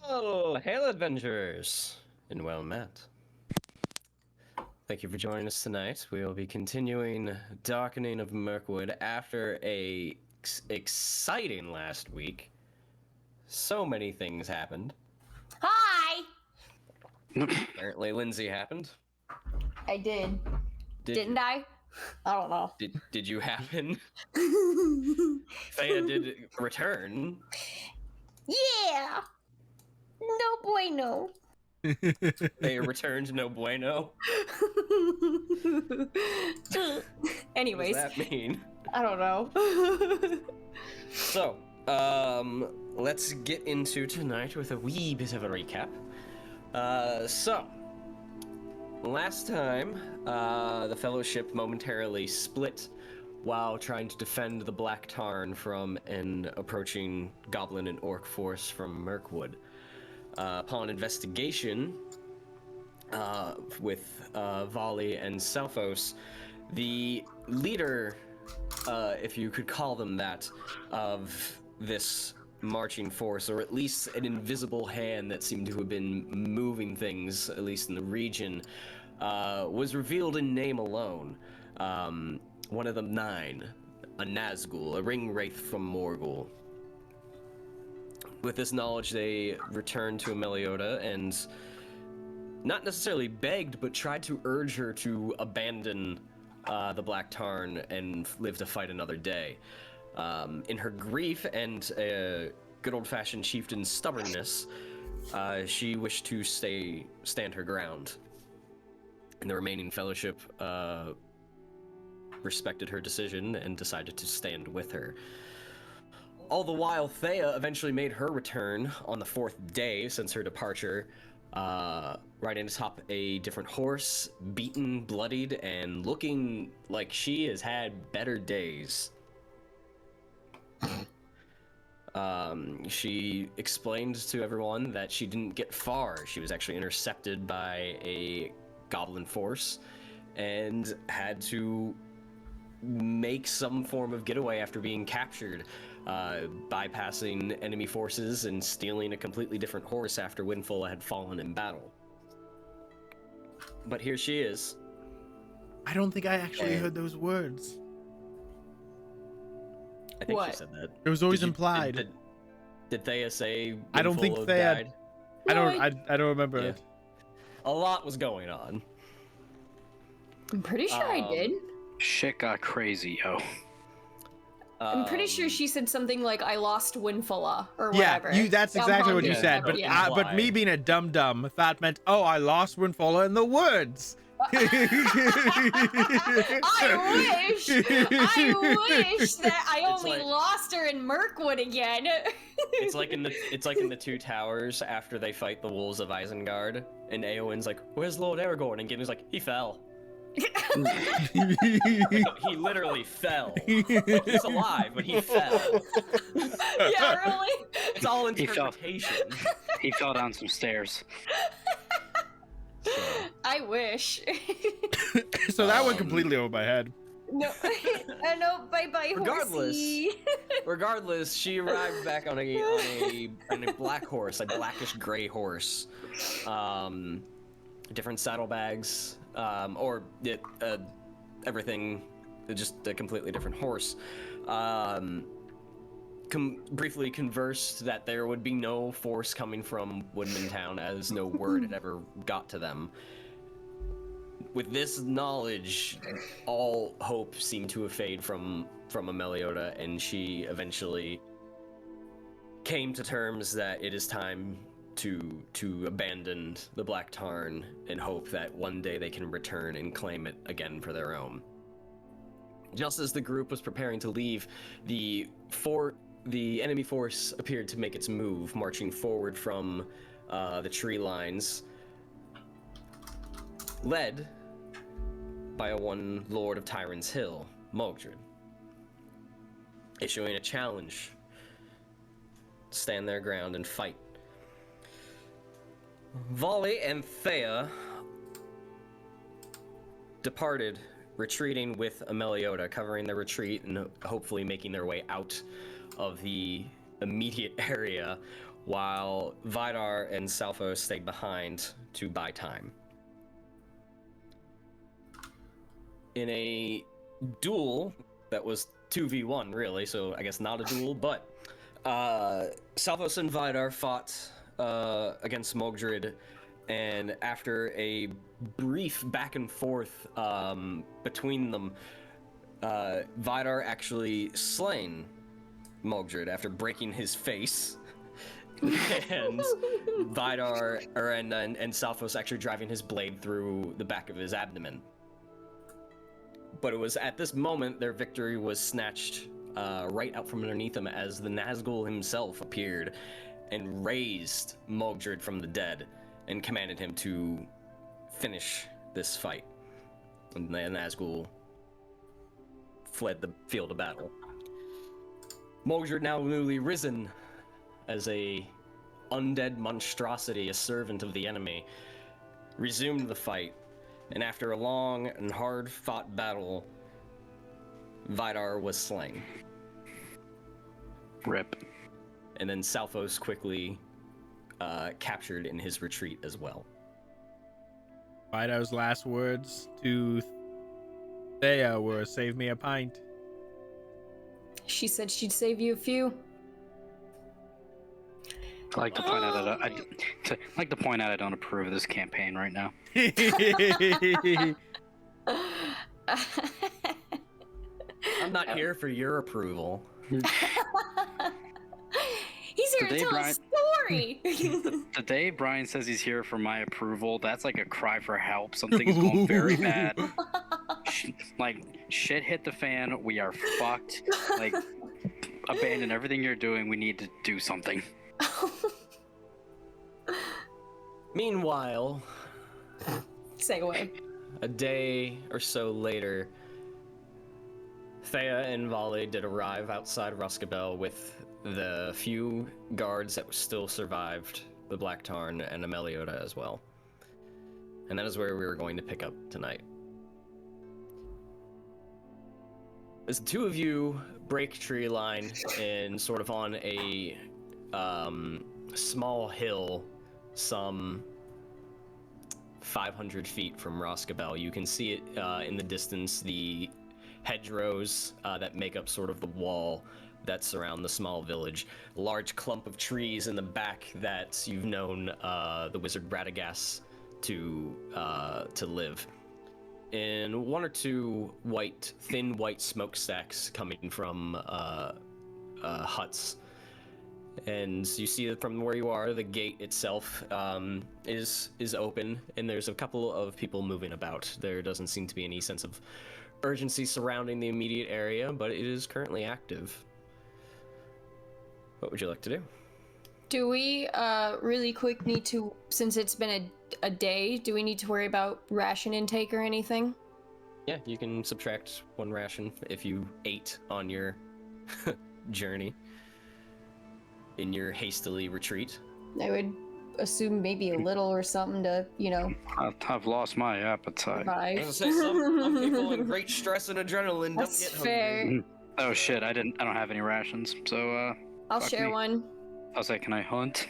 Oh, hail adventurers, and well met. Thank you for joining us tonight. We will be continuing Darkening of Mirkwood after a exciting last week. So many things happened. Hi! Apparently Lindsay happened. I did. Didn't I? I don't know. Did you happen? Thea did return. Yeah! No bueno. Thea returned, no bueno. Anyways. What does that mean? I don't know. So, let's get into tonight with a wee bit of a recap. So, last time, the Fellowship momentarily split while trying to defend the Black Tarn from an approaching goblin and orc force from Mirkwood. Upon investigation with Vali and Selphos, the leader, if you could call them that, of this marching force, or at least an invisible hand that seemed to have been moving things, at least in the region, was revealed in name alone. One of the 9, a Nazgul, a ring wraith from Morgul. With this knowledge, they returned to Amaleoda and not necessarily begged, but tried to urge her to abandon the Black Tarn and live to fight another day. In her grief and good old-fashioned chieftain stubbornness, she wished to stand her ground. And the remaining Fellowship respected her decision and decided to stand with her. All the while, Thea eventually made her return on the 4th day since her departure, riding atop a different horse, beaten, bloodied, and looking like she has had better days. She explained to everyone that she didn't get far. She was actually intercepted by a goblin force and had to make some form of getaway after being captured, bypassing enemy forces and stealing a completely different horse after Windfulla had fallen in battle. But here she is. I don't think I actually heard those words. I think What? she said that. It was always implied. Did Thea say I don't think Windfulla Thea- died? I don't remember Yeah. it. A lot was going on. I'm pretty sure I did. Shit got crazy, yo. I'm pretty sure she said something like, I lost Windfulla, or Yeah, whatever. that's exactly what you Yeah, said. But yeah. but me being a dum-dum thought meant, oh, I lost Windfulla in the woods. I wish that I It's only like- lost her in Mirkwood again. It's like in the Two Towers after they fight the wolves of Isengard, and Eowyn's like, "Where's Lord Aragorn?" And Gimli's like, "He fell." He literally fell. Like, he's alive, but he fell. Yeah, really? It's all He fell. interpretation. He fell down some stairs. So, I wish. So that went completely over my head. No, no, bye-bye, Regardless. horsey. regardless, she arrived back on a black horse, a blackish gray horse. Different saddlebags, everything, just a completely different horse. Briefly conversed that there would be no force coming from Woodmen town, as no word had ever got to them. With this knowledge, all hope seemed to have faded from Amaleoda, and she eventually came to terms that it is time to abandon the Black Tarn and hope that one day they can return and claim it again for their own. Just as the group was preparing to leave, the enemy force appeared to make its move, marching forward from the tree lines, led by one Lord of Tyrant's Hill, Mogdred, issuing a challenge to stand their ground and fight. Vali and Thea departed, retreating with Amaleoda, covering their retreat and hopefully making their way out of the immediate area, while Vidar and Salfo stayed behind to buy time. In a duel that was 2v1, really, so I guess not a duel, but Salfos and Vidar fought against Mogdred, and after a brief back and forth between them, Vidar actually slain Mogdred after breaking his face, and Vidar and Salfos actually driving his blade through the back of his abdomen. But it was at this moment their victory was snatched right out from underneath them, as the Nazgul himself appeared and raised Mogdred from the dead and commanded him to finish this fight. And the Nazgul fled the field of battle. Mogdred, now newly risen as a undead monstrosity, a servant of the enemy, resumed the fight, and after a long and hard-fought battle, Vidar was slain. Rip. And then Salfos quickly captured in his retreat as well. Vidar's last words to Thea were, "Save me a pint." She said she'd save you a few. I'd like to point out I don't approve of this campaign right now. I'm not here for your approval. He's here to Today, tell Brian- a story. The day Brian says he's here for my approval, that's like a cry for help. Something's going very bad. Shit hit the fan. We are fucked. Like, abandon everything you're doing. We need to do something. Meanwhile, Say away. a day or so later, Thea and Vali did arrive outside Rhosgobel with the few guards that still survived, the Black Tarn and Amaleoda as well. And that is where we were going to pick up tonight. As the two of you break tree line and sort of on a small hill, some 500 feet from Rhosgobel, you can see it in the distance, the hedgerows that make up sort of the wall that surround the small village. A large clump of trees in the back that you've known the wizard Radagast to live. And one or two thin white smokestacks coming from huts. And you see that from where you are, the gate itself is open, and there's a couple of people moving about. There doesn't seem to be any sense of urgency surrounding the immediate area, but it is currently active. What would you like to do? Do we really quick need to, since it's been a day, do we need to worry about ration intake or anything? Yeah, you can subtract 1 ration if you ate on your journey in your hastily retreat. I would assume maybe a little or something to, I've lost my appetite. I survive. was gonna say, some people in great stress and adrenaline That's don't get fair. hungry. Oh shit, I don't have any rations, so I'll fuck share me. one. I was like, can I hunt?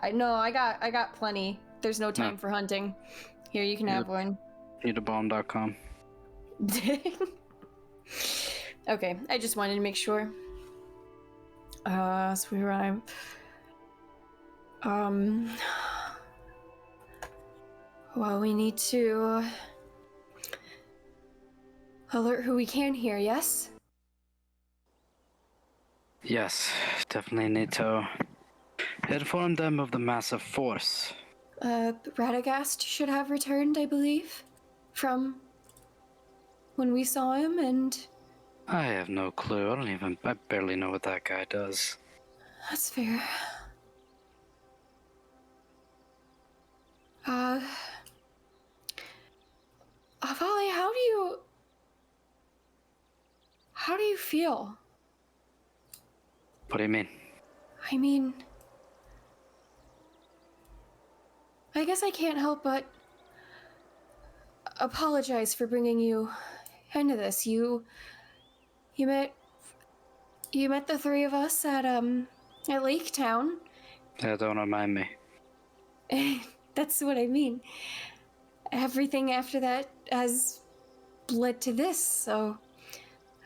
I got plenty. There's no time for hunting. Here, you can have one. Eatabomb.com. Okay, I just wanted to make sure. So we arrive. Well, we need to alert who we can here, yes? Yes, definitely need to inform them of the massive force. Radagast should have returned, I believe, from when we saw him, and I have no clue. I barely know what that guy does. that's fair. Vali, how do you feel? What do you mean? I mean, I guess I can't help but apologize for bringing you into this. You met the three of us at Lake Town. Yeah, don't remind me. That's what I mean. Everything after that has led to this, so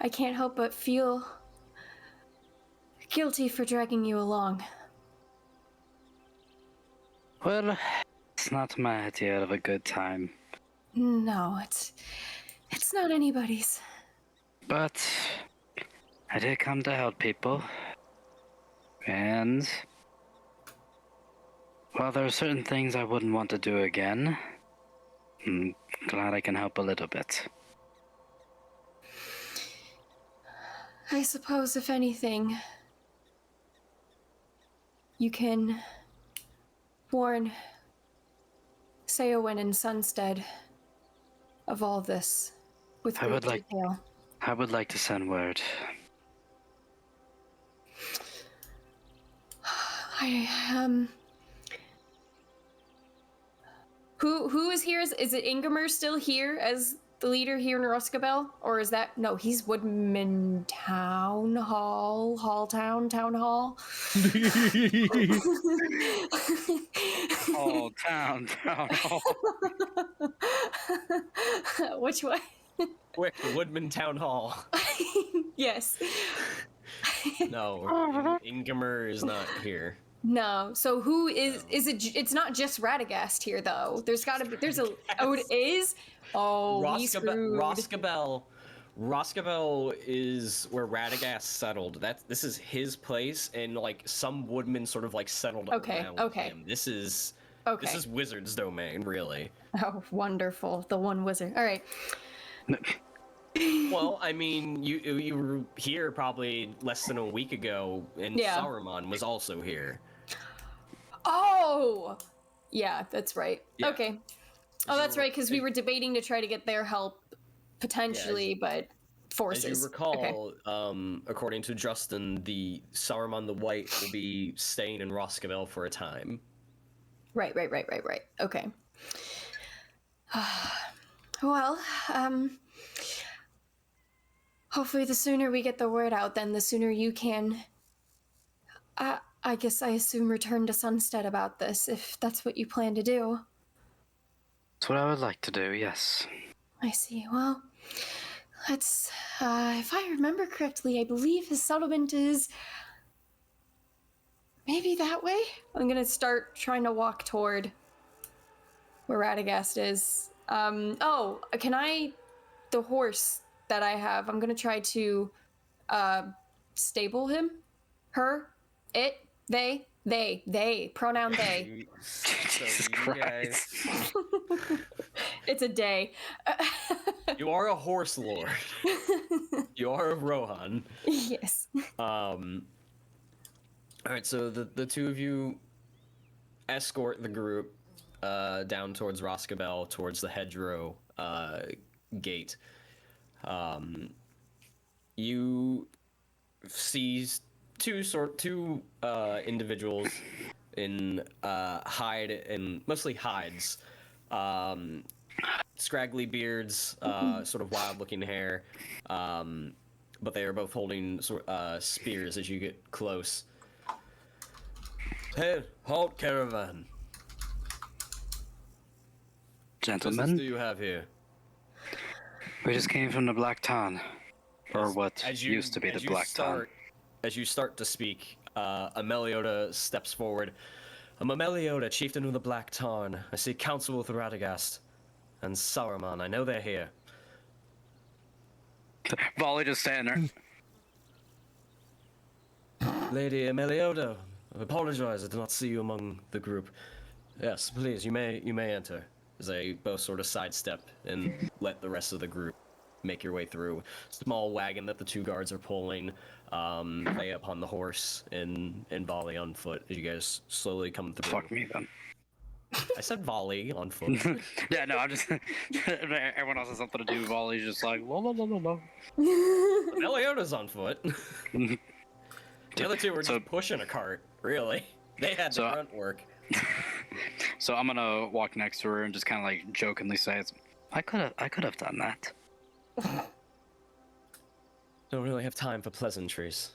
I can't help but feel guilty for dragging you along. Well, it's not my idea of a good time. No, it's not anybody's. But I did come to help people. And while there are certain things I wouldn't want to do again, I'm glad I can help a little bit. I suppose, if anything, you can warn Saowen and Sunstead of all this with I great would like- detail. I would like to send word. Who is here? Is it Ingemer still here as the leader here in Rhosgobel? Or is that... No, he's Woodmen Town Hall? Town Hall? Oh, town hall. Which one? Quick, the Woodman Town Hall. Yes. No, Ingemer is not here. No. So who is it? It's not just Radagast here, though. There's got to be. There's a. Oh, it is. Oh, we screwed. Rhosgobel is where Radagast settled. This is his place, and like some woodmen sort of like settled around him. This is Wizard's domain, really. Oh, wonderful! The one wizard. All right. Well, I mean, you were here probably less than a week ago, and Yeah. Saruman was also here. Oh, Yeah, that's right. Yeah. Okay. As That's you- right, because we were debating to try to get their help, potentially, but forces. As you recall, according to Justin, the Saruman the White will be staying in Rhosgobel for a time. Right. Okay. Well, hopefully the sooner we get the word out, then the sooner you can, I guess I assume return to Sunstead about this, if that's what you plan to do. That's what I would like to do, yes. I see. Well, let's, if I remember correctly, I believe his settlement is maybe that way? I'm gonna start trying to walk toward where Radagast is. The horse that I have, I'm gonna try to, stable him? Her? It? They. Pronoun they. Jesus Christ. It's a day. You are a horse lord. You are a Rohan. Yes. All right, so the two of you escort the group down towards Rhosgobel, towards the hedgerow gate. You see two individuals in hide and mostly hides, scraggly beards, sort of wild-looking hair, but they are both holding spears as you get close. Hey, halt, caravan. What business Gentlemen, do you have here? we just came from the Black Tarn. Or what As you- used to be the as you Black Tarn. As you start to speak, Amaleoda steps forward. I'm Amaleoda, chieftain of the Black Tarn. I seek counsel with Radagast and Saruman. I know they're here. Vali just standing there. Lady Amaleoda, I apologize. I did not see you among the group. Yes, please, you may enter. As they both sort of sidestep and let the rest of the group make your way through. Small wagon that the two guards are pulling, they up on the horse, and Vali on foot as you guys slowly come through. Fuck me then. I said Vali on foot. Yeah, no, I'm just. Everyone else has something to do. Vali's just like, la la la la la. Melioda's on foot. The other two were just pushing a cart, really. They had the grunt work. So I'm gonna walk next to her and just kind of like jokingly say, I could have done that. Don't really have time for pleasantries.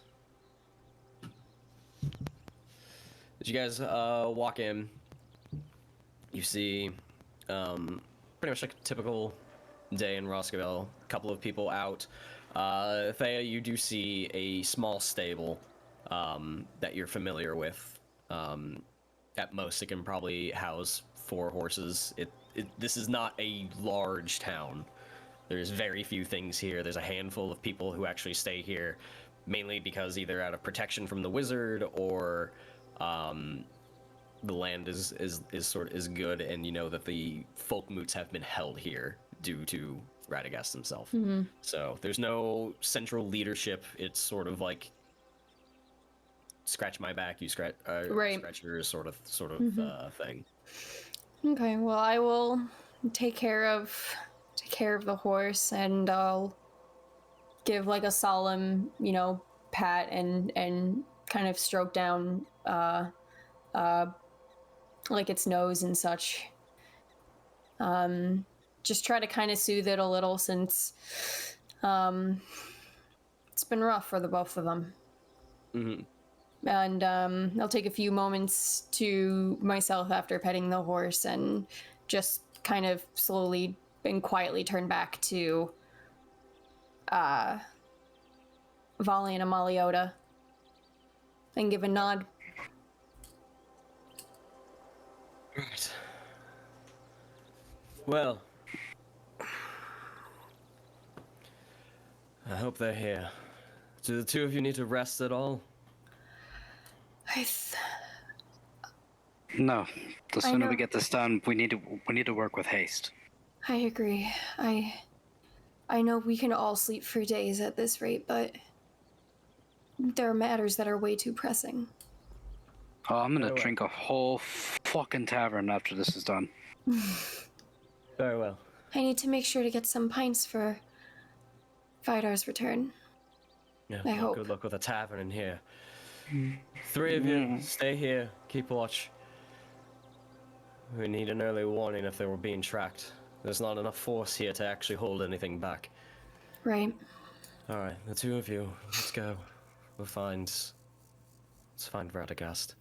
As you guys walk in, you see pretty much like a typical day in Rhosgobel. A couple of people out. Thea, you do see a small stable that you're familiar with. At most, it can probably house 4 horses. This is not a large town. There's very few things here. There's a handful of people who actually stay here, mainly because either out of protection from the wizard or the land is good, and you know that the folk moots have been held here due to Radagast himself. Mm-hmm. So there's no central leadership. It's sort of like scratch my back, you scratch scratch yours sort of thing. Okay, well, I will take care of the horse, and I'll give like a solemn, pat and kind of stroke down like its nose and such. Just try to kind of soothe it a little, since it's been rough for the both of them. Mm-hmm. And I'll take a few moments to myself after petting the horse and just kind of slowly and quietly turn back to Vali and Amaleoda and give a nod. Right. Well, I hope they're here. Do the two of you need to rest at all? No, the sooner we get this done, we need to work with haste. I agree. I know we can all sleep for days at this rate, but there are matters that are way too pressing. Oh, I'm gonna drink a whole fucking tavern after this is done. Very well. I need to make sure to get some pints for Vidar's return. Yeah, I well, hope. good luck with the tavern in here. 3 of you, stay here. Keep watch. We need an early warning if they were being tracked. There's not enough force here to actually hold anything back. Right. Alright, the 2 of you, let's go. Let's find Radagast.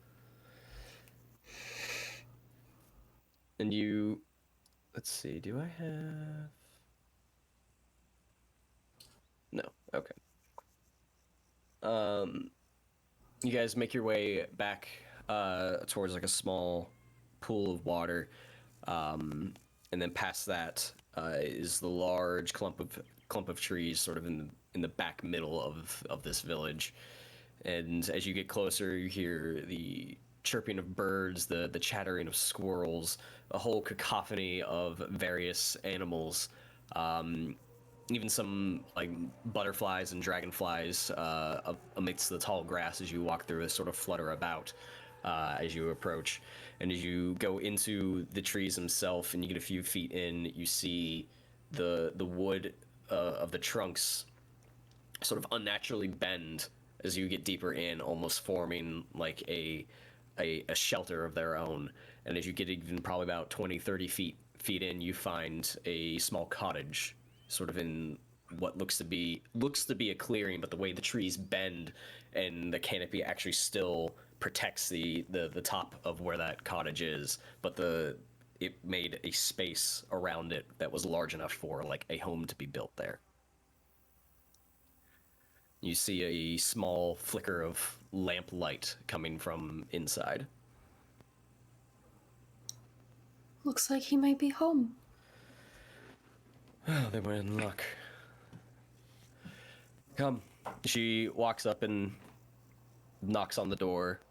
And you... Let's see, do I have... No, okay. You guys make your way back towards like a small pool of water, and then past that is the large clump of trees, sort of in the back middle of this village. And as you get closer, you hear the chirping of birds, the chattering of squirrels, a whole cacophony of various animals. Even some like butterflies and dragonflies amidst the tall grass as you walk through it sort of flutter about as you approach. And as you go into the trees themselves and you get a few feet in, you see the wood of the trunks sort of unnaturally bend as you get deeper in, almost forming like a shelter of their own. And as you get even probably about 20-30 feet in, you find a small cottage sort of in what looks to be a clearing, but the way the trees bend and the canopy actually still protects the top of where that cottage is, but it made a space around it that was large enough for like a home to be built there. You see a small flicker of lamp light coming from inside. Looks like he might be home. Oh, they were in luck. Come. She walks up and knocks on the door.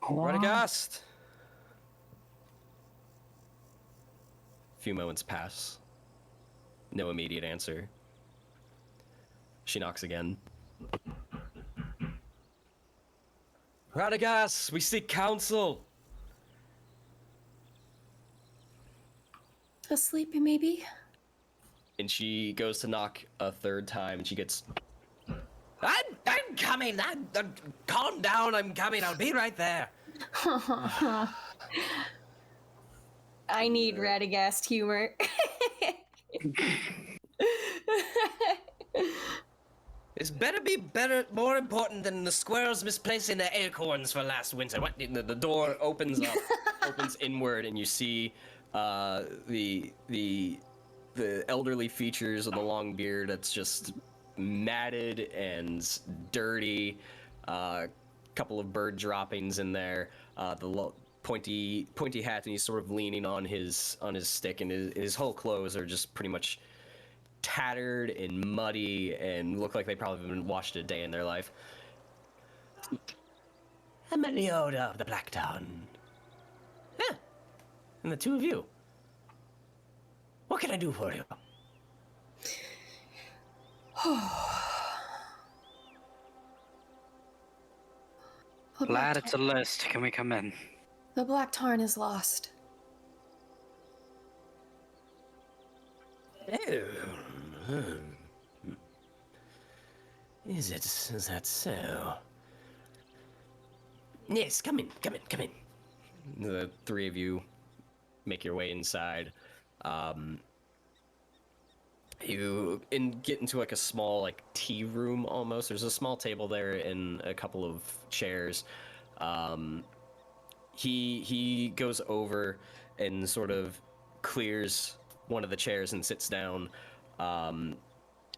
Radagast! A few moments pass. No immediate answer. She knocks again. Radagast, we seek counsel! Asleep, maybe? And she goes to knock a 3rd time, and she gets... I'm coming! Calm down, I'm coming, I'll be right there! I need Radagast humor. It's better be more important than the squirrels misplacing their acorns for last winter. What? The door opens up, opens inward, and you see the elderly features of the long beard that's just matted and dirty. Couple of bird droppings in there. The pointy hat, and he's sort of leaning on his stick, and his whole clothes are just pretty much tattered and muddy and look like they probably haven't washed a day in their life. Amaleoda of the Black Tarn. Yeah, and the 2 of you. What can I do for you? Lad, it's a list. Can we come in? The Black Tarn is lost. Oh. Is that so? Yes, come in. The 3 of you make your way inside. You get into like a small like tea room almost. There's a small table there and a couple of chairs. He goes over and sort of clears one of the chairs and sits down. The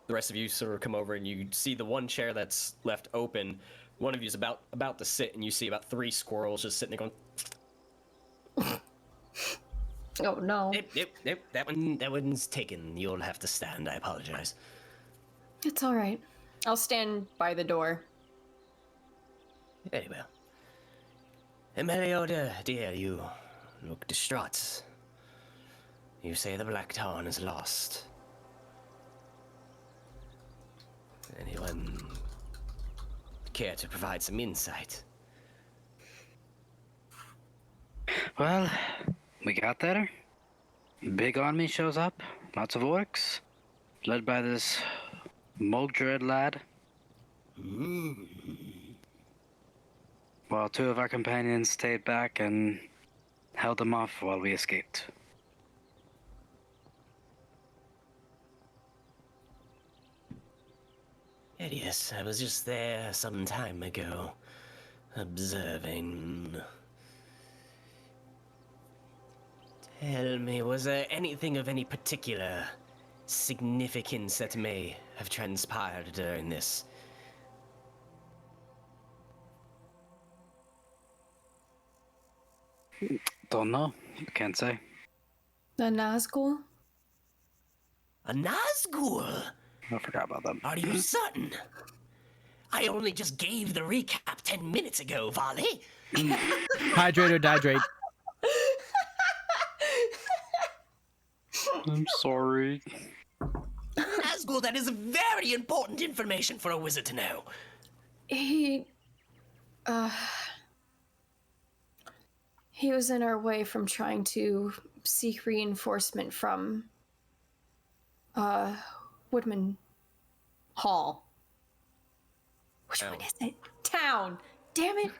rest of you sort of come over and you see the one chair that's left open. One of you's about to sit, and you see about 3 squirrels just sitting there going. Oh no. Nope. That one's taken. You'll have to stand. I apologize. It's all right. I'll stand by the door. Very well. Amaleoda, dear, you look distraught. You say the Black Tarn is lost. Anyone care to provide some insight? Well, we got there. Big army shows up. Lots of orcs. Led by this Mogdred lad. While two of our companions stayed back and held them off while we escaped. Yes, I was just there some time ago, observing. Tell me, was there anything of any particular significance that may have transpired during this? Don't know. Can't say. The Nazgul? A Nazgul? I forgot about them. Are you certain? I only just gave the recap 10 minutes ago, Vali. Hydrate or dihydrate. I'm sorry. Nazgul, that is very important information for a wizard to know. He was in our way from trying to seek reinforcement from Woodman Hall. Which one is it? Town. Damn it.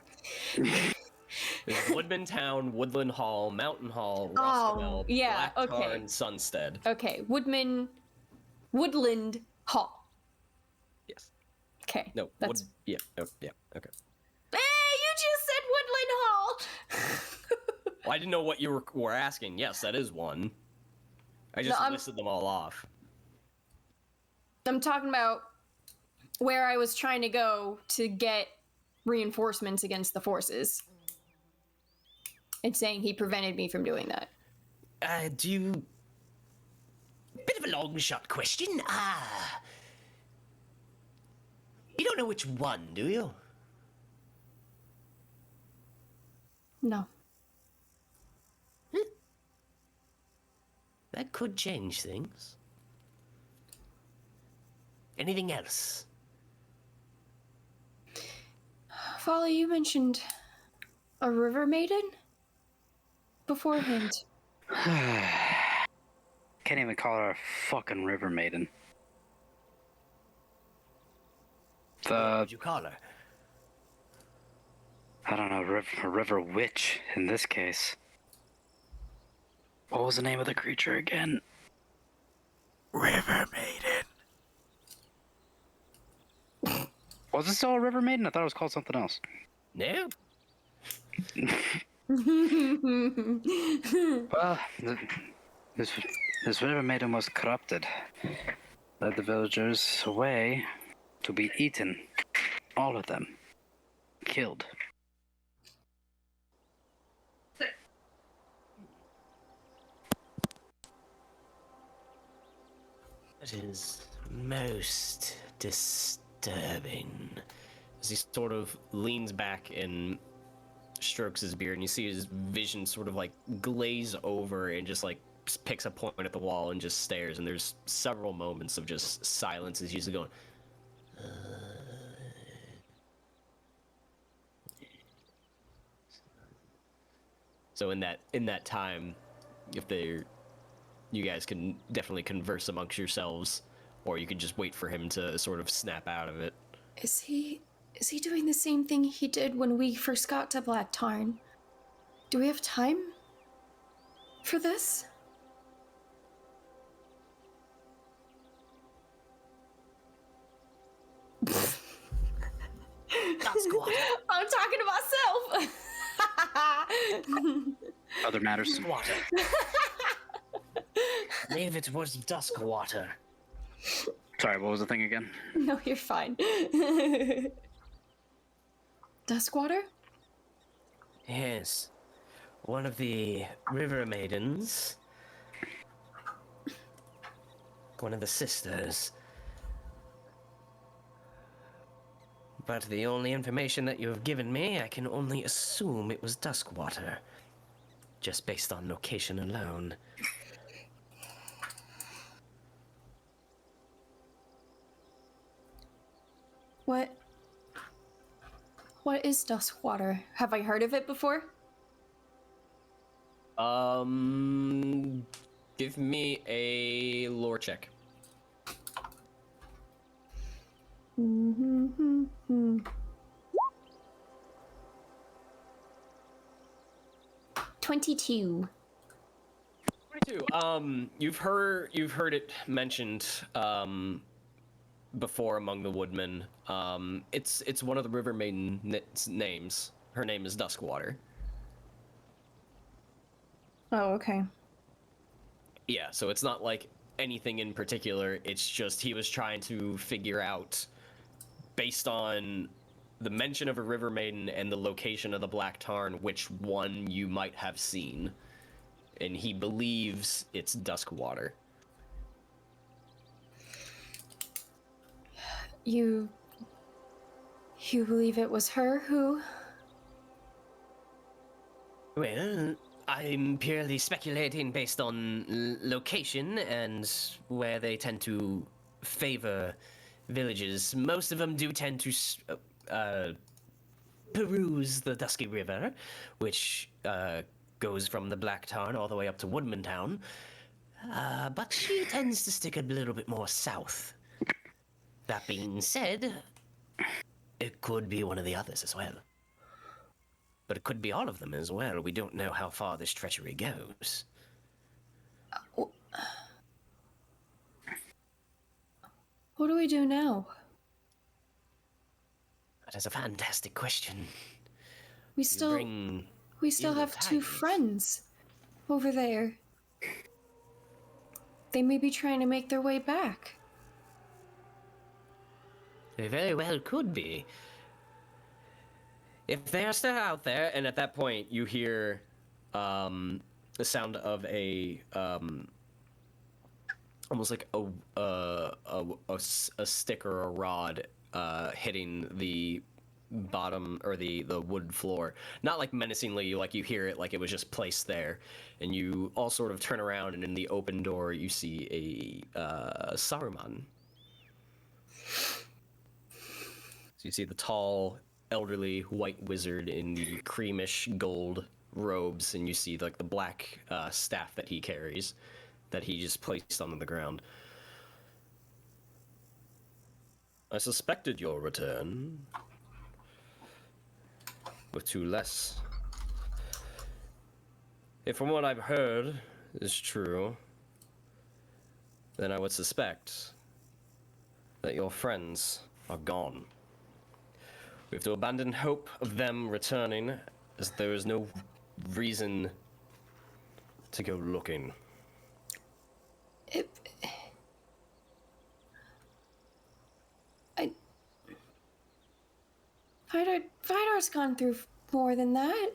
There's Woodman Town, Woodland Hall, Mountain Hall, Oh, Rhosgobel, yeah, Black okay. Tarn, Sunstead. Okay, Woodland Hall. Yes. Okay. No. That's Yeah. Oh, yeah. Okay. Hey, you just said Woodland Hall. Well, I didn't know what you were asking. Yes, that is one. I just listed them all off. I'm talking about where I was trying to go to get reinforcements against the forces. And saying he prevented me from doing that. Do you... Bit of a long shot question. You don't know which one, do you? No. That could change things. Anything else? Vali, you mentioned a river maiden beforehand. Can't even call her a fucking river maiden. What would you call her? I don't know, a river witch in this case. What was the name of the creature again? River Maiden. Was it still a river maiden? I thought it was called something else. No? Well, this river maiden was corrupted. Led the villagers away to be eaten. All of them. Killed. That is most disturbing. As he sort of leans back and strokes his beard, and you see his vision sort of like glaze over and just like picks a point at the wall and just stares, and there's several moments of just silence as he's going, So in that time, if you guys can definitely converse amongst yourselves, or you can just wait for him to sort of snap out of it. Is he doing the same thing he did when we first got to Black Tarn? Do we have time for this? Squatter. I'm talking to myself. Other matters. Squatter. Maybe it was Duskwater. Sorry, what was the thing again? No, you're fine. Duskwater? Yes. One of the river maidens. One of the sisters. But the only information that you have given me, I can only assume it was Duskwater. Just based on location alone. What is Duskwater? Have I heard of it before? Give me a lore check. 22. 22. You've heard it mentioned before among the Woodmen. It's one of the River Maiden's names. Her name is Duskwater. Oh, okay. Yeah, so it's not like anything in particular. It's just he was trying to figure out, based on the mention of a River Maiden and the location of the Black Tarn, which one you might have seen. And he believes it's Duskwater. You believe it was her who? Well, I'm purely speculating based on location and where they tend to favor villages. Most of them do tend to peruse the Dusky River, which goes from the Black Tarn all the way up to Woodman Town. But she tends to stick a little bit more south. That being said, it could be one of the others as well. But it could be all of them as well. We don't know how far this treachery goes. What do we do now? That is a fantastic question. We still have two friends over there. They may be trying to make their way back. They very well could be. If they are still out there, and at that point you hear the sound of a almost like a stick or a rod hitting the bottom or the wood floor, not like menacingly, like you hear it like it was just placed there, and you all sort of turn around, and in the open door you see a Saruman. So you see the tall, elderly white wizard in the creamish gold robes, and you see like the black staff that he carries, that he just placed on the ground. I suspected your return, with two less. If from what I've heard is true, then I would suspect that your friends are gone. We have to abandon hope of them returning, as there is no reason to go looking. Vidar's gone through more than that.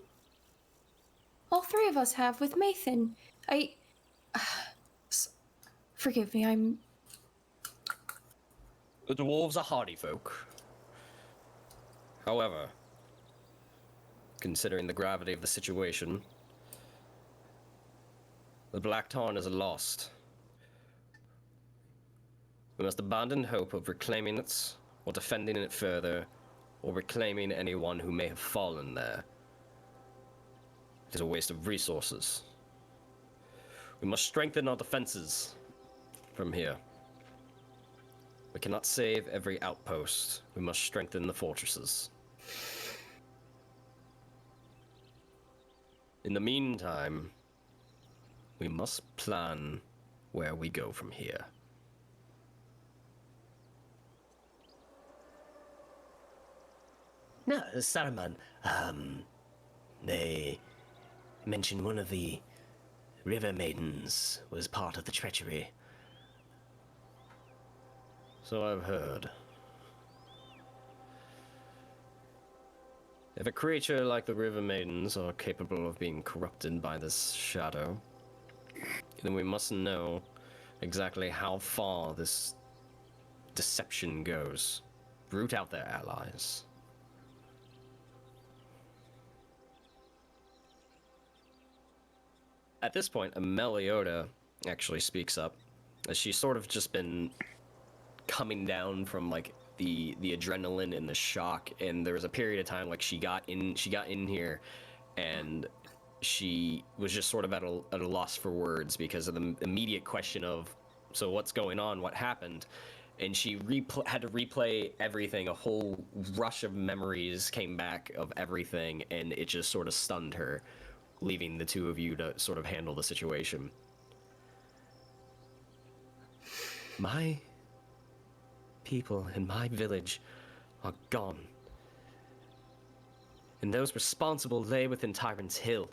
All three of us have with Mathan. Forgive me, The dwarves are hardy folk. However, considering the gravity of the situation, the Black Tarn is lost. We must abandon hope of reclaiming it, or defending it further, or reclaiming anyone who may have fallen there. It is a waste of resources. We must strengthen our defenses from here. We cannot save every outpost. We must strengthen the fortresses. In the meantime, we must plan where we go from here. No, Saruman, they mentioned one of the River Maidens was part of the treachery. So I've heard. If a creature like the River Maidens are capable of being corrupted by this shadow, then we must know exactly how far this deception goes. Root out their allies. At this point, Amaleoda actually speaks up, as she's sort of just been coming down from like the adrenaline and the shock, and there was a period of time like she got in here, and she was just sort of at a loss for words because of the immediate question of, so what's going on? What happened? And she had to replay everything. A whole rush of memories came back of everything, and it just sort of stunned her, leaving the two of you to sort of handle the situation. My people in my village are gone, and those responsible lay within Tyrant's Hill.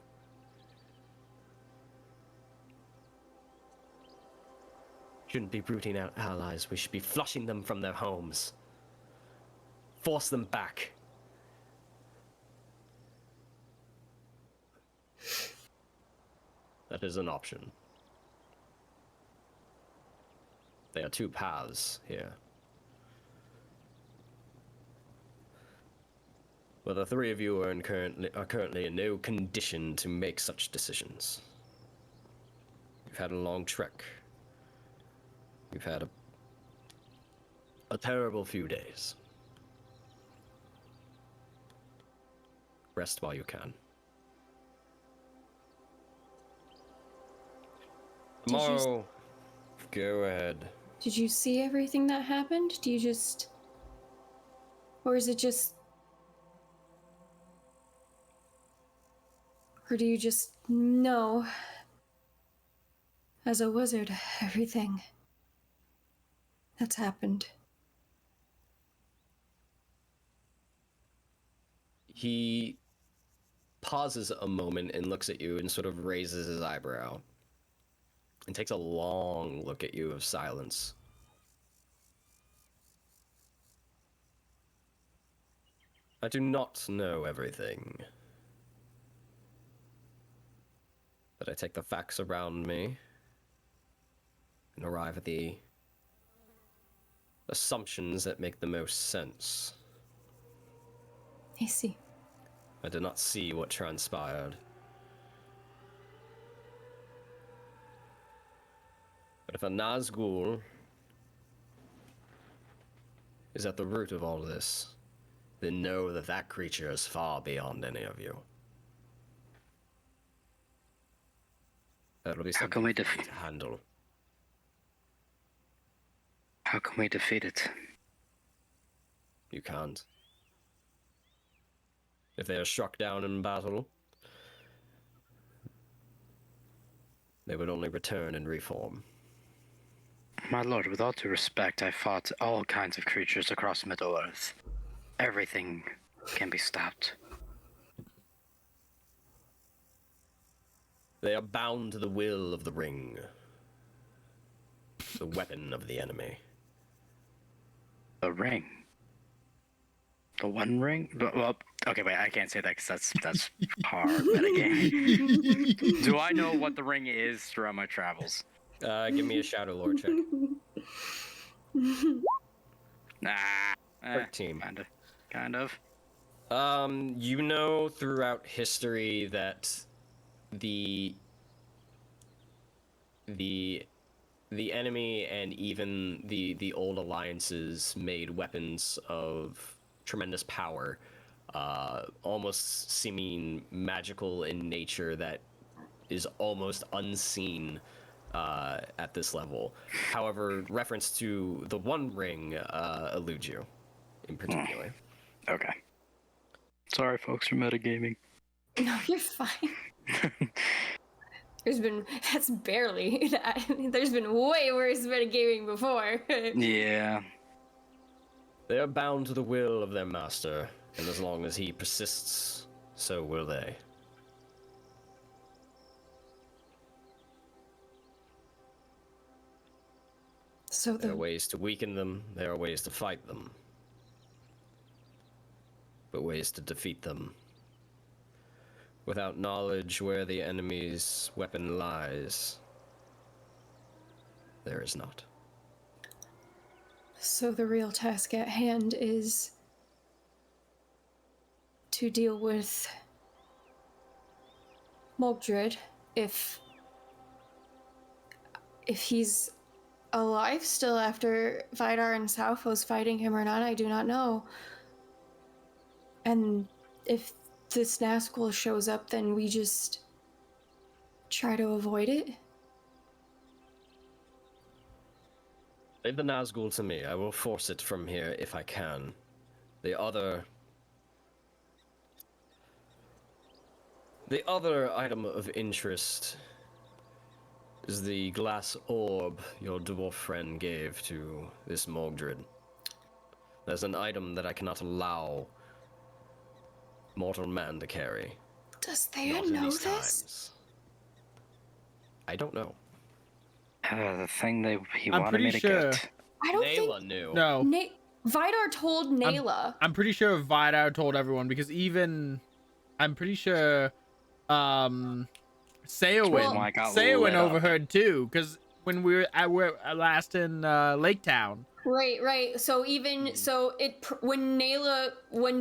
Shouldn't be rooting out allies. We should be flushing them from their homes. Force them back. That is an option. There are two paths here. Well, the three of you are currently in no condition to make such decisions. You've had a long trek. You've had a terrible few days. Rest while you can. Tomorrow, go ahead. Did you see everything that happened? Do you just... Or is it just... Or do you just know, as a wizard, everything that's happened? He pauses a moment and looks at you and sort of raises his eyebrow and takes a long look at you of silence. I do not know everything, but I take the facts around me and arrive at the assumptions that make the most sense. I see. I did not see what transpired. But if a Nazgul is at the root of all this, then know that that creature is far beyond any of you. That'll be How something can we for you to handle. How can we defeat it? You can't. If they are struck down in battle, they would only return and reform. My lord, with all due respect, I fought all kinds of creatures across Middle-earth. Everything can be stopped. They are bound to the will of the ring, the weapon of the enemy. The ring. The One Ring? Well, okay, wait, I can't say that because that's hard metagame. Do I know what the ring is throughout my travels? Give me a Shadow Lore check. Nah. 13. Kind of. You know throughout history that the enemy and even the old alliances made weapons of tremendous power, almost seeming magical in nature that is almost unseen at this level. However, reference to the One Ring eludes you in particular. Okay. Sorry, folks, for metagaming. No, you're fine. That's barely that. There's been way worse metagaming before. Yeah. They are bound to the will of their master, and as long as he persists, so will they. So There are ways to weaken them, there are ways to fight them. But ways to defeat them. Without knowledge where the enemy's weapon lies, there is not. So the real task at hand is to deal with Mogdred, if he's alive still after Vidar and Salfo's fighting him or not, I do not know. And if this Nazgul shows up, then we just try to avoid it? Leave the Nazgul to me. I will force it from here if I can. The other item of interest is the glass orb your dwarf friend gave to this Mogdred. There's an item that I cannot allow mortal man to carry. Does Thea Not in know these this? times. I don't know. The thing he I'm wanted pretty me to sure- get. I don't Nayla think knew. No, Vidar told Nayla. I'm pretty sure Vidar told everyone because I'm pretty sure Saowin Well, I got Saowin lit up. overheard too, because when we were last in Lake Town. Right. So when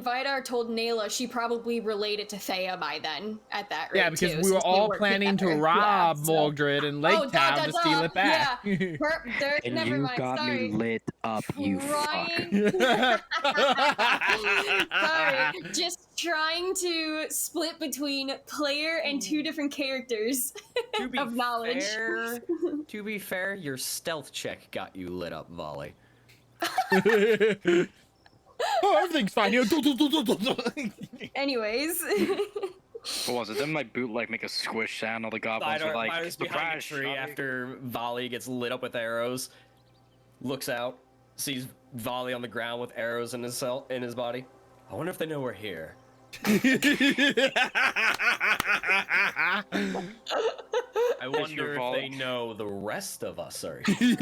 Vidar told Nayla, she probably related to Thea by then at that rate. Yeah, because too, we since were they all worked planning to together. rob Yeah, so- Mordred in Lake Town to steal it back. Yeah. And Never you mind. got Sorry. me lit up, you fuck. Sorry, just trying to split between player and two different characters of knowledge. To be fair, your stealth check got you lit up, Vali. Oh, everything's fine here. Anyways. What was it? Didn't my boot like make a squish sound? All the goblins were like, Vidar's the behind a crash. tree after Vali gets lit up with arrows. Looks out, sees Vali on the ground with arrows in his body. I wonder if they know we're here. I wonder if they know the rest of us are here.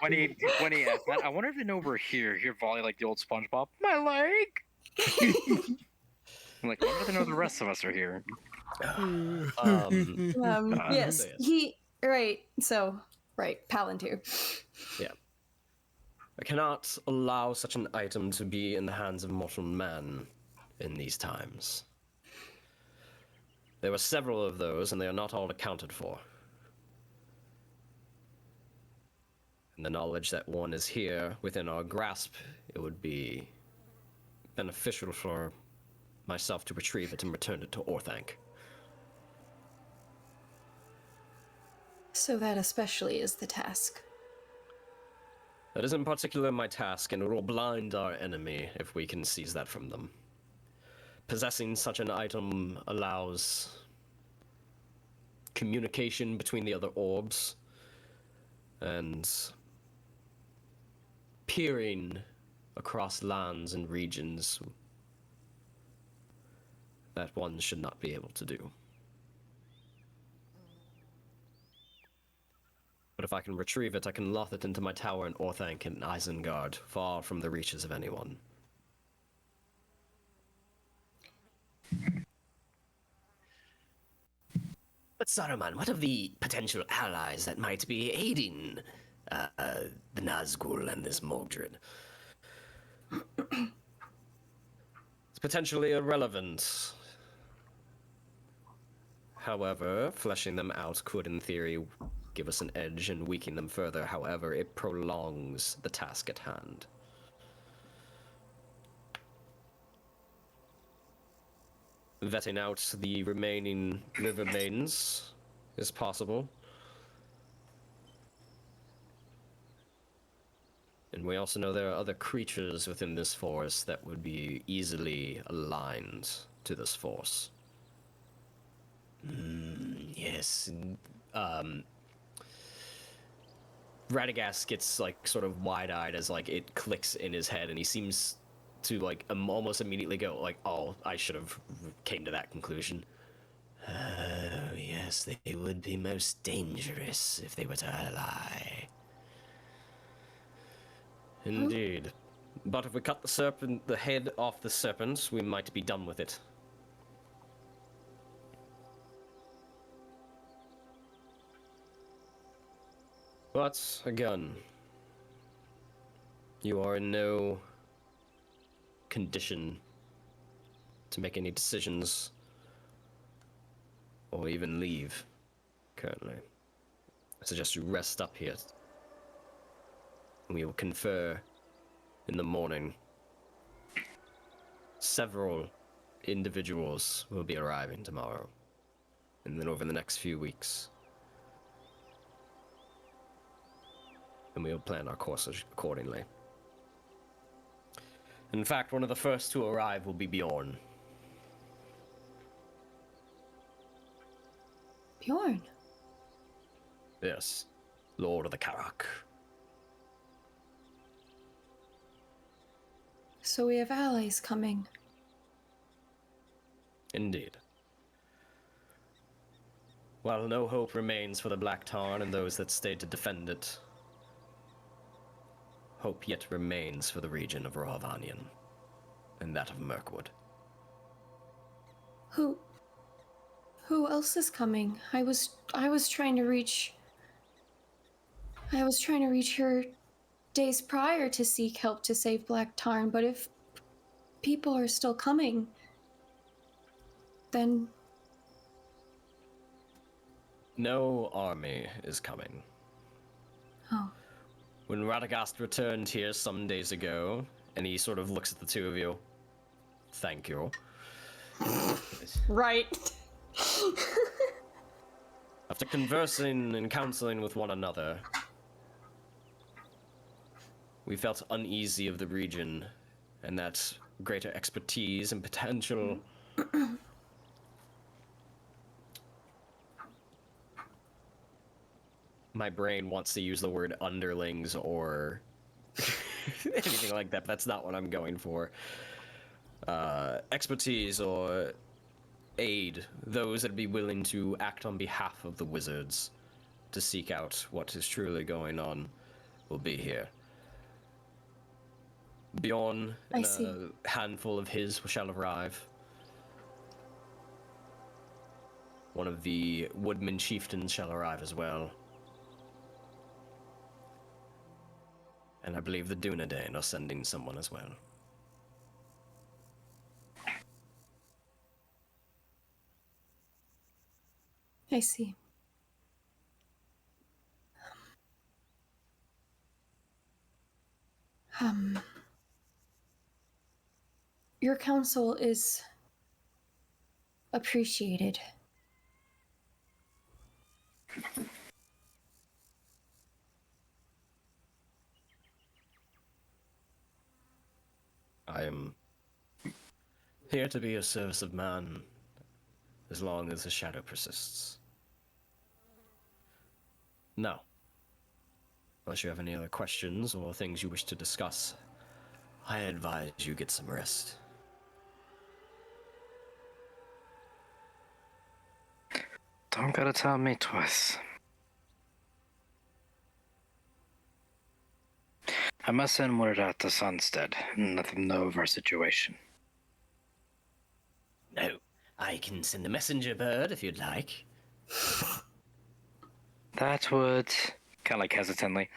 when he asked that, I wonder if they know we're here. Hear Volley like the old SpongeBob. My leg. I'm like, I wonder if they know the rest of us are here. Yes, Palantir. Yeah. I cannot allow such an item to be in the hands of mortal man in these times. There were several of those, and they are not all accounted for. And the knowledge that one is here within our grasp, it would be beneficial for myself to retrieve it and return it to Orthanc. So that especially is the task. That is in particular my task, and it will blind our enemy if we can seize that from them. Possessing such an item allows communication between the other orbs, and peering across lands and regions that one should not be able to do. But if I can retrieve it, I can loth it into my tower in Orthanc and Isengard, far from the reaches of anyone. But Saruman, what of the potential allies that might be aiding the Nazgul and this Mogdred? It's potentially irrelevant. However, fleshing them out could, in theory, give us an edge and weaken them further. However, it prolongs the task at hand. Vetting out the remaining river maidens is possible. And we also know there are other creatures within this forest that would be easily aligned to this force. Yes. Radagast gets like sort of wide-eyed as like it clicks in his head, and he seems to like almost immediately go like, "Oh, I should have came to that conclusion." Yes, they would be most dangerous if they were to ally. Indeed. But if we cut the head off the serpent, we might be done with it. But, again, you are in no condition to make any decisions or even leave currently. I suggest you rest up here. We will confer in the morning. Several individuals will be arriving tomorrow, and then over the next few weeks. And we'll plan our course accordingly. In fact, one of the first to arrive will be Bjorn. Bjorn. Yes, Lord of the Karak. So we have allies coming. Indeed. While no hope remains for the Black Tarn and those that stayed to defend it, hope yet remains for the region of Ravanian and that of Mirkwood. Who else is coming? I was trying to reach her days prior to seek help to save Black Tarn, but if people are still coming, then No army is coming. oh. When Radagast returned here some days ago, and he sort of looks at the two of you, thank you. Right. After conversing and counseling with one another, we felt uneasy of the region, and that greater expertise and potential my brain wants to use the word underlings or anything like that, but that's not what I'm going for. Expertise or aid, those that'd be willing to act on behalf of the wizards to seek out what is truly going on will be here. Bjorn and a handful of his shall arrive. One of the Woodmen chieftains shall arrive as well. And I believe the Dunedain are sending someone as well. I see. Your counsel is appreciated. I am here to be a service of man as long as the shadow persists. Now, unless you have any other questions or things you wish to discuss, I advise you get some rest. Don't gotta tell me twice. I must send word out to Sunstead and let them know of our situation. No, I can send a messenger bird if you'd like. That would, kind of like hesitantly,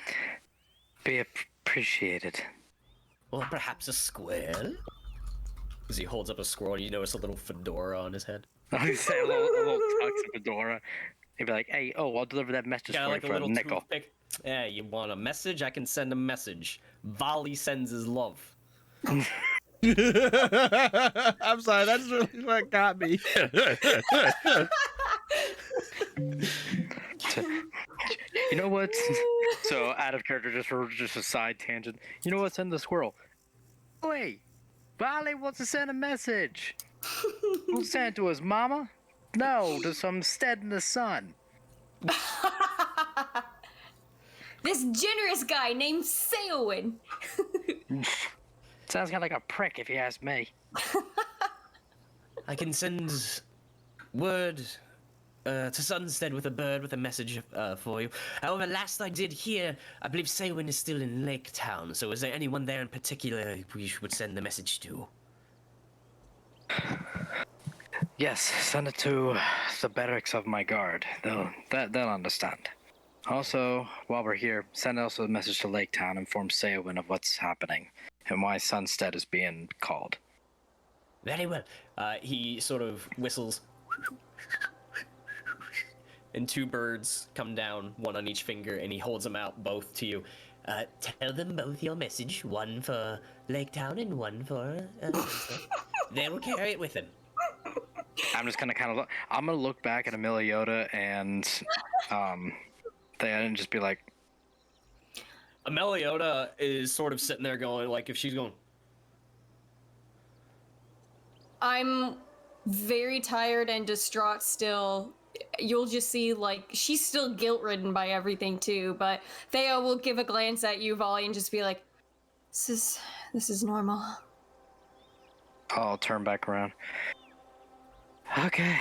be appreciated. Or perhaps a squirrel? As he holds up a squirrel, you notice a little fedora on his head. I say a little tux fedora. He'd be like, "Hey, I'll deliver that message Got for like you a for a little nickel." toothpick. Yeah, you want a message? I can send a message. Vali sends his love. I'm sorry, that's really what got me. You know what? So out of character, just a side tangent. You know what? Send the squirrel. Wait, Vali wants to send a message. Who's send it to his mama? No, to some stead in the sun. This generous guy named Saowen. Sounds kind of like a prick, if you ask me. I can send word to Sunstead with a bird with a message for you. However, last I did hear, I believe Saywin is still in Lake Town, so is there anyone there in particular we would send the message to? Yes, send it to the barracks of my guard. They'll understand. Also, while we're here, send also a message to Lake Town, inform Saowin of what's happening and why Sunstead is being called. Very well. He sort of whistles, and two birds come down, one on each finger, and he holds them out both to you. Tell them both your message, one for Lake Town and one for... They will carry it with them. I'm just gonna kind of look. I'm gonna look back at Amaleoda and Thea and just be like, Amaleoda is sort of sitting there going, like, if she's going, I'm very tired and distraught still. You'll just see, like, she's still guilt-ridden by everything, too, but Thea will give a glance at you, Vali, and just be like, this is normal. I'll turn back around. Okay.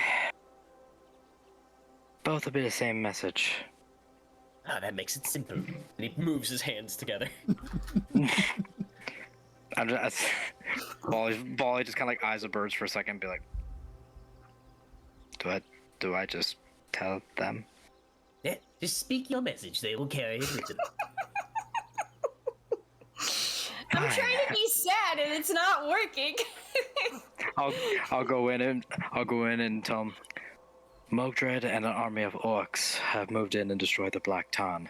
Both will be the same message. ah, that makes it simple. And he moves his hands together. I'm just Bali just kind of like eyes the birds for a second and be like, do I just tell them? Yeah, just speak your message. They will carry it with them. I'm trying to be sad and it's not working. I'll go in and tell them, Mogdred and an army of orcs have moved in and destroyed the Black Tarn.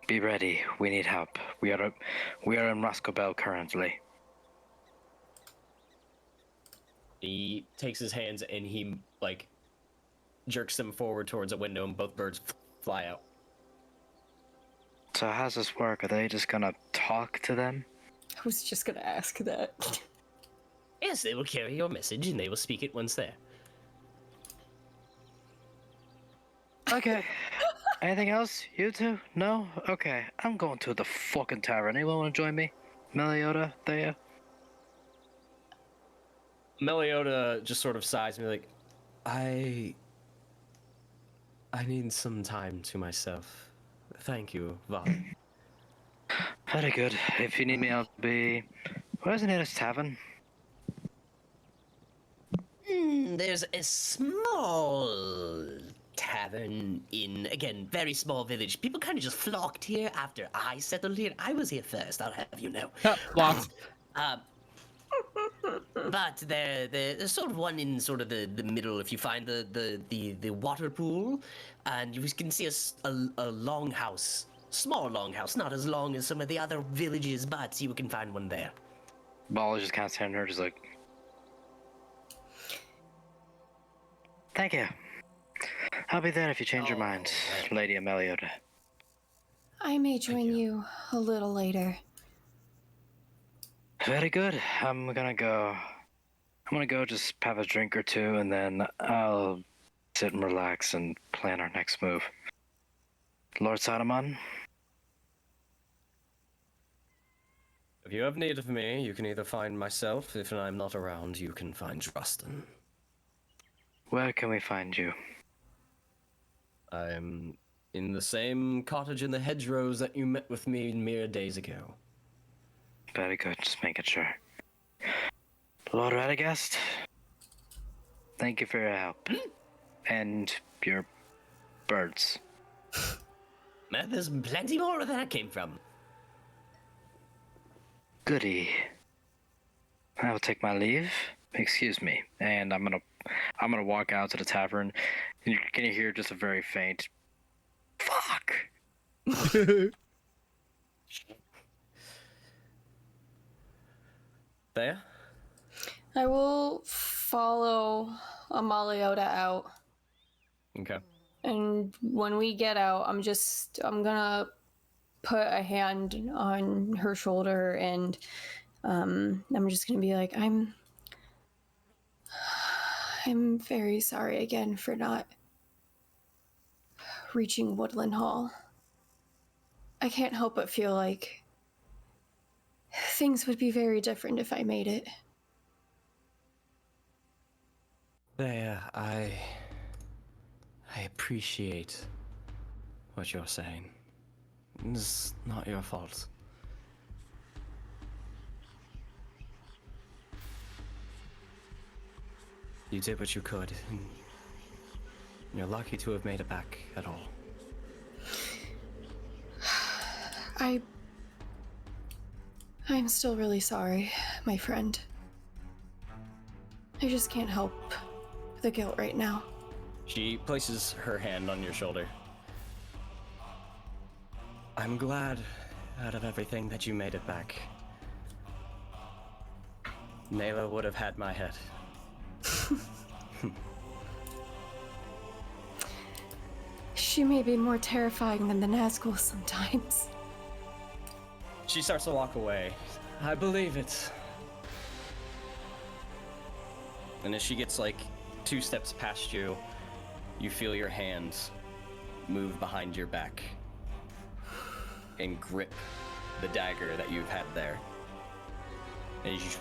Be ready. We need help. We are in Rhosgobel currently. He takes his hands and he, like, jerks them forward towards a window and both birds fly out. So how's this work? Are they just gonna talk to them? I was just gonna ask that. Yes, they will carry your message and they will speak it once there. Okay. Anything else? You two? No? Okay. I'm going to the fucking tavern. Anyone want to join me? Amaleoda? Thea? Amaleoda just sort of sighs and be like, I need some time to myself. Thank you, Vali. Very good. If you need me, I'll be... Where's the nearest tavern? There's a small tavern in, again, very small village. People kind of just flocked here after I settled here. I was here first, I'll have you know. Blocked. But there's sort of one in sort of the middle. If you find the water pool, and you can see a long house, small long house, not as long as some of the other villages, but you can find one there. Ball is just kind of standing there, just like... Thank you. I'll be there if you change your mind, Lady Amaleoda. I may join you a little later. Very good. I'm gonna go just have a drink or two, and then I'll sit and relax and plan our next move. Lord Saruman? If you have need of me, you can either find myself. If I'm not around, you can find Justin. Where can we find you? I'm in the same cottage in the hedgerows that you met with me mere days ago. Very good, just making sure. Lord Radagast, thank you for your help. And your birds. Man, there's plenty more where that came from. Goody. I will take my leave. Excuse me. And I'm gonna walk out to the tavern. And you're gonna hear just a very faint fuck. There? I will follow Amaleoda out. Okay. And when we get out, I'm gonna put a hand on her shoulder and I'm just gonna be like, I'm very sorry again for not reaching Woodland Hall. I can't help but feel like things would be very different if I made it. There, I appreciate what you're saying. It's not your fault. You did what you could, and you're lucky to have made it back at all. I'm still really sorry, my friend. I just can't help the guilt right now. She places her hand on your shoulder. I'm glad, out of everything, that you made it back. Nayla would have had my head. She may be more terrifying than the Nazgul sometimes. She starts to walk away. I believe it. And as she gets like 2 steps past you, you feel your hands move behind your back and grip the dagger that you've had there. And as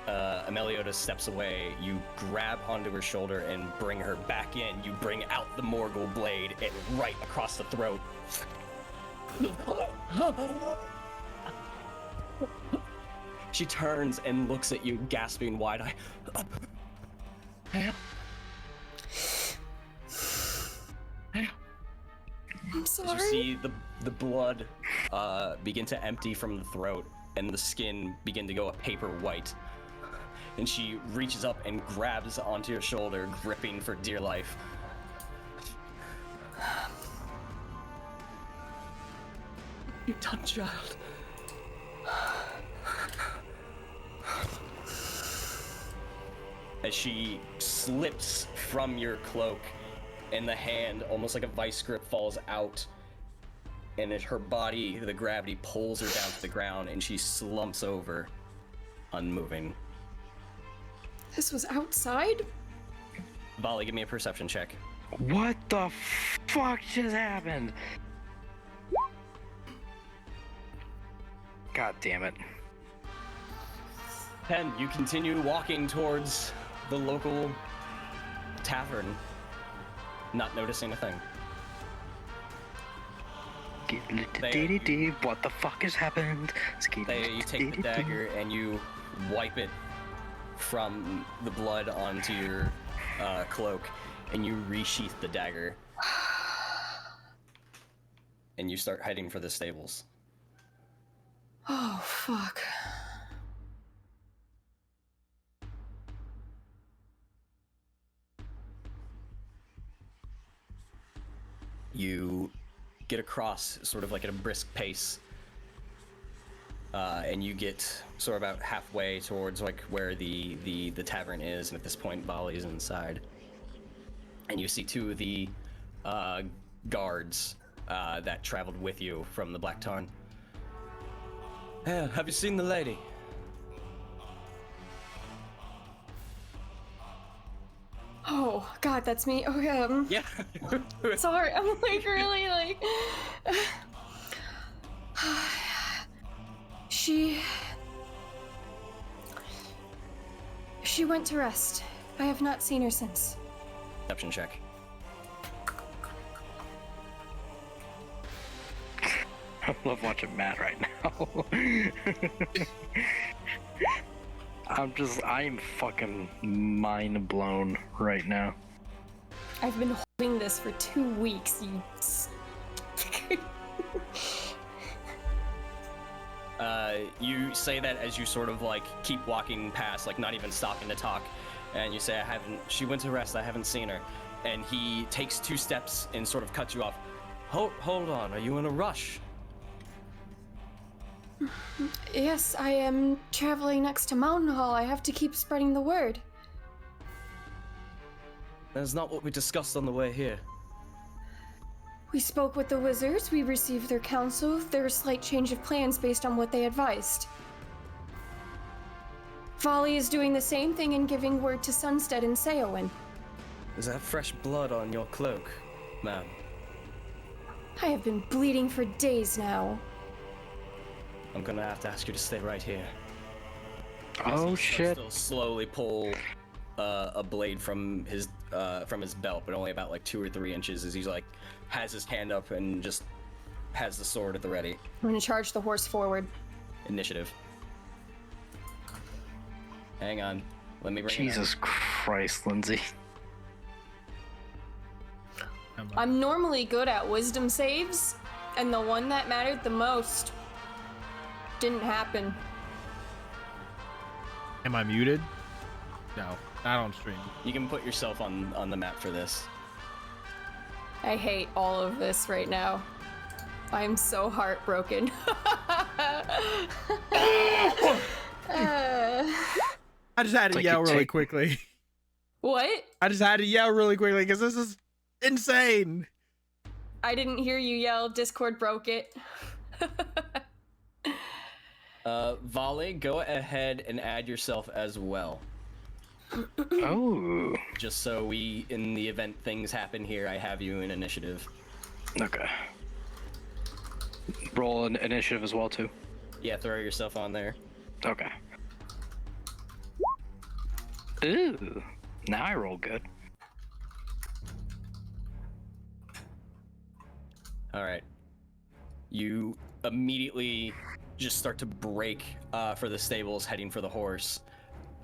Amaleoda steps away, you grab onto her shoulder and bring her back in. You bring out the Morgul blade and right across the throat. She turns and looks at you, gasping wide-eyed. I'm sorry. As you see the blood begin to empty from the throat and the skin begin to go a paper white. And she reaches up and grabs onto your shoulder, gripping for dear life. You're done, child. As she slips from your cloak and the hand, almost like a vice grip, falls out, and as her body, the gravity pulls her down to the ground and she slumps over, unmoving. This was outside? Vali, give me a perception check. What the fuck just happened? God damn it. 10, you continue walking towards the local tavern, not noticing a thing. What the fuck has happened? You take the dagger and you wipe it from the blood onto your cloak, and you resheath the dagger. And you start heading for the stables. Oh, fuck. You get across sort of like at a brisk pace, and you get sort of about halfway towards like where the tavern is, and at this point Vali is inside, and you see 2 of the guards that traveled with you from the Black Tarn. Have you seen the lady? Oh, God, that's me. Oh, yeah. Yeah. Sorry, I'm like really like. She went to rest. I have not seen her since. Perception check. I love watching Matt right now. I am fucking mind blown right now. I've been holding this for 2 weeks, you. You say that as you sort of like keep walking past, like not even stopping to talk, and you say, she went to rest, I haven't seen her. And he takes 2 steps and sort of cuts you off. Hold on, are you in a rush? Yes, I am traveling next to Mountain Hall. I have to keep spreading the word. That's not what we discussed on the way here. We spoke with the wizards, we received their counsel, there was a slight change of plans based on what they advised. Vali is doing the same thing and giving word to Sunstead and Seowyn. Is that fresh blood on your cloak, ma'am? I have been bleeding for days now. I'm gonna have to ask you to stay right here. Oh shit. Still slowly pull a blade from his belt, but only about like 2 or 3 inches, as he's like has his hand up and just has the sword at the ready. I'm gonna charge the horse forward. Initiative. Hang on. Let me bring Jesus Christ, Lindsay. I'm normally good at wisdom saves, and the one that mattered the most didn't happen. Am I muted? No, not on stream. You can put yourself on the map for this. I hate all of this right now. I'm so heartbroken. I just had to like yell you really take- quickly. What? I just had to yell really quickly because this is insane. I didn't hear you yell. Discord broke it. Vali, go ahead and add yourself as well. Oh. Just so we, in the event things happen here, I have you in initiative. Okay. Roll an initiative as well too. Yeah, throw yourself on there. Okay. Ooh. Now I roll good. All right. You immediately just start to break for the stables, heading for the horse.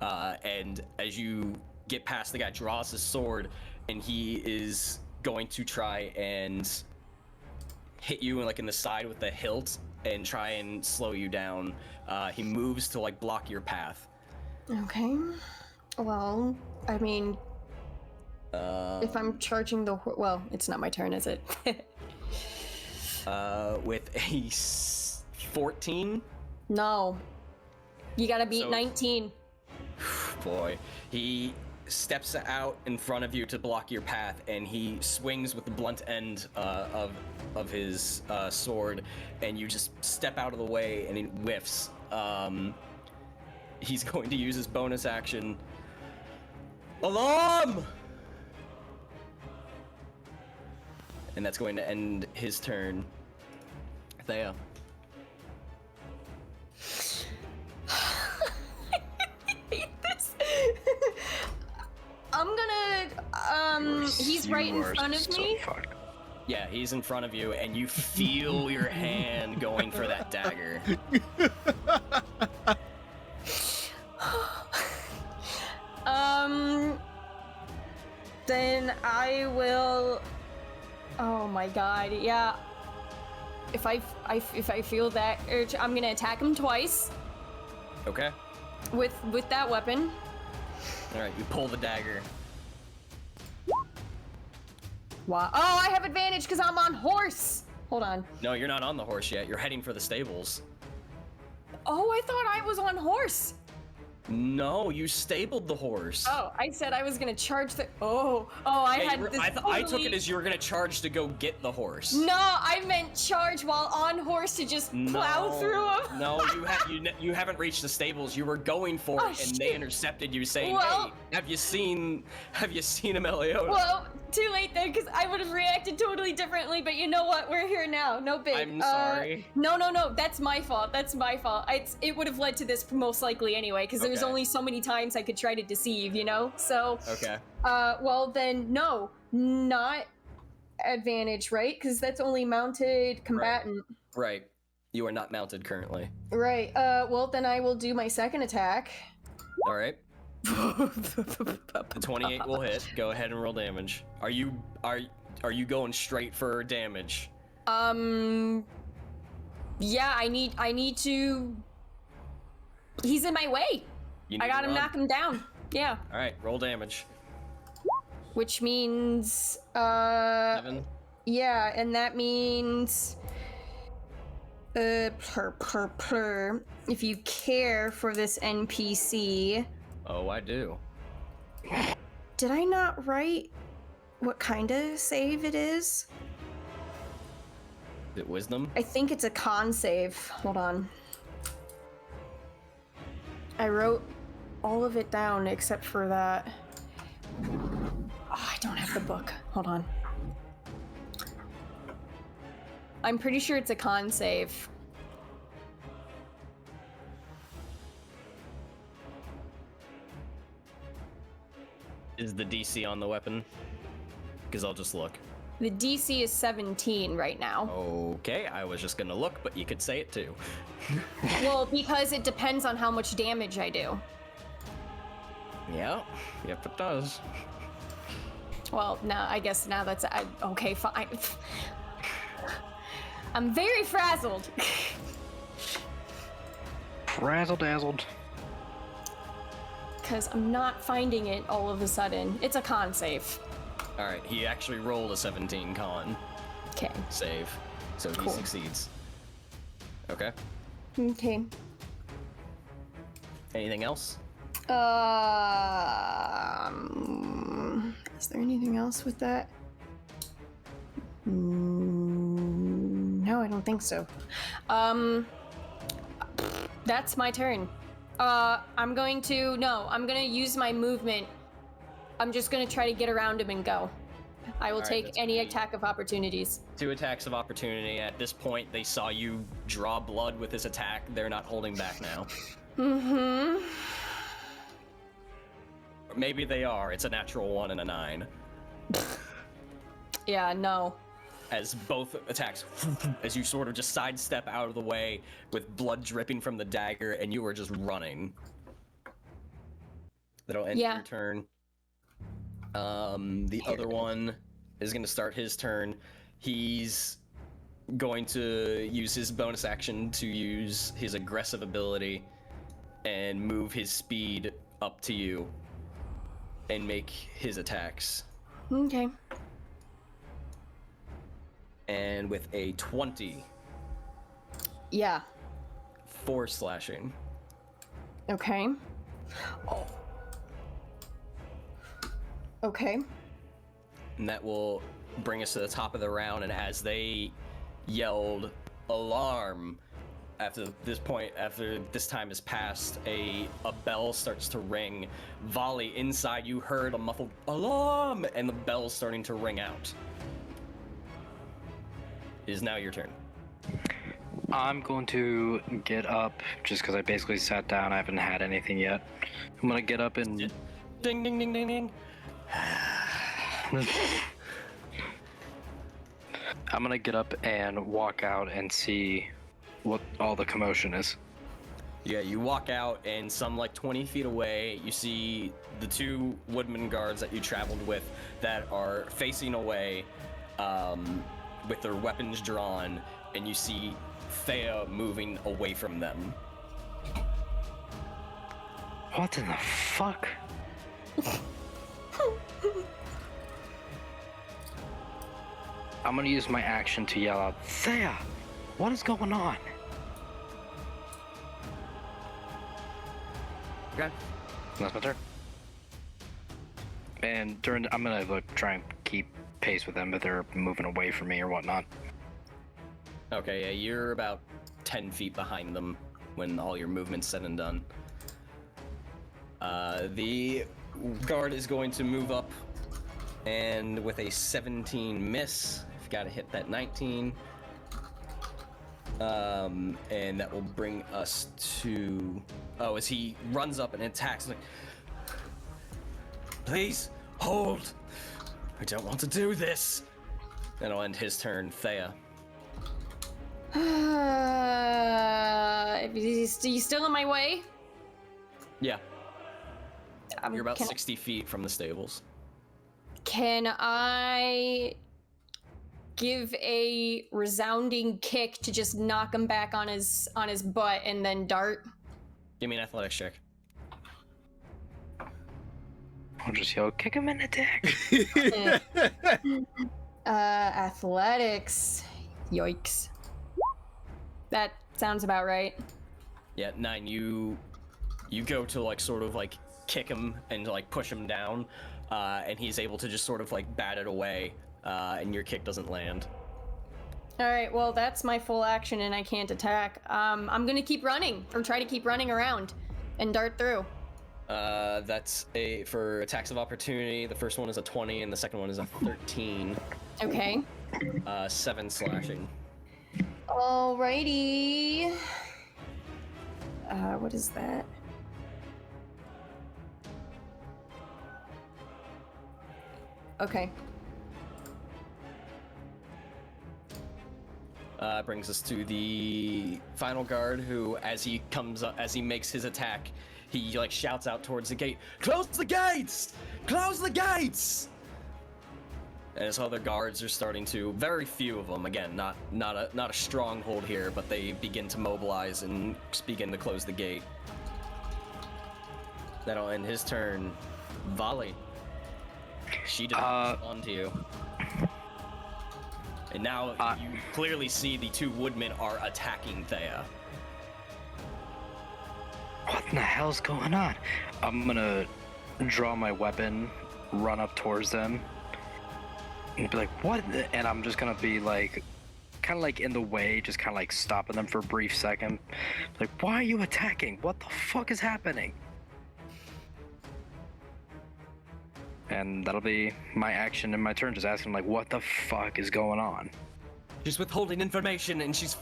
And as you get past the guy, draws his sword, and he is going to try and hit you in the side with the hilt and try and slow you down. He moves to block your path. Okay. Well, I mean, if I'm charging the well, it's not my turn, is it? With a 14. No. You gotta beat So- 19. Boy, he steps out in front of you to block your path, and he swings with the blunt end of his sword, and you just step out of the way, and it whiffs. He's going to use his bonus action. Alarm! And that's going to end his turn. Thea. This. I'm gonna. He's right in front of me. Yeah, he's in front of you, and you feel your hand going for that dagger. Then I will. Oh my god, yeah. If I feel that urge, I'm gonna attack him twice Okay. with that weapon. All right, you pull the dagger. Wow. Oh, I have advantage because I'm on horse. Hold on. No, you're not on the horse yet. You're heading for the stables. Oh, I thought I was on horse. No, you stabled the horse. Oh, I said I was gonna charge the. I Hey, had you- this. I took it as you were gonna charge to go get the horse. No, I meant charge while on horse to just plow through him. No, you haven't reached the stables. You were going for Oh, it, and they shit. intercepted you, saying, Well- "Hey, have you seen Amaleoda?" Well, too late then, because I would have reacted totally differently. But you know what? We're here now. No big. I'm sorry. No. That's my fault. That's my fault. It would have led to this most likely anyway, because there was Okay. only so many times I could try to deceive, you know. So. Okay. Well then, no, not advantage, right? Because that's only mounted combatant. Right. You are not mounted currently. Right. Well then I will do my second attack. All right. The 28 will hit. Go ahead and roll damage. Are you going straight for damage? Yeah, I need to. He's in my way. You I need to gotta run. knock him down. Yeah. All right, roll damage. Which means, 7. yeah, and that means, if you care for this NPC, Oh, I do. did I not write what kind of save it is? Is it wisdom? I think it's a con save. Hold on. I wrote all of it down except for that. Oh, I don't have the book. Hold on. I'm pretty sure it's a con save. Is the DC on the weapon? Because I'll just look. The DC is 17 right now. Okay, I was just gonna look, but you could say it too. Well, because it depends on how much damage I do. Yeah, yep, it does. Well, now I guess now that's okay. Fine. I'm very frazzled. Razzle dazzled. Because I'm not finding it all of a sudden. It's a con save. All right, he actually rolled a 17 con Okay. save, so he Cool. succeeds. Okay. Okay. Anything else? Is there anything else with that? No, I don't think so. That's my turn. I'm going to use my movement. I'm just going to try to get around him and go. I will take any attack of opportunities. 2 attacks of opportunity. At this point, they saw you draw blood with this attack. They're not holding back now. Mm-hmm. Or maybe they are. It's a natural 1 and a 9. Yeah, no. As both attacks, as you sort of just sidestep out of the way with blood dripping from the dagger, and you are just running. That'll end your turn. The other one is going to start his turn. He's going to use his bonus action to use his aggressive ability and move his speed up to you and make his attacks. Okay. And with a 20. Yeah. 4 slashing. Okay. Oh. Okay. And that will bring us to the top of the round, and as they yelled alarm, after this time has passed, a bell starts to ring. Vali, inside you heard a muffled alarm, and the bell's starting to ring out. It is now your turn. I'm going to get up, just because I basically sat down. I haven't had anything yet. I'm going to get up and... Ding, ding, ding, ding, ding. I'm going to get up and walk out and see what all the commotion is. Yeah, you walk out, and some 20 feet away, you see the 2 Woodmen guards that you traveled with that are facing away with their weapons drawn, and you see Thea moving away from them. What in the fuck? I'm gonna use my action to yell out, Thea, what is going on? Okay. That's my turn. And I'm gonna try and keep pace with them if they're moving away from me or whatnot. Okay, yeah, you're about 10 feet behind them when all your movement's said and done. The guard is going to move up, and with a 17 miss, you've got to hit that 19. And that will bring us to... Oh, as he runs up and attacks, please, hold! I don't want to do this! That'll end his turn. Thea. He's still in my way? Yeah. You're about 60 feet from the stables. Can I give a resounding kick to just knock him back on his butt and then dart? Give me an athletics check. I'll just yell, kick him in the dick. Athletics. Yikes. That sounds about right. Yeah, 9. You go to sort of kick him and push him down, and he's able to just sort of bat it away, and your kick doesn't land. All right, well that's my full action and I can't attack. I'm gonna keep running, or try to keep running around and dart through. That's for attacks of opportunity. The first one is a 20 and the second one is a 13. Okay. 7 slashing. Alrighty. What is that? Okay. Brings us to the final guard, who, as he makes his attack, he shouts out towards the gate, "Close the gates! Close the gates!" And his other guards are starting to, very few of them, again, not a stronghold here, but they begin to mobilize and begin to close the gate. That'll end his turn. Vali. She did not respond to you. And now you clearly see the 2 Woodmen are attacking Thea. What in the hell's going on? I'm gonna draw my weapon, run up towards them, and be like, what? And I'm just gonna be like, kind of like in the way, just kind of like stopping them for a brief second. Like, why are you attacking? What the fuck is happening? And that'll be my action and my turn, just asking like, what the fuck is going on? She's withholding information, and she's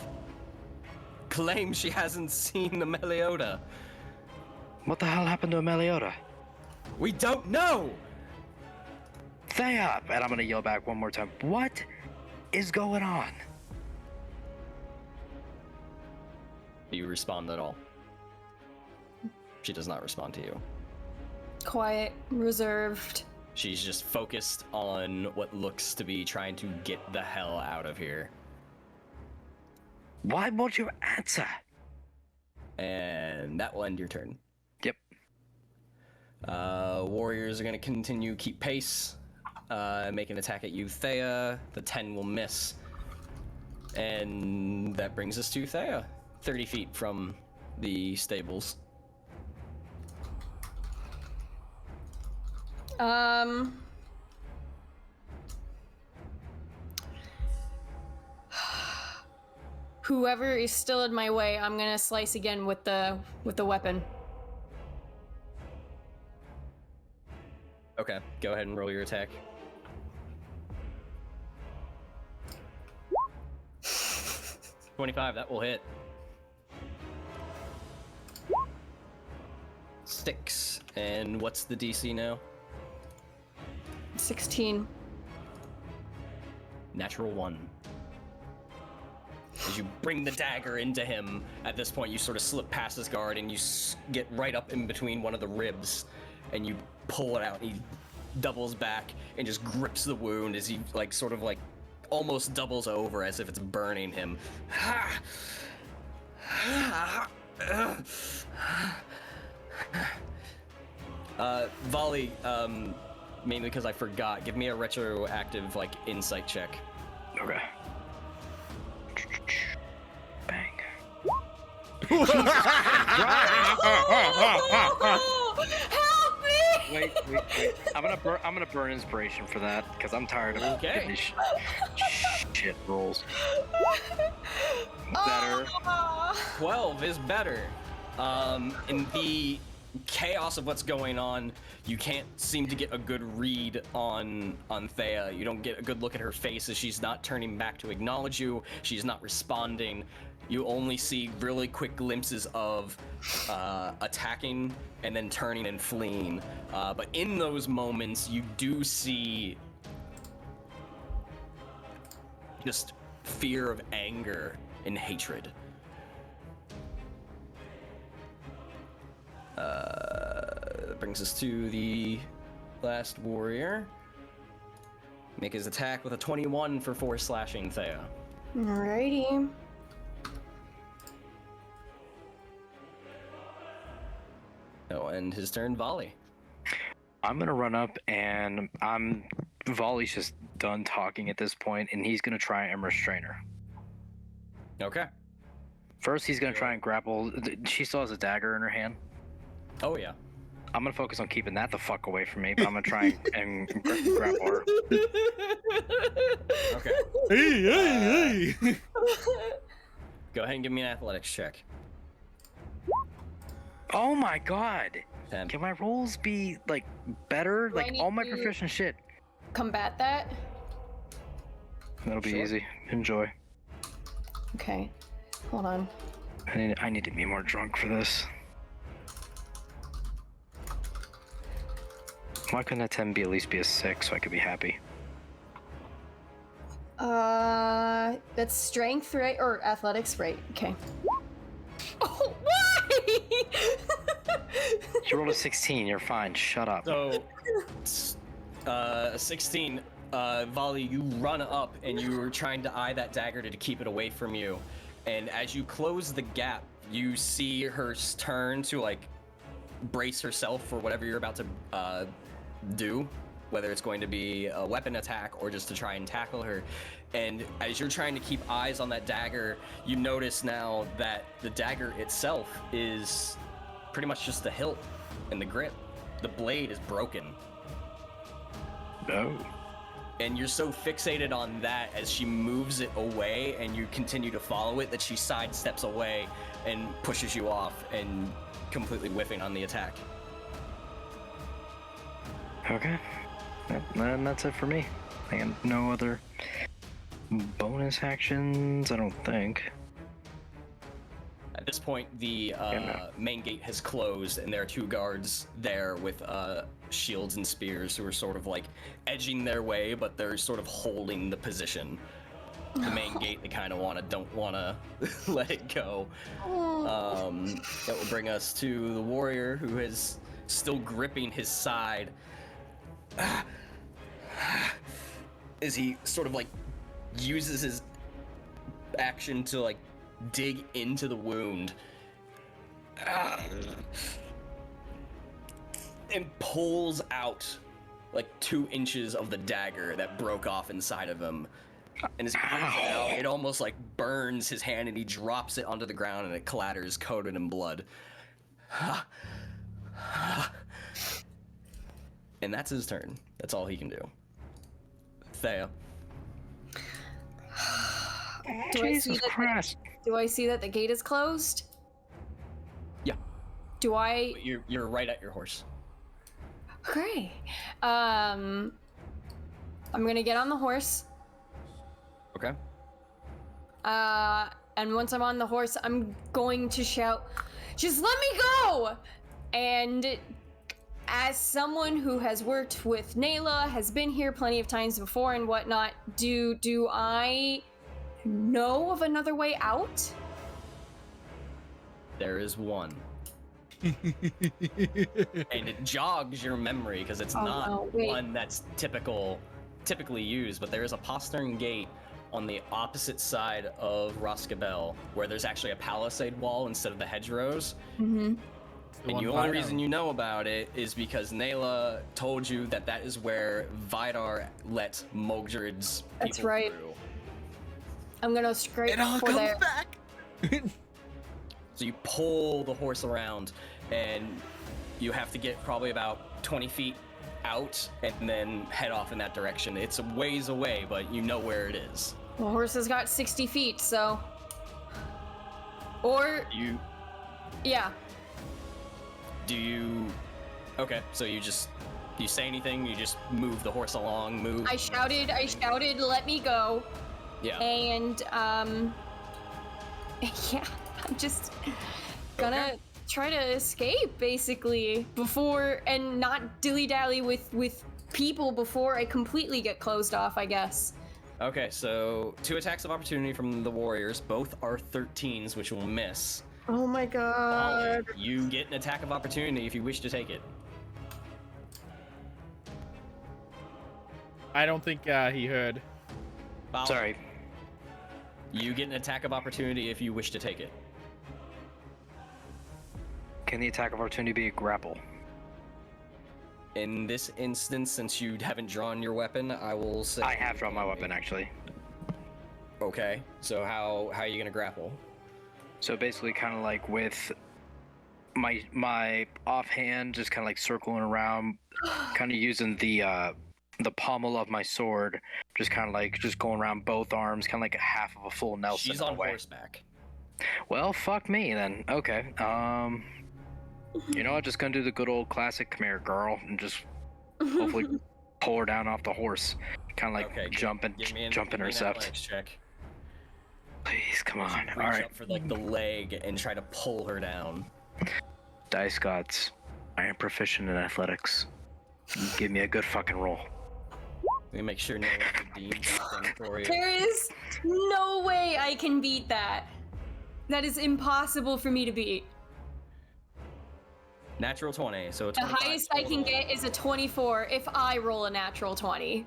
claims she hasn't seen Amaleoda. What the hell happened to Amaleoda? We don't know! Thea! And I'm gonna yell back one more time. What is going on? Do you respond at all? She does not respond to you. Quiet, reserved. She's just focused on what looks to be trying to get the hell out of here. Why won't you answer? And that will end your turn. Yep. Warriors are going to continue keep pace, make an attack at you, Thea. The 10 will miss. And that brings us to Thea, 30 feet from the stables. Whoever is still in my way, I'm gonna slice again with the weapon. Okay, go ahead and roll your attack. $25, that will hit. 6. And what's the DC now? 16. Natural 1. As you bring the dagger into him, at this point you sort of slip past his guard and you get right up in between one of the ribs, and you pull it out, and he doubles back and just grips the wound as he sort of almost doubles over as if it's burning him. Vali, mainly because I forgot, give me a retroactive insight check. Okay. Bang. Help me! Wait. I'm gonna burn inspiration for that because I'm tired of getting these shit rolls. Better. 12 is better. In the chaos of what's going on, you can't seem to get a good read on Thea. You don't get a good look at her face as she's not turning back to acknowledge you. She's not responding. You only see really quick glimpses of attacking and then turning and fleeing. But in those moments, you do see just fear of anger and hatred. That brings us to the last warrior. Make his attack with a 21 for 4 slashing, Thea. Alrighty. Oh, and his turn, Vali. I'm gonna run up and Vali's just done talking at this point, and he's gonna try and restrain her. Okay. First, he's gonna try and grapple. She still has a dagger in her hand. Oh, yeah. I'm gonna focus on keeping that the fuck away from me, but I'm gonna try and grapple her. Okay. Hey! Go ahead and give me an athletics check. Oh my god! 10. Can my rolls be better? Do I need All my to- proficient shit. Combat that? That'll be Sure. easy. Enjoy. Okay. Hold on. I need to be more drunk for this. Why couldn't that 10 be at least be a 6 so I could be happy? That's strength, right? Or athletics, right? Okay. Oh, why? You rolled a 16, you're fine, shut up. So, 16, Vali, you run up and you're trying to eye that dagger to keep it away from you. And as you close the gap, you see her turn to brace herself for whatever you're about to do, whether it's going to be a weapon attack or just to try and tackle her. And as you're trying to keep eyes on that dagger, you notice now that the dagger itself is pretty much just the hilt and the grip. The blade is broken. No. And you're so fixated on that as she moves it away and you continue to follow it that she sidesteps away and pushes you off and completely whiffing on the attack. Okay. And that's it for me. I got no other bonus actions, I don't think. At this point, the main gate has closed, and there are 2 guards there with shields and spears who are sort of like edging their way, but they're sort of holding the position. The main gate, they kind of don't want to let it go. That will bring us to the warrior who is still gripping his side. As he sort of like uses his action to like dig into the wound and pulls out like 2 inches of the dagger that broke off inside of him. And as he pulls it out, it almost like burns his hand and he drops it onto the ground and it clatters coated in blood. And that's his turn. That's all he can do. Thea. Jesus Christ. Do I see that the gate is closed? Yeah. Do I? You're right at your horse. Okay. I'm gonna get on the horse. Okay. And once I'm on the horse, I'm going to shout, "Just let me go!" And as someone who has worked with Nayla, has been here plenty of times before and whatnot, do I know of another way out? There is one. And it jogs your memory because it's not one that's typically used, but there is a postern gate on the opposite side of Rhosgobel where there's actually a palisade wall instead of the hedgerows. Mm-hmm. And the only reason you know about it is because Nayla told you that is where Vidar let Mogdred's people That's right. through. I'm gonna scrape It all for comes there. back. So you pull the horse around and you have to get probably about 20 feet out and then head off in that direction. It's a ways away, but you know where it is. The horse has got 60 feet, so... Or... Yeah. Okay, so you say anything? You just move the horse along, move? I shouted, "Let me go." Yeah. And, yeah, I'm just gonna try to escape, basically, before, and not dilly-dally with people before I completely get closed off, I guess. Okay, so 2 attacks of opportunity from the warriors. Both are 13s, which will miss. Oh my god. You get an attack of opportunity if you wish to take it. I don't think he heard. Vali, Sorry. You get an attack of opportunity if you wish to take it. Can the attack of opportunity be a grapple? In this instance, since you haven't drawn your weapon, I will say... I have drawn my weapon, actually. Okay, so how are you gonna grapple? So basically, kind of like with my offhand, just kind of like circling around, kind of using the pommel of my sword, just kind of like just going around both arms, kind of like a half of a full Nelson. She's on away. horseback. Well, fuck me then. Okay. You know, I'm just gonna do the good old classic "come here, girl," and just hopefully pull her down off the horse, kind of like jumping herself. Check. Please, come on. Reach All right. up for like the leg and try to pull her down. Dice gods, I am proficient in athletics. Give me a good fucking roll. Let me make sure no one redeems anything for you. There is no way I can beat that. That is impossible for me to beat. Natural 20, so The highest I can get is a 24 if I roll a natural 20.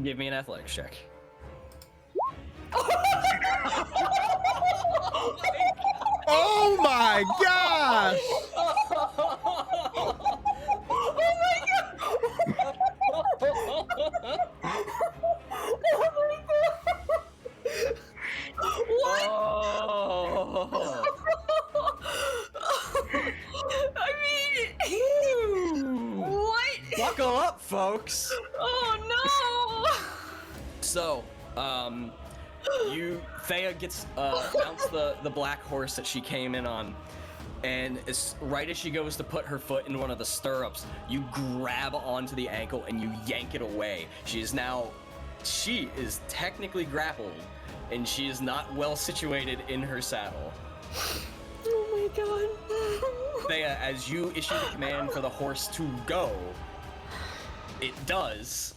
Give me an athletics check. Oh my gosh! Buckle up, folks. Oh no! So, Thea gets mounts the black horse that she came in on, and right as she goes to put her foot in one of the stirrups, you grab onto the ankle and you yank it away. She is technically grappled, and she is not well situated in her saddle. Oh my god. Thea, as you issue the command for the horse to go, it does,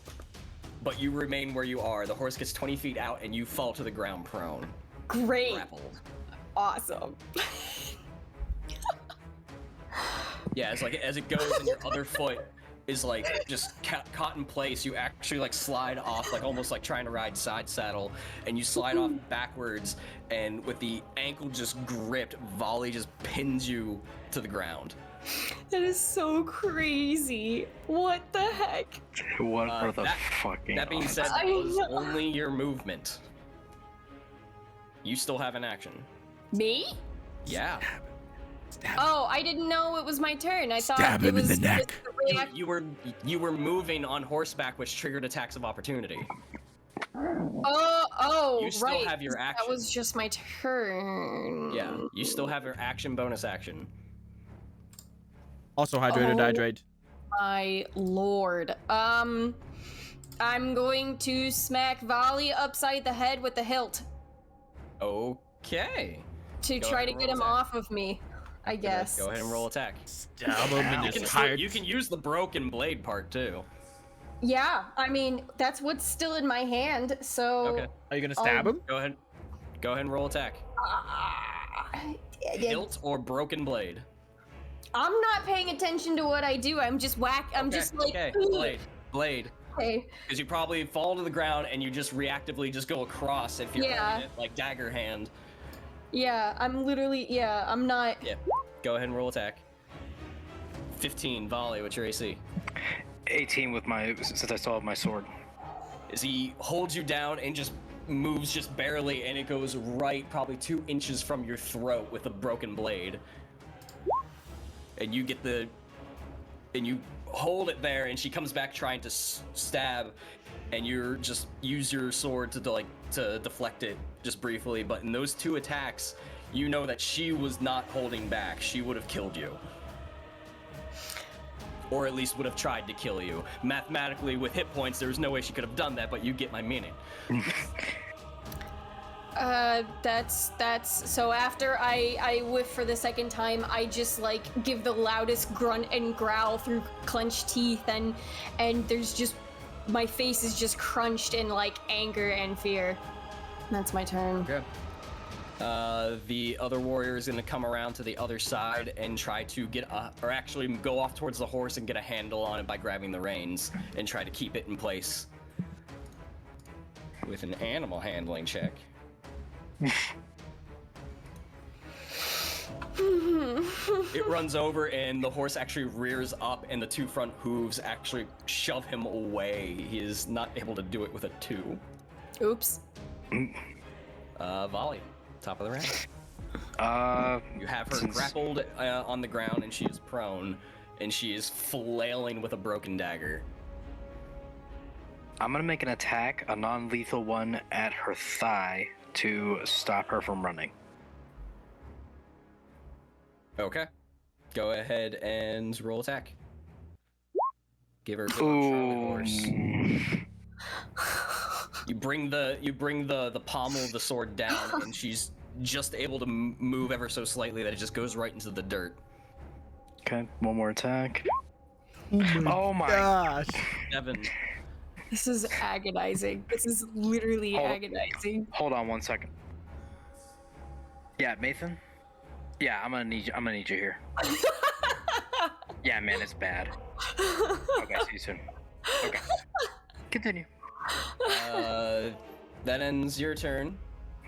but you remain where you are. The horse gets 20 feet out and you fall to the ground prone. Great. Grappled. Awesome. Yeah, it's like as it goes and your other foot is like just caught in place, you actually like slide off, like almost like trying to ride side saddle, and you slide off backwards, and with the ankle just gripped, Vali just pins you to the ground. That is so crazy. What the heck? What for the fucking... That being said, I it was know. only your movement. You still have an action. Me? Yeah. Oh, I didn't know it was my turn. I thought Stab it him in was the neck. just the react- You were moving on horseback, which triggered attacks of opportunity. Oh, You still right. have your action. That was just my turn. Yeah, you still have your action bonus action. Also hydrate or Oh. dihydrate. My lord. I'm going to smack Vali upside the head with the hilt Okay. to Go try ahead to and get roll him attack. off of me, I guess. Go ahead and roll attack. Stab him in his heart. You can use the broken blade part too. Yeah, I mean, that's what's still in my hand, so... Okay. Are you gonna stab him? Go ahead and roll attack. Hilt or broken blade. I'm not paying attention to what I do. I'm just just like... Okay, blade. Okay. Because you probably fall to the ground and you just reactively just go across if you're holding it like dagger hand. Yeah, I'm literally... Yeah, I'm not... Yeah. Go ahead and roll attack. 15, Vali, what's your AC? 18 with my... since I still have my sword. As he holds you down and just moves just barely, and it goes right probably 2 inches from your throat with a broken blade. And you get the... and you hold it there, and she comes back trying to stab, and you're just use your sword to deflect it just briefly. But in those 2 attacks, you know that she was not holding back. She would have killed you. Or at least would have tried to kill you. Mathematically, with hit points, there was no way she could have done that, but you get my meaning. That's so after I whiff for the second time, I just like give the loudest grunt and growl through clenched teeth, and there's just, my face is just crunched in like anger and fear. That's my turn. Okay. The other warrior is going to come around to the other side and try to or actually go off towards the horse and get a handle on it by grabbing the reins and try to keep it in place with an animal handling check. It runs over and the horse actually rears up and the 2 front hooves actually shove him away. He is not able to do it with a 2. Oops. Vali, top of the round. You have her Since- grappled on the ground and she is prone and she is flailing with a broken dagger. I'm gonna make an attack, a non-lethal one, at her thigh to stop her from running. Okay. Go ahead and roll attack. Give her a good Charlie horse. You bring the pommel of the sword down, and she's just able to move ever so slightly that it just goes right into the dirt. Okay, one more attack. Oh Oh my gosh. 7. This is agonizing. This is literally agonizing. Hold on 1 second. Yeah, Nathan? Yeah, I'm gonna need you here. Yeah, man, it's bad. Okay, see you soon. Okay. Continue. That ends your turn.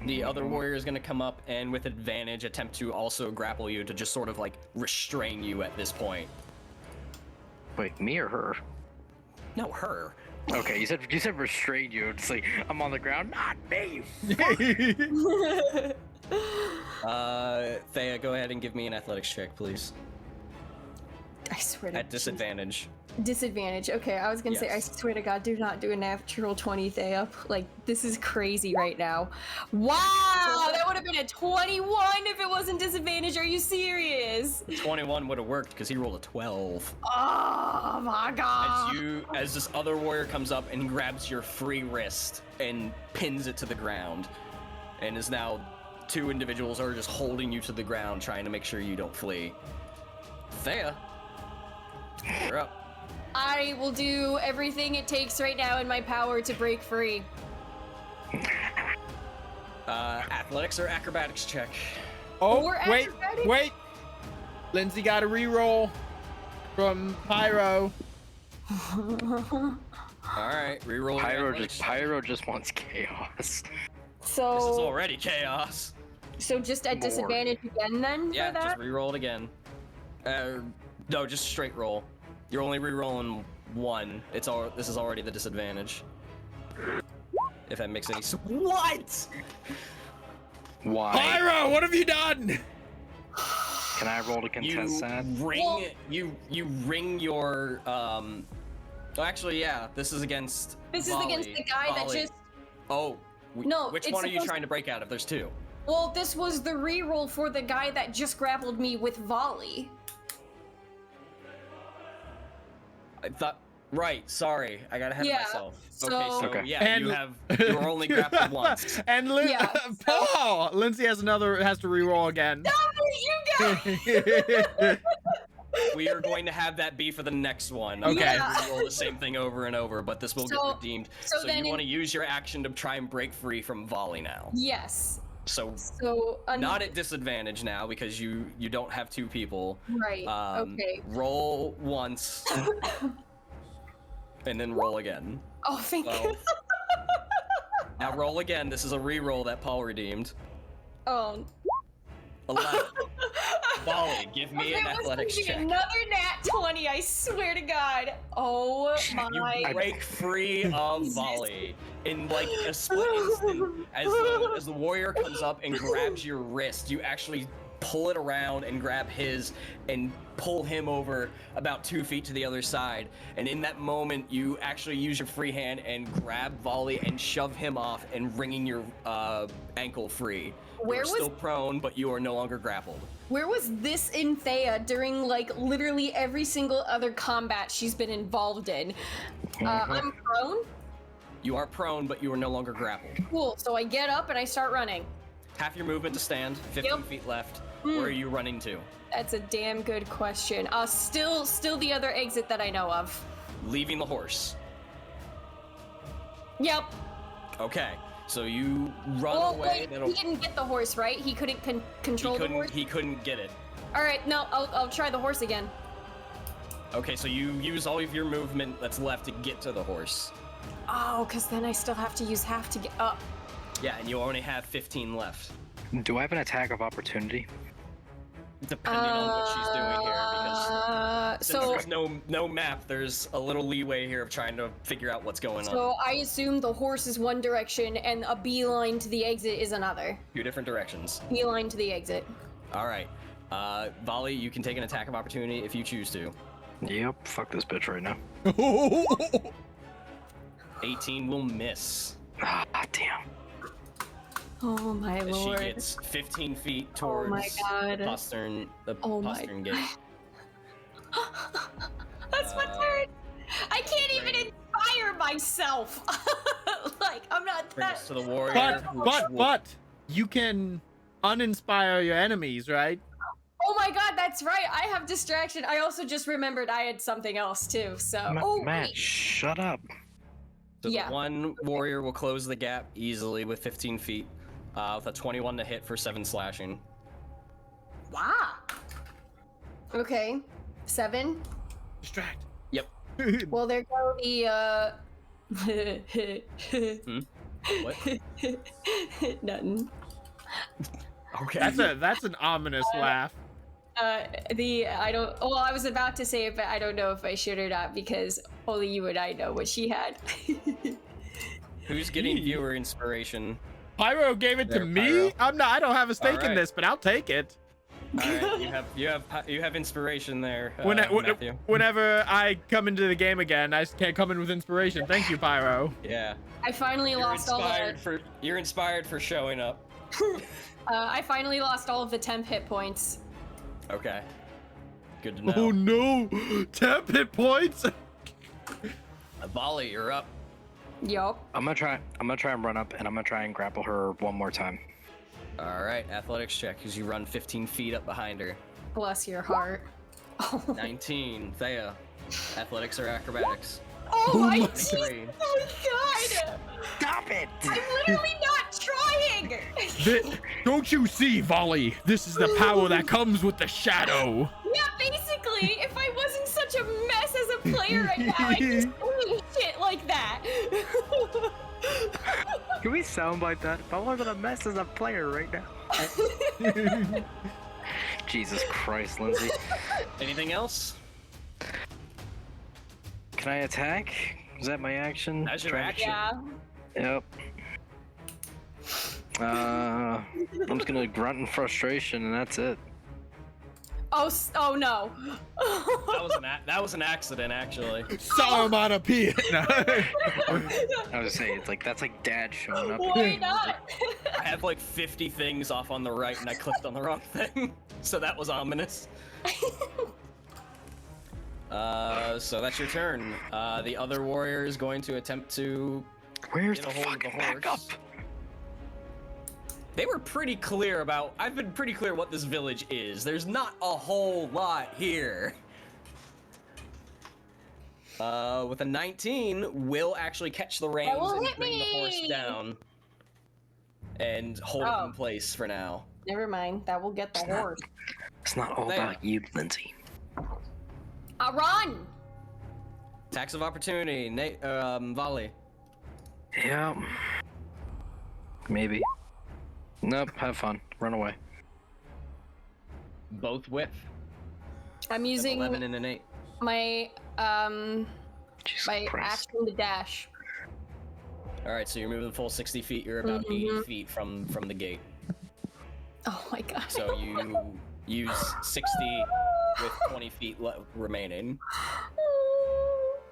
The other warrior is going to come up and with advantage attempt to also grapple you to just sort of like restrain you at this point. Wait, me or her? No, her. Okay, you said restrain you. It's like I'm on the ground. Not me. Thea, go ahead and give me an athletics check, please. I swear to At disadvantage. Disadvantage. Okay, I was gonna say, I Yes. swear to God, do not do a natural 20, Thea. Like, this is crazy right now. Wow, that would have been a 21 if it wasn't disadvantage. Are you serious? 21 would have worked because he rolled a 12. Oh my God. As this other warrior comes up and grabs your free wrist and pins it to the ground, and is now 2 individuals are just holding you to the ground, trying to make sure you don't flee. Thea, you're up. I will do everything it takes right now in my power to break free. Athletics or acrobatics check? Oh, Or wait, acrobatics? wait. Lindsay got a reroll from Pyro. All right, reroll. Pyro just wants chaos. So, This is already chaos. so just at More. disadvantage again then Yeah, for that? just reroll it again. No, just straight roll. You're only rerolling 1. This is already the disadvantage. If that makes any sense. What? Why? Pyro, what have you done? Can I roll to contest that? You ring your Well, actually, yeah. This is against. This Vali. is against the guy that Vali. just. Oh. No, Which it's one are you supposed- trying to break out of? There's 2. Well, this was the reroll for the guy that just grappled me with Vali. I thought. Right. Sorry, I got ahead of Yeah, myself. so- Okay. Yeah, And- you were only grappled once. And Yeah, Paul, Lindsay has to reroll again. You guys! We are going to have that be for the next one. Okay. Yeah. Roll the same thing over and over, but this will So- get redeemed. so So then you want to use your action to try and break free from Vali now. Yes. So So not at disadvantage now because you don't have 2 people. right. Okay. Roll once, and then roll again. Oh, thank you. 12. Now roll again. This is a re-roll that Paul redeemed. Oh. 11. Vali, give me Okay, an let's athletics do check. Another nat 20, I swear to God. Oh my. You break free of Jesus. Vali in like a split instant. As the warrior comes up and grabs your wrist, you actually pull it around and grab his and pull him over about 2 feet to the other side. And in that moment, you actually use your free hand and grab Vali and shove him off and wringing your ankle free. Where You're was- still prone, but you are no longer grappled. Where was this in Thea during like literally every single other combat she's been involved in? I'm prone. You are prone, but you are no longer grappled. Cool. So I get up and I start running. Half your movement to stand, 15 Yep. feet left. Where are you running to? That's a damn good question. Still the other exit that I know of. Leaving the horse. Yep. Okay, so you run Oh away. wait, he didn't get the horse, right? He couldn't control the horse. He couldn't get it. All right, no, I'll try the horse again. Okay, so you use all of your movement that's left to get to the horse. Oh, because then I still have to use half to get up. Yeah, and you only have 15 left. Do I have an attack of opportunity? Depending on what she's doing here, because since so there's no map, there's a little leeway here of trying to figure out what's going on. so I assume the horse is one direction and a beeline to the exit is another. 2 different directions. Beeline to the exit. All right, Vali, you can take an attack of opportunity if you choose to. Yep. Fuck this bitch right now. 18 will miss. Ah, damn. Oh my As lord. she gets 15 feet Oh towards my God. the postern Oh my postern gate. That's my turn. I can't even Right. inspire myself. Like I'm not Brings that. us to the warrior. But you can uninspire your enemies, right? Oh my God, that's right. I have distraction. I also just remembered I had something else too. So. Oh Matt, wait. shut up. So Yeah. the one warrior will close the gap easily with 15 feet, with a 21 to hit for 7 slashing. Wow. Okay. 7. Distract. Yep. Well, there go the What? Nothing. Okay. That's an ominous laugh. I was about to say it, but I don't know if I should or not because only you and I know what she had. Who's getting viewer inspiration? Pyro gave it to There, me. Pyro. I don't have a stake in Alright. this, but I'll take it. All right, you have inspiration there, Matthew. Whenever I come into the game again, I can't come in with inspiration. Thank you, Pyro. Yeah. I finally lost all the. You're inspired for showing up. I finally lost all of the temp hit points. Okay. Good to know. Oh no! 10 hit points. Vali, you're up. Yup. I'm gonna try and run up, and I'm gonna try and grapple her one more time. All right, athletics check as you run 15 feet up behind her. Bless your heart. 19, Thea. Athletics or acrobatics? Oh my 23. Oh god! Stop it! I'm literally not trying! Don't you see, Vali? This is the power that comes with the shadow. Yeah, basically, if I wasn't such a mess as a player right now, I'd just do shit like that. Can we soundbite that? If I wasn't a mess as a player right now. Jesus Christ, Lindsay. Anything else? Can I attack? Is that my action? That's your action. Yeah. Yep. I'm just gonna grunt in frustration, and that's it. Oh no. That was an accident, actually. Saruman appeared. I was saying, it's like that's like Dad showing up. Why not? I have like 50 things off on the right, and I clicked on the wrong thing, so that was ominous. So that's your turn. The other warrior is going to attempt to Where's get the a hold of the fucking backup? horse. They were pretty clear about. I've been pretty clear what this village is. There's not a whole lot here. With a 19, will actually catch the reins will and hit bring the horse me! down and hold it in place for now. Never mind. That will get the horse. It's not all There. about you, Lindsay. Run! Attacks of opportunity, Vali. Yeah. Maybe. Nope, have fun. Run away. Both whip. I'm using 11 and an 8. my Jesus my Christ. action to dash. All right, so you're moving the full 60 feet. You're about 80 feet from the gate. Oh my god. So you use 60 with 20 feet remaining.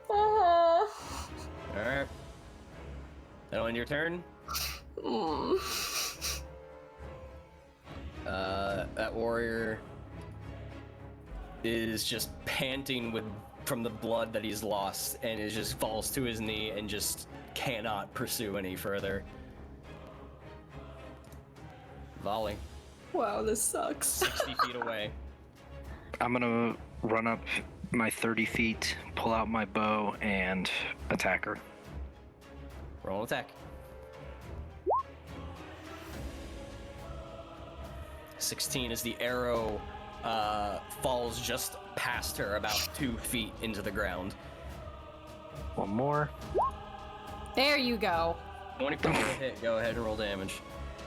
All right. That'll end your turn. That warrior is just panting from the blood that he's lost, and it just falls to his knee and just cannot pursue any further. Vali, Wow, this sucks. 60 feet away. I'm gonna run up my 30 feet, pull out my bow, and attack her. Roll an attack. 16 as the arrow falls just past her, about 2 feet into the ground. One more. There you go. 24 to hit. Go ahead and roll damage.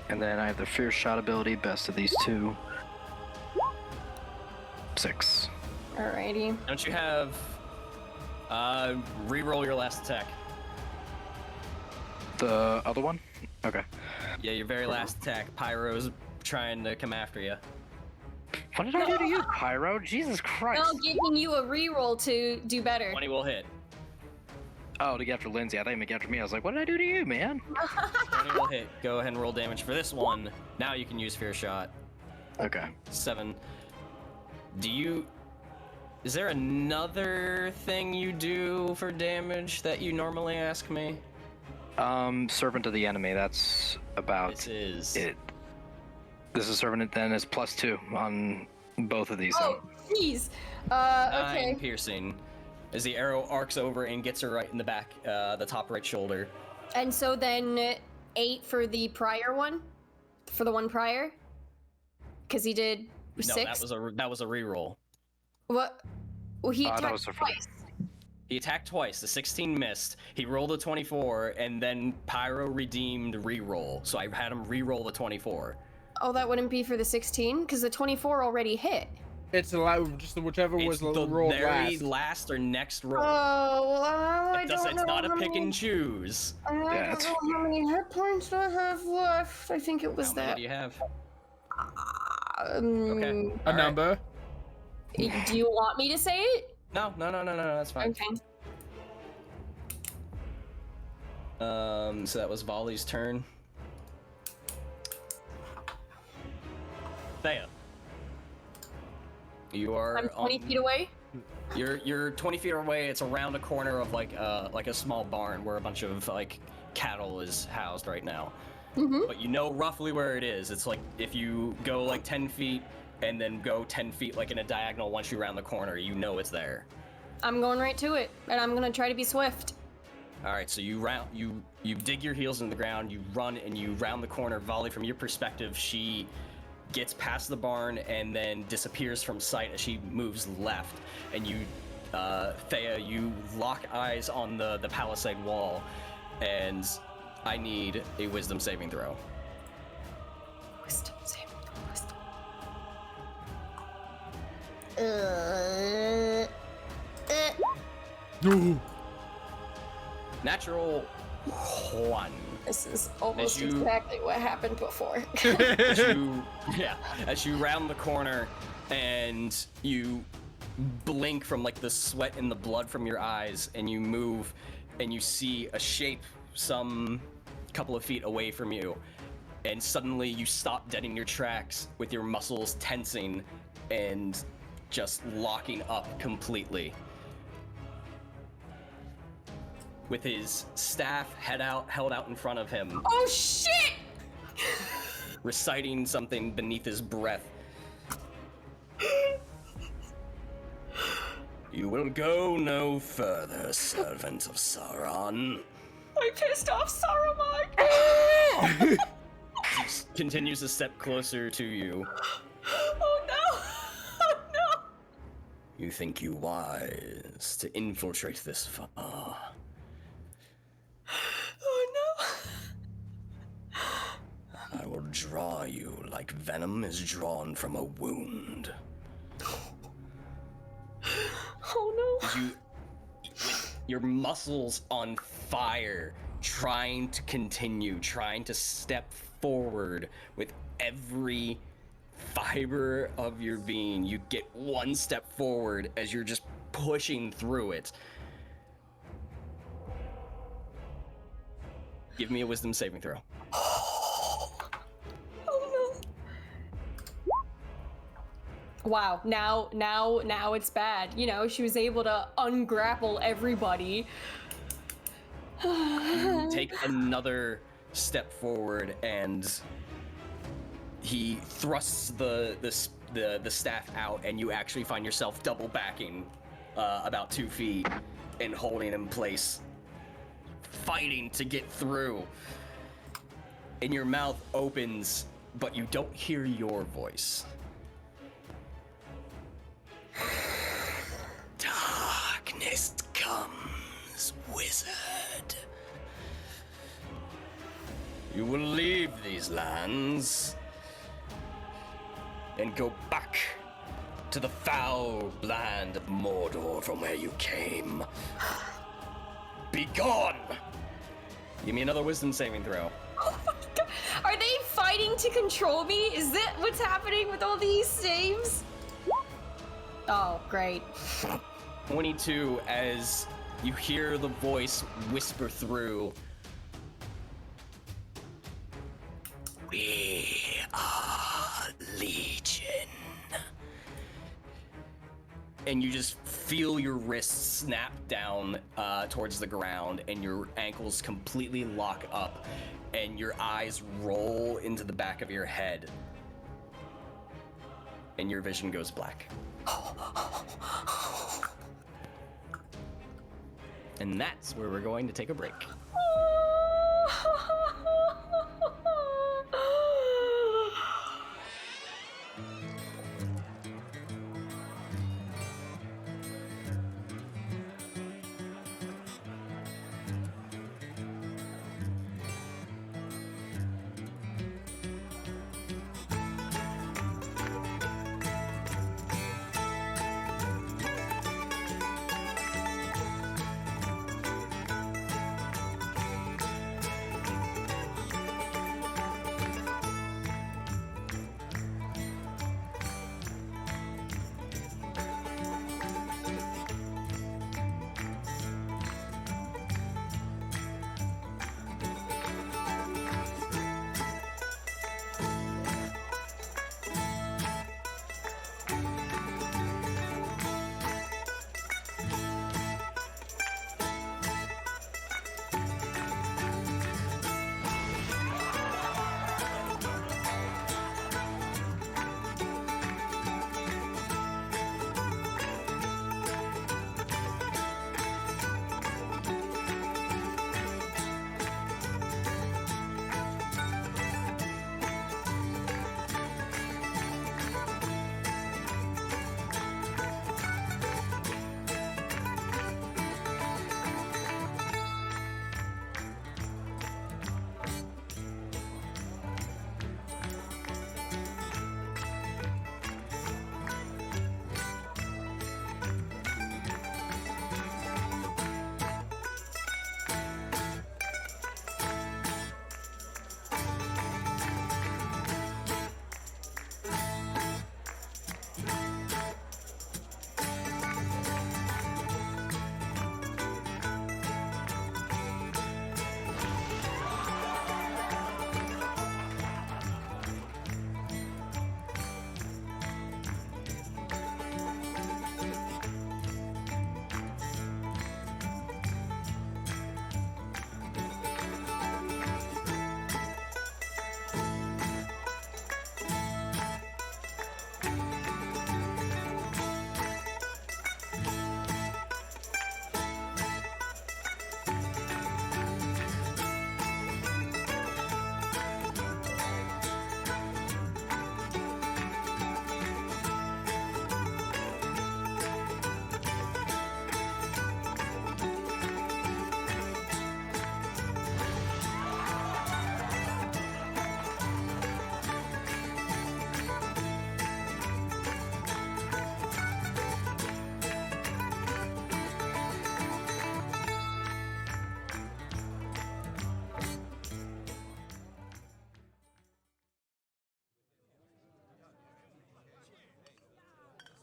And then I have the fierce shot ability, best of these two. 6. Alrighty. Don't you have re-roll your last attack? The other one? Okay. Yeah, your very last attack. Pyro's trying to come after you. What did I do to you, Pyro? Jesus Christ. No, giving you a reroll to do better. 20 will hit. Oh, to get after Lindsay. I thought you meant get after me. I was like, what did I do to you, man? 20 will hit. Go ahead and roll damage for this one. Now you can use Fear Shot. Okay. 7. Is there another thing you do for damage that you normally ask me? Servant of the enemy. That's about This is. it. This is servant, then it's +2 on both of these. Oh, jeez. 9 Okay. piercing. As the arrow arcs over and gets her right in the back, the top right shoulder. And so then 8 for the prior one? For the one prior? Because he did 6? No, that was a reroll. What? Well, he that attacked was for the- twice. He attacked twice. The 16 missed. He rolled a 24, and then Pyro redeemed reroll. So I had him reroll the 24. Oh, that wouldn't be for the 16? Because the 24 already hit. It's allowed just whichever was It's the rolled very last. last or next roll. Oh, I don't know. It's not a how pick many- and choose. I don't it's- know how many hit points do I have left. I think it was How many that. do you have? Okay. A number. Do you want me to say it? No, that's fine. Okay. So that was Vali's turn. Thea. You are I'm 20 feet away. You're 20 feet away. It's around a corner of like a small barn where a bunch of like cattle is housed right now. Mm-hmm. But you know roughly where it is. It's like if you go like 10 feet and then go 10 feet like in a diagonal once you round the corner, you know it's there. I'm going right to it, and I'm gonna try to be swift. All right, so you dig your heels into the ground, you run and you round the corner. Vali, from your perspective, she gets past the barn and then disappears from sight as she moves left. And you, Thea, you lock eyes on the palisade wall, and I need a wisdom saving throw. Wisdom saving throw. No. Natural 1. This is almost As you- exactly what happened before. As you round the corner and you blink from like the sweat and the blood from your eyes, and you move and you see a shape some couple of feet away from you, and suddenly you stop dead in your tracks with your muscles tensing and just locking up completely. With his staff held out in front of him, Oh shit! reciting something beneath his breath. You will go no further, servant of Sauron. I pissed off Saruman! He continues a step closer to you. Oh no! Oh no! You think you wise to infiltrate this far. Oh no! I will draw you like venom is drawn from a wound. Oh no! You, with your muscles on fire, trying to step forward with every fiber of your being. You get one step forward as you're just pushing through it. Give me a wisdom saving throw. Oh no! Wow, now it's bad. You know, she was able to ungrapple everybody. Take another step forward, and he thrusts the staff out, and you actually find yourself double backing about 2 feet and holding in place, fighting to get through. And your mouth opens, but you don't hear your voice. Darkness comes, wizard. You will leave these lands and go back to the foul land of Mordor from where you came. Be gone! Give me another wisdom saving throw. Oh my god! Are they fighting to control me? Is that what's happening with all these saves? Oh, great. 22, as you hear the voice whisper through. We are Legion. And you just feel your wrists snap down towards the ground, and your ankles completely lock up, and your eyes roll into the back of your head, and your vision goes black. And that's where we're going to take a break.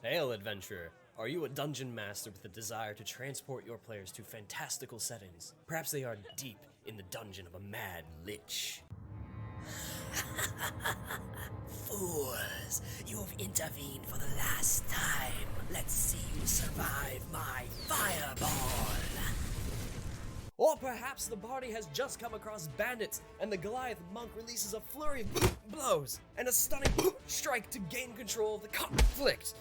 Hail, adventurer. Are you a dungeon master with a desire to transport your players to fantastical settings? Perhaps they are deep in the dungeon of a mad lich. Fools, you've intervened for the last time. Let's see you survive my fireball. Or perhaps the party has just come across bandits, and the Goliath monk releases a flurry of blows and a stunning strike to gain control of the conflict.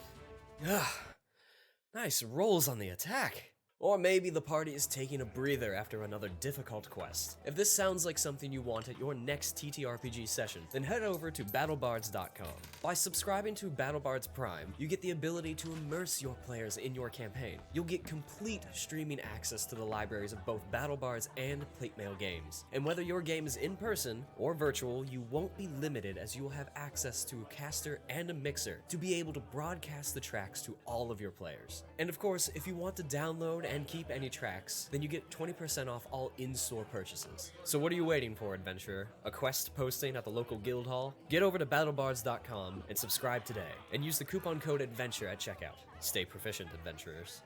Nice rolls on the attack. Or maybe the party is taking a breather after another difficult quest. If this sounds like something you want at your next ttrpg session, then head over to battlebards.com. By subscribing to BattleBards Prime, you get the ability to immerse your players in your campaign. You'll get complete streaming access to the libraries of both BattleBards and Platemail games. And whether your game is in person or virtual, you won't be limited, as you will have access to a caster and a mixer to be able to broadcast the tracks to all of your players. And of course, if you want to download and keep any tracks, then you get 20% off all in-store purchases. So what are you waiting for, adventurer? A quest posting at the local guild hall? Get over to battlebards.com and subscribe today, and use the coupon code ADVENTURE at checkout. Stay proficient, adventurers.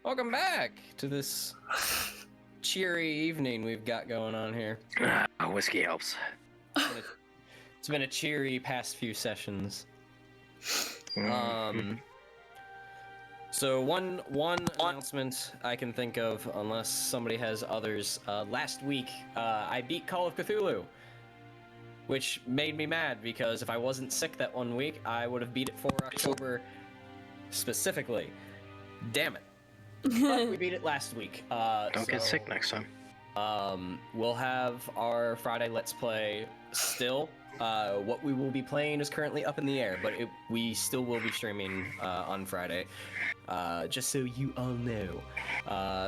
Welcome back to this cheery evening we've got going on here. Whiskey helps. It's been a cheery past few sessions. So one announcement I can think of, unless somebody has others. Last week, I beat Call of Cthulhu, which made me mad because if I wasn't sick that 1 week, I would have beat it for October specifically. Damn it. But we beat it last week. Don't get sick next time. We'll have our Friday Let's Play still. What we will be playing is currently up in the air, but we still will be streaming on Friday. Just so you all know.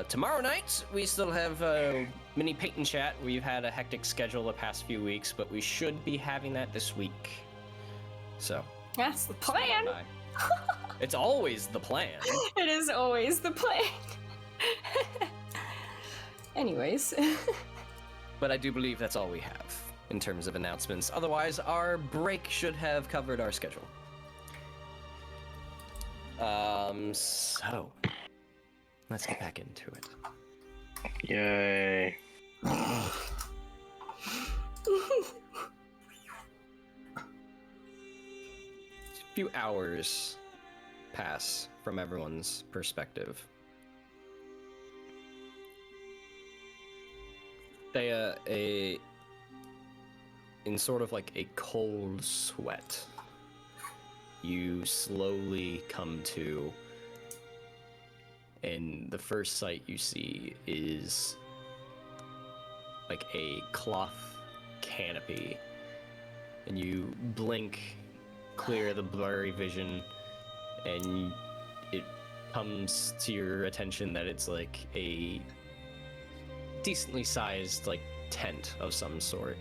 Tomorrow night, we still have a mini Peyton chat. We've had a hectic schedule the past few weeks, but we should be having that this week. So. That's the plan. It's always the plan. It is always the plan. Anyways. But I do believe that's all we have in terms of announcements. Otherwise, our break should have covered our schedule. So let's get back into it. Yay. A few hours pass from everyone's perspective. Thea, in sort of like a cold sweat, you slowly come to, and the first sight you see is like a cloth canopy, and you blink, clear the blurry vision, and it comes to your attention that it's like a decently sized like tent of some sort.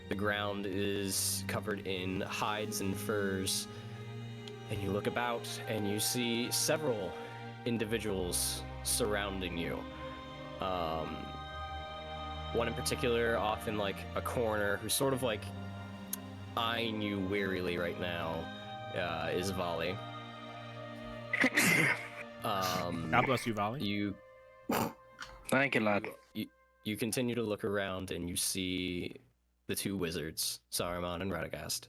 The ground is covered in hides and furs, and you look about and you see several individuals surrounding you. One in particular off in like a corner who's sort of like eyeing you wearily right now is Vali. God bless you, Vali. Thank you, lad. You continue to look around and you see the two wizards, Saruman and Radagast.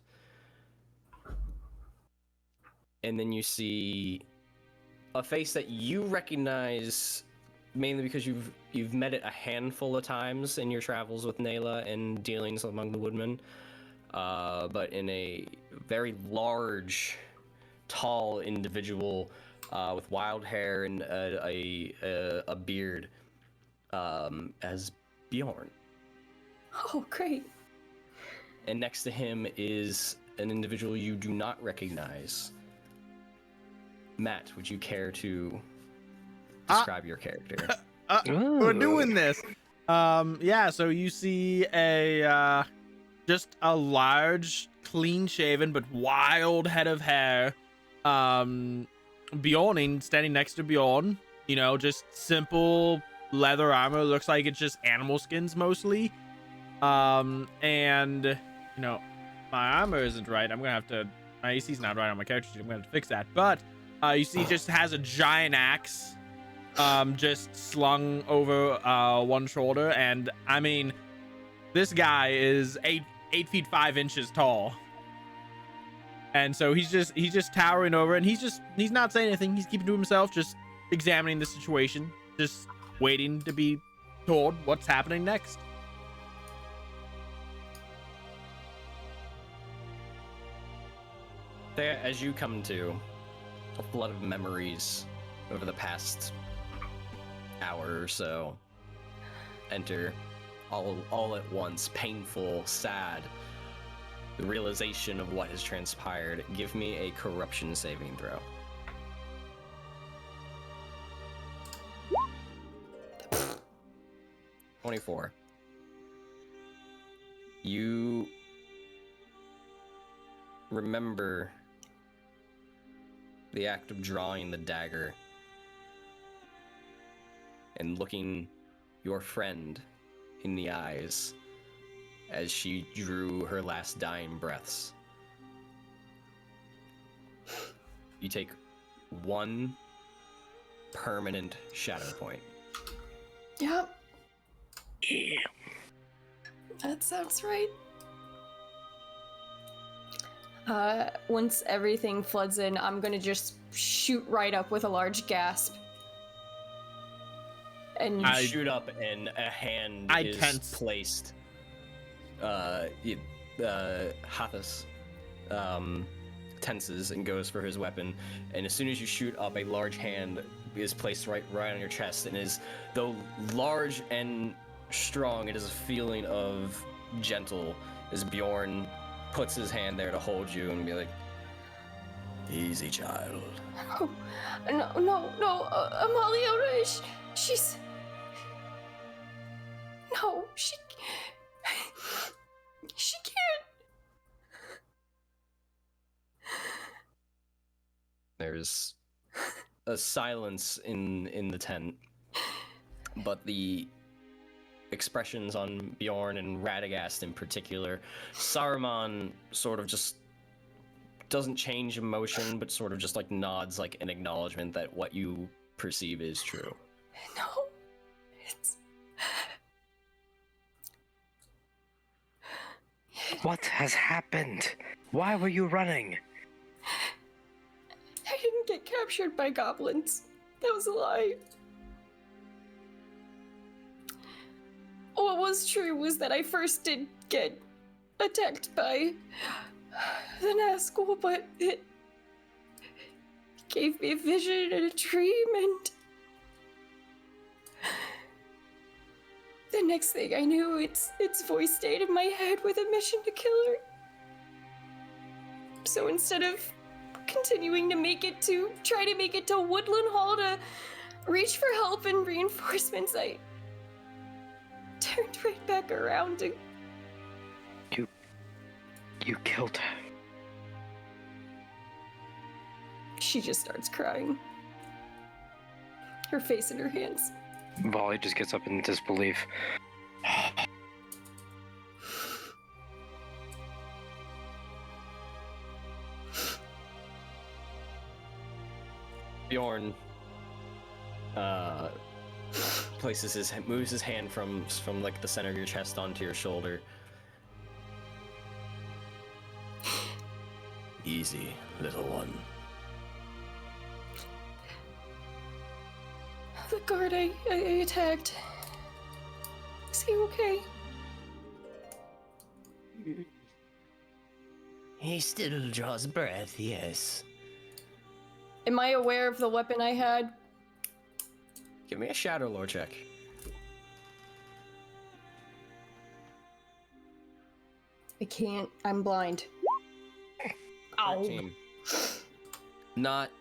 And then you see a face that you recognize mainly because you've met it a handful of times in your travels with Nayla and dealings among the Woodmen. But in a very large, tall individual with wild hair and a beard as Bjorn. Oh, great. And next to him is an individual you do not recognize. Matt, would you care to describe your character? We're doing this. Yeah, so you see a just a large, clean-shaven but wild head of hair. Bjorn standing next to Bjorn. You know, just simple leather armor. Looks like it's just animal skins mostly. And you know, my armor isn't right. I'm gonna have to. My AC's not right on my character sheet. I'm gonna have to fix that. But you see, just has a giant axe, just slung over one shoulder. And I mean, this guy is 8 feet 5 inches tall. And so he's just towering over, and he's not saying anything. He's keeping to himself, just examining the situation, just waiting to be told what's happening next. There, as you come to, a flood of memories over the past hour or so enter all at once, painful, sad, the realization of what has transpired. Give me a corruption saving throw. $24. You remember the act of drawing the dagger and looking your friend in the eyes as she drew her last dying breaths. You take 1 permanent shadow point. Yep, Yeah. that sounds right. Once everything floods in, I'm gonna just shoot right up with a large gasp. And You shoot up, and a hand is tense. placed. Hathis tenses and goes for his weapon, and as soon as you shoot up, a large hand is placed right on your chest, and is, though large and strong, it is a feeling of gentle as Bjorn puts his hand there to hold you and be like, "Easy, child." Oh, no, Amaleoda, she's... No, she can't. There's a silence in the tent, but the expressions on Bjorn and Radagast in particular, Saruman sort of just doesn't change emotion, but sort of just like nods like an acknowledgement that what you perceive is true. No, it's... What has happened? Why were you running? I didn't get captured by goblins. That was a lie. What was true was that I first did get attacked by the Nazgul, but it gave me a vision and a dream, and the next thing I knew, its voice stayed in my head with a mission to kill her. So instead of continuing to try to make it to Woodland Hall to reach for help and reinforcements, I turned right back around and... You killed her. She just starts crying. Her face in her hands. Vali just gets up in disbelief. Bjorn moves his hand from like the center of your chest onto your shoulder. Easy, little one. The guard I attacked. Is he okay? He still draws breath, yes. Am I aware of the weapon I had? Give me a shadow lore check. I can't. I'm blind. Ow. 13. Not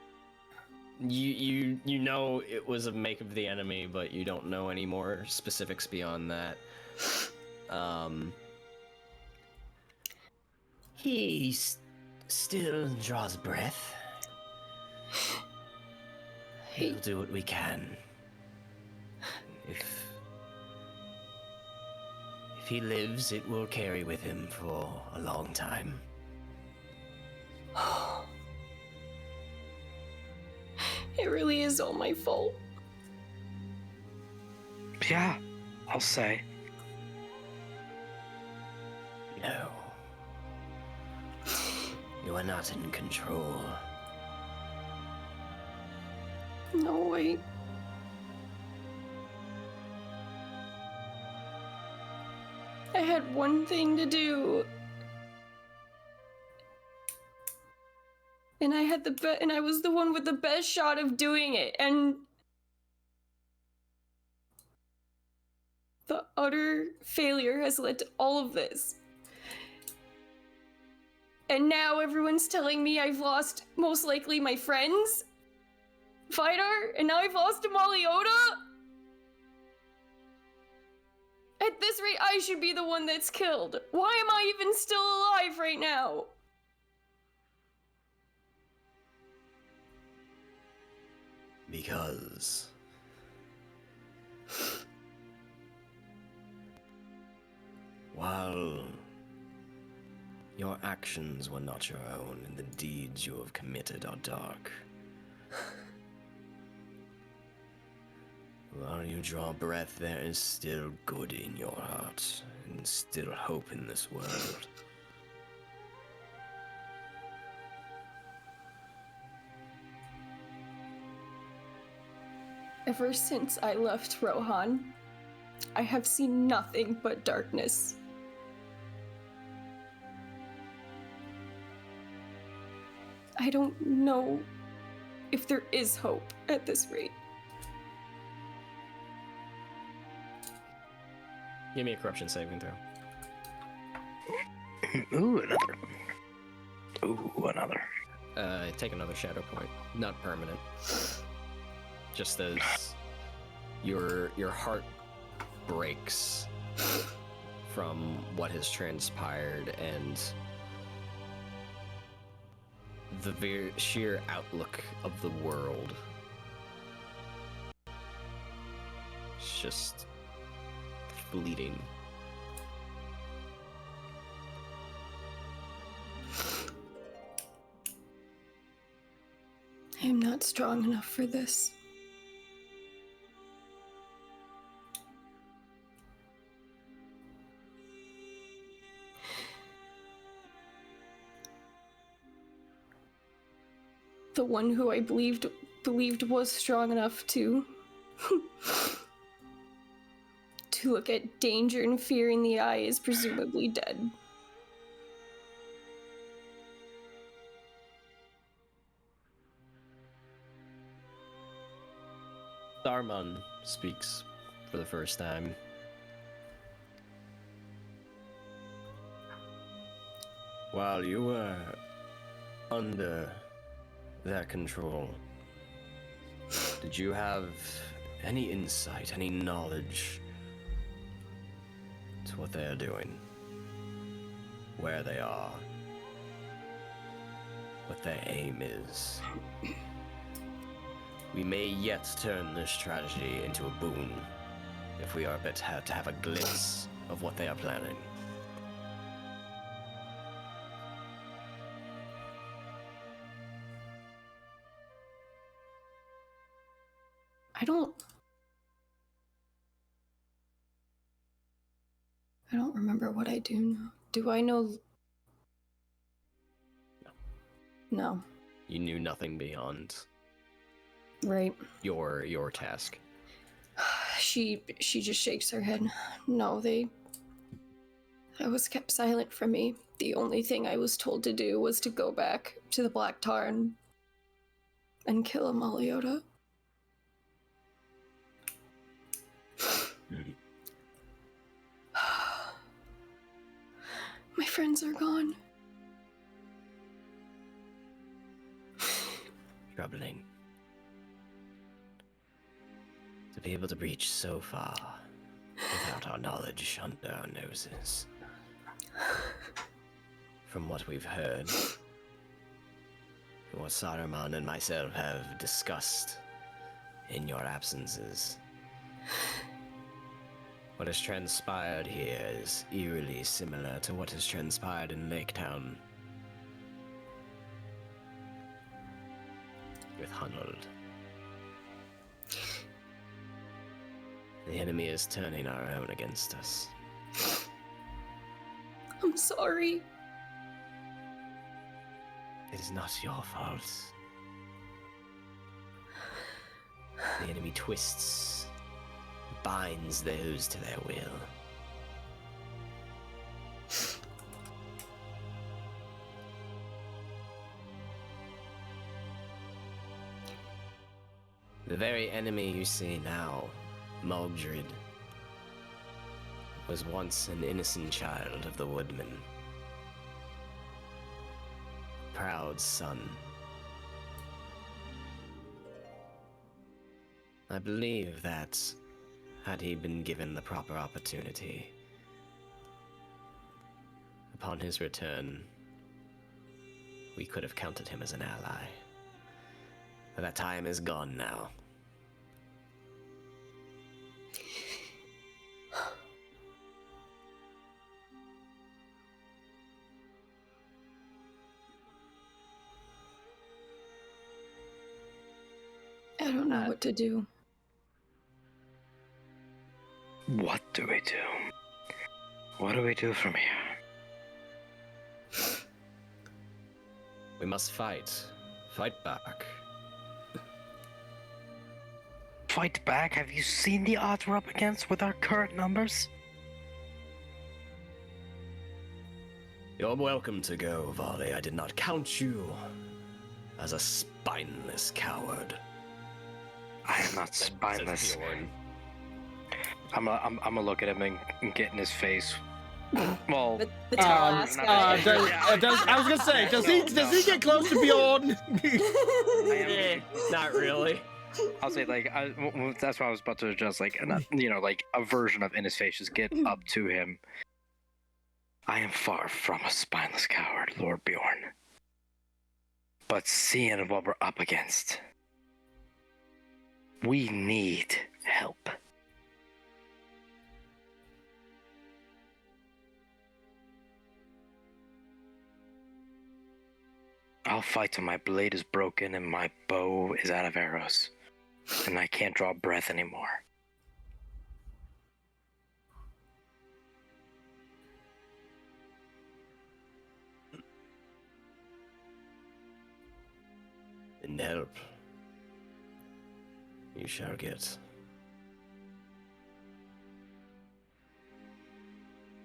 you know it was a make of the enemy, but you don't know any more specifics beyond that. He still draws breath. We'll do what we can. If he lives, it will carry with him for a long time. It really is all my fault. Yeah, I'll say. No. You are not in control. No, wait. I had one thing to do. And I had and I was the one with the best shot of doing it, and the utter failure has led to all of this. And now everyone's telling me I've lost, most likely, my friends, Vidar, and now I've lost Amaleoda? At this rate, I should be the one that's killed. Why am I even still alive right now? Because while your actions were not your own and the deeds you have committed are dark, While you draw breath, there is still good in your heart, and still hope in this world. Ever since I left Rohan, I have seen nothing but darkness. I don't know if there is hope at this rate. Give me a corruption saving throw. Ooh, another. Ooh, another. Take another shadow point. Not permanent. Just as your heart breaks from what has transpired and the sheer outlook of the world. It's just fleeting. I am not strong enough for this. The one who I believed was strong enough to to look at danger and fear in the eye is presumably dead. Saruman speaks for the first time. While you were under their control, did you have any insight, any knowledge to what they are doing? Where they are? What their aim is? We may yet turn this tragedy into a boon if we are but to have a glimpse of what they are planning. I don't remember what I do know. Do I know? No. You knew nothing beyond Right. your task. She just shakes her head. No, I was kept silent from me. The only thing I was told to do was to go back to the Black Tarn and kill Amaleoda. My friends are gone. Troubling. To be able to reach so far without our knowledge under our noses. From what we've heard, what Saruman and myself have discussed in your absences, what has transpired here is eerily similar to what has transpired in Lake Town with Hunold. The enemy is turning our own against us. I'm sorry. It is not your fault. The enemy twists, binds those to their will. The very enemy you see now, Mogdred, was once an innocent child of the Woodmen. Proud son. I believe that, had he been given the proper opportunity, upon his return, we could have counted him as an ally. But that time is gone now. I don't know what to do. What do we do? What do we do from here? We must fight. Fight back. Fight back? Have you seen the odds we're up against with our current numbers? You're welcome to go, Vali. I did not count you as a spineless coward. I am not Says spineless. Bjorn. I'm gonna look at him and get in his face. Well, The tall ass guy. I was gonna say, does he get close to Bjorn? Not really. I'll say like that's what I was about to adjust. Like, like a version of in his face. Just get up to him. I am far from a spineless coward, Lord Bjorn. But seeing what we're up against, we need help. I'll fight till my blade is broken and my bow is out of arrows, and I can't draw breath anymore. And help you shall get.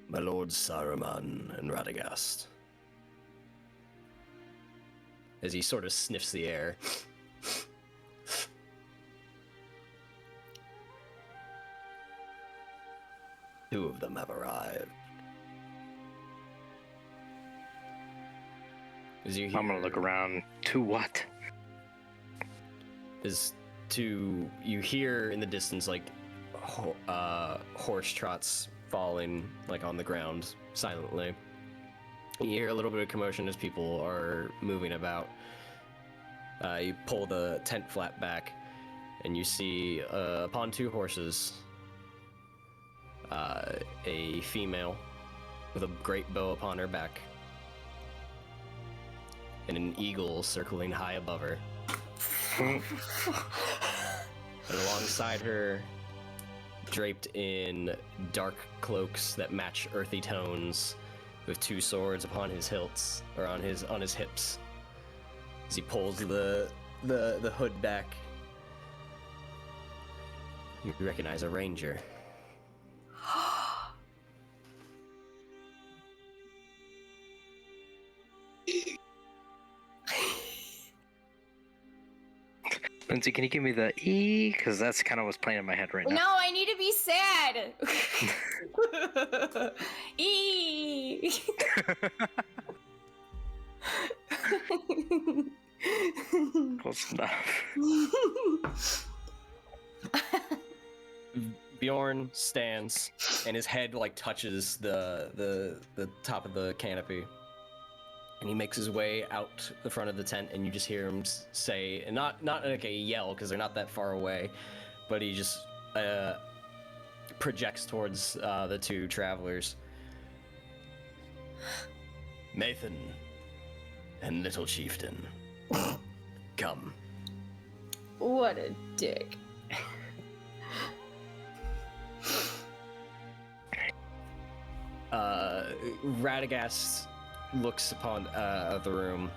My lord Saruman and Radagast. As he sort of sniffs the air. Two of them have arrived. As you hear, I'm gonna look around. To what? you hear in the distance like horse trots falling like on the ground silently. You hear a little bit of commotion as people are moving about. You pull the tent flap back and you see upon two horses a female with a great bow upon her back and an eagle circling high above her. And alongside her, draped in dark cloaks that match earthy tones, with two swords upon his hilts, or on his hips. As he pulls the hood back, you recognize a ranger. Lindsay, can you give me the E? Because that's kind of what's playing in my head right now. No, I need to be sad. E. Close enough. Bjorn stands, and his head like touches the top of the canopy, and he makes his way out the front of the tent, and you just hear him say, and not like a yell because they're not that far away, but he just projects towards the two travelers. Nathan and Little Chieftain, come. What a dick. Radagast looks upon the room.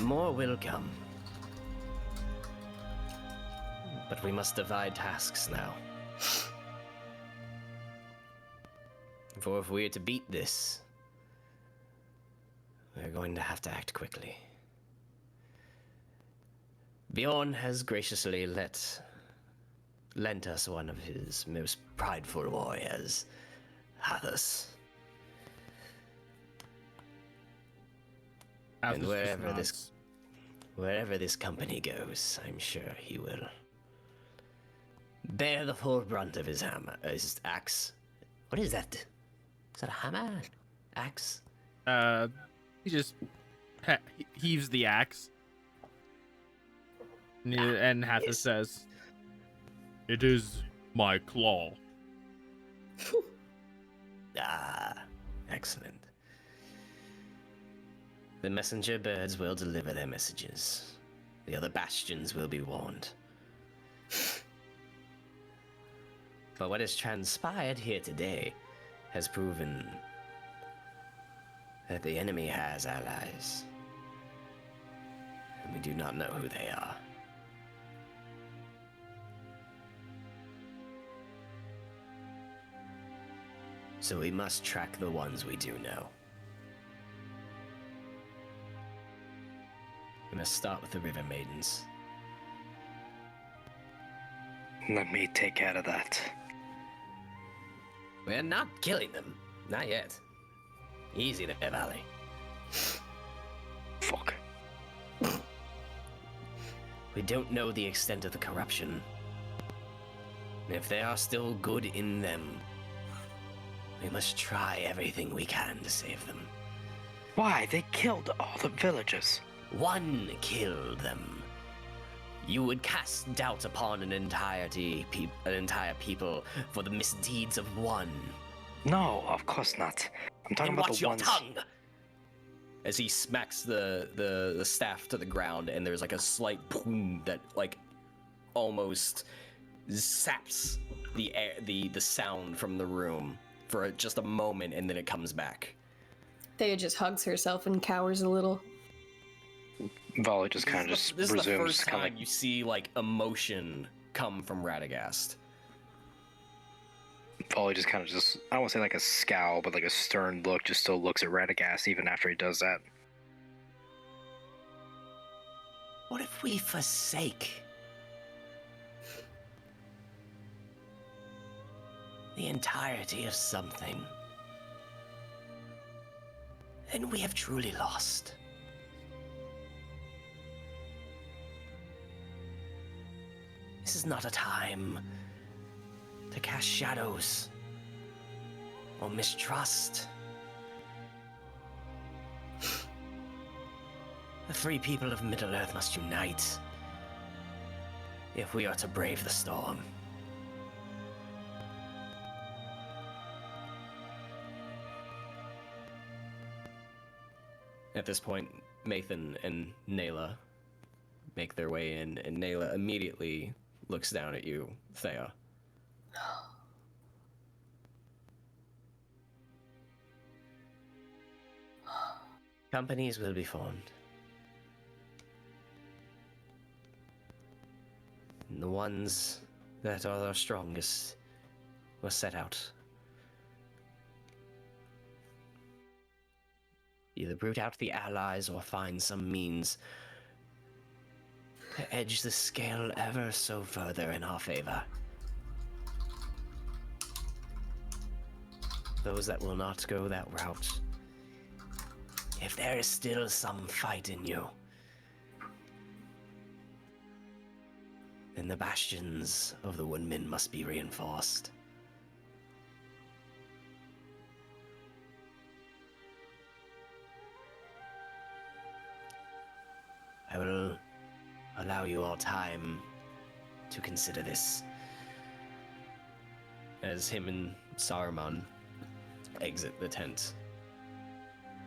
More will come. But we must divide tasks now. For if we are to beat this, we're going to have to act quickly. Bjorn has graciously lent us one of his most prideful warriors, Hathus. And wherever this company goes, I'm sure he will bear the full brunt of his his axe. What is that? Is that a hammer? Axe? He just heaves the axe. And Hathus says, "It is my claw." Ah, excellent. The messenger birds will deliver their messages. The other bastions will be warned. But what has transpired here today has proven that the enemy has allies, and we do not know who they are. So we must track the ones we do know. We must start with the River Maidens. Let me take care of that. We're not killing them. Not yet. Easy there, Vali. Fuck. We don't know the extent of the corruption. And if there are still good in them, we must try everything we can to save them. Why? They killed all the villagers. One killed them. You would cast doubt upon an entire people for the misdeeds of one. No, of course not. I'm talking And about watch the your ones. tongue! As he smacks the staff to the ground, and there's like a slight boom that like almost saps the air, the sound from the room for just a moment, and then it comes back. Thea just hugs herself and cowers a little. Vali just kind of just This is resumes. the first Kind time of you see like emotion come from Radagast. Vali just kind of just, I don't want to say like a scowl, but like a stern look, just still looks at Radagast even after he does that. What if we forsake the entirety of something? Then we have truly lost. This is not a time to cast shadows or mistrust. The free people of Middle-earth must unite if we are to brave the storm. At this point, Mathan and Nayla make their way in, and Nayla immediately looks down at you, Thea. Companies will be formed. And the ones that are the strongest will set out. Either root out the allies or find some means to edge the scale ever so further in our favor. Those that will not go that route, if there is still some fight in you, then the bastions of the Woodmen must be reinforced. I will allow you all time to consider this. As him and Saruman exit the tent,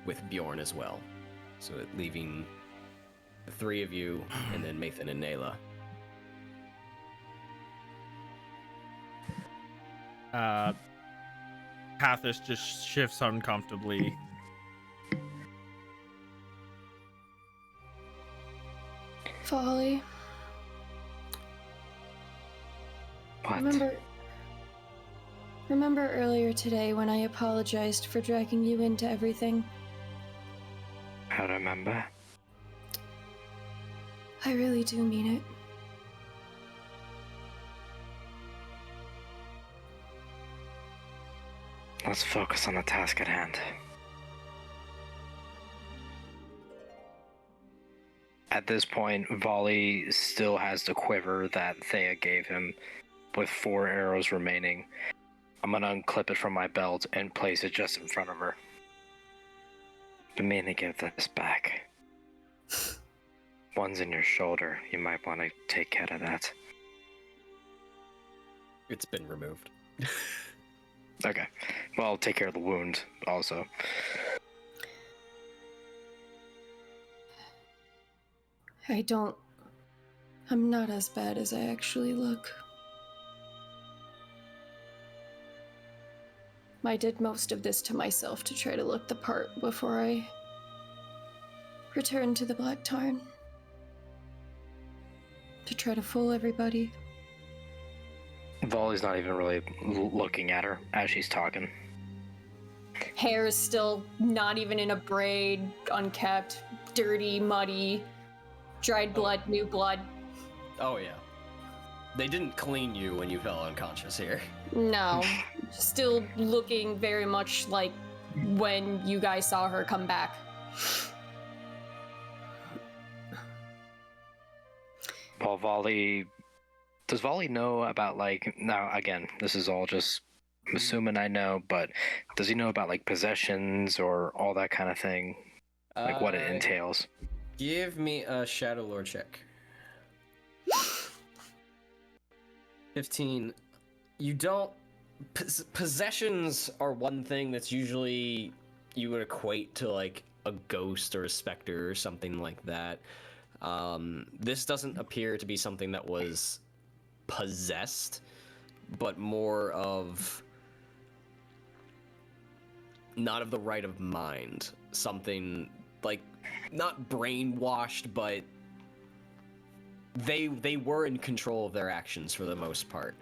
with Bjorn as well. So leaving the three of you, and then Mathan and Nayla. Pathos just shifts uncomfortably. Vali, What? remember earlier today when I apologized for dragging you into everything? I remember. I really do mean it. Let's focus on the task at hand. At this point, Vali still has the quiver that Thea gave him, with 4 arrows remaining. I'm gonna unclip it from my belt and place it just in front of her. Been meaning to give this back. One's in your shoulder. You might want to take care of that. It's been removed. Okay. Well, I'll take care of the wound also. I'm not as bad as I actually look. I did most of this to myself to try to look the part before I returned to the Black Tarn. To try to fool everybody. Vali's not even really looking at her as she's talking. Hair is still not even in a braid, unkept, dirty, muddy, dried blood, new blood. Oh yeah. They didn't clean you when you fell unconscious here. No, still looking very much like when you guys saw her come back. Well, does Vali know about, like, now again, this is all just, I'm assuming I know, but does he know about, like, possessions or all that kind of thing? Like, what it entails? Give me a Shadow Lord check. 15. You don't... Possessions are one thing that's usually you would equate to, like, a ghost or a specter or something like that. This doesn't appear to be something that was possessed, but more of not of the right of mind. Something like not brainwashed, but they were in control of their actions for the most part.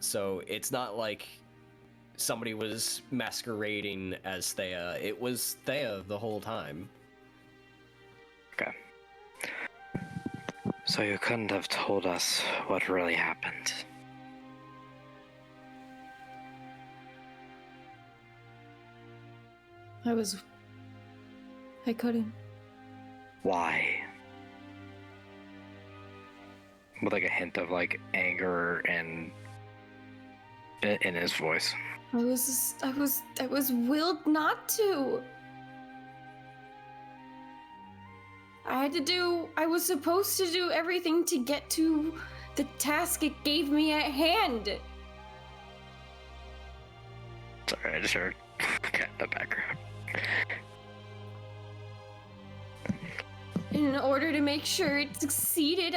So it's not like somebody was masquerading as Thea. It was Thea the whole time. Okay. So you couldn't have told us what really happened. I couldn't. Why? With like a hint of like anger and in his voice. I was willed not to. I was supposed to do everything to get to the task it gave me at hand. Sorry, I just heard cat in the background. In order to make sure it succeeded,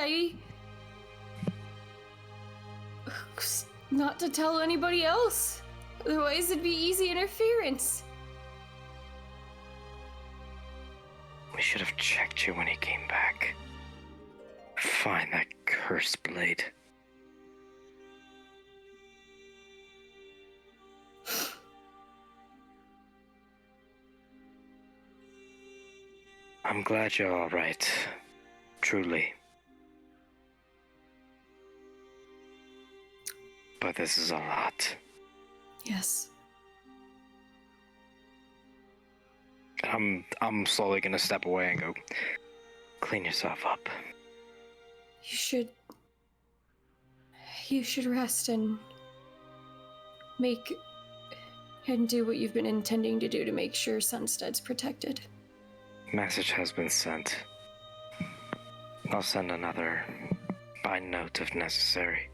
not to tell anybody else. Otherwise, it'd be easy interference. We should have checked you when he came back. Find that cursed blade. I'm glad you're all right. Truly. But this is a lot. Yes. I'm slowly gonna step away and go, clean yourself up. You should rest and do what you've been intending to do to make sure Sunstead's protected. Message has been sent. I'll send another by note if necessary.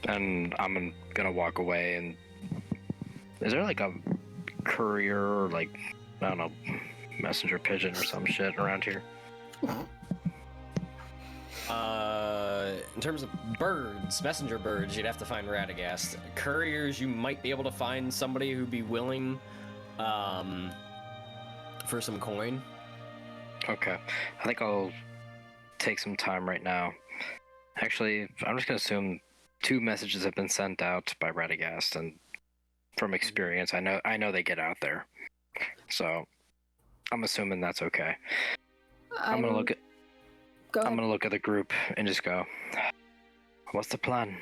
And I'm gonna walk away and... Is there like a courier or like, I don't know, messenger pigeon or some shit around here? In terms of birds, messenger birds, you'd have to find Radagast. Couriers, you might be able to find somebody who'd be willing, for some coin. Okay. I think I'll take some time right now. Actually, I'm just gonna assume 2 messages have been sent out by Radagast, and from experience, I know they get out there. So I'm assuming that's okay. I'm gonna look at the group and just go, what's the plan?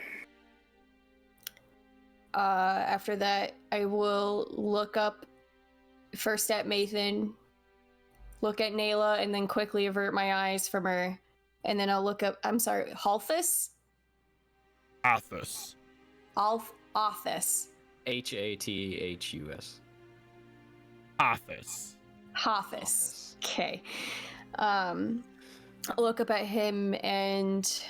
After that, I will look up first at Mathan, look at Nayla, and then quickly avert my eyes from her. And then I'll look up, I'm sorry, Halthus? Athos. Authus. Hathus. Athos. Hathus. Okay. I'll look up at him and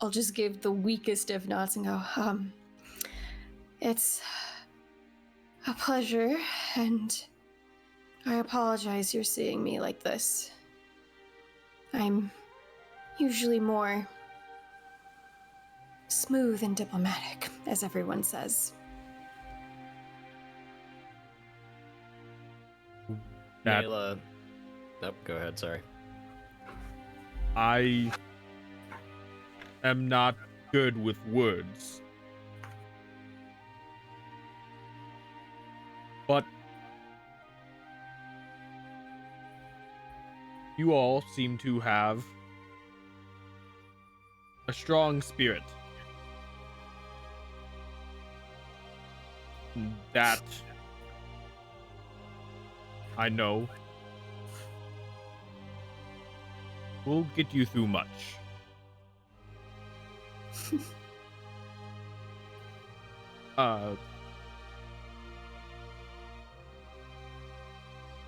I'll just give the weakest of nods and go, it's a pleasure, and I apologize you're seeing me like this. I'm usually more smooth and diplomatic, as everyone says. That Nayla. Oh, go ahead. Sorry. I am not good with words. But you all seem to have a strong spirit. That I know will get you through much.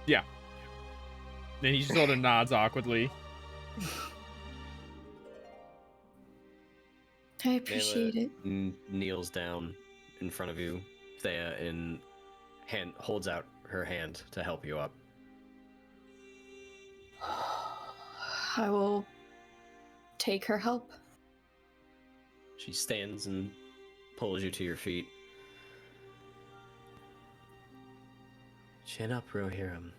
Yeah. And he sort of nods awkwardly. I appreciate it. Kneels down in front of you, Thea, and holds out her hand to help you up. I will take her help. She stands and pulls you to your feet. Chin up, Rohirrim.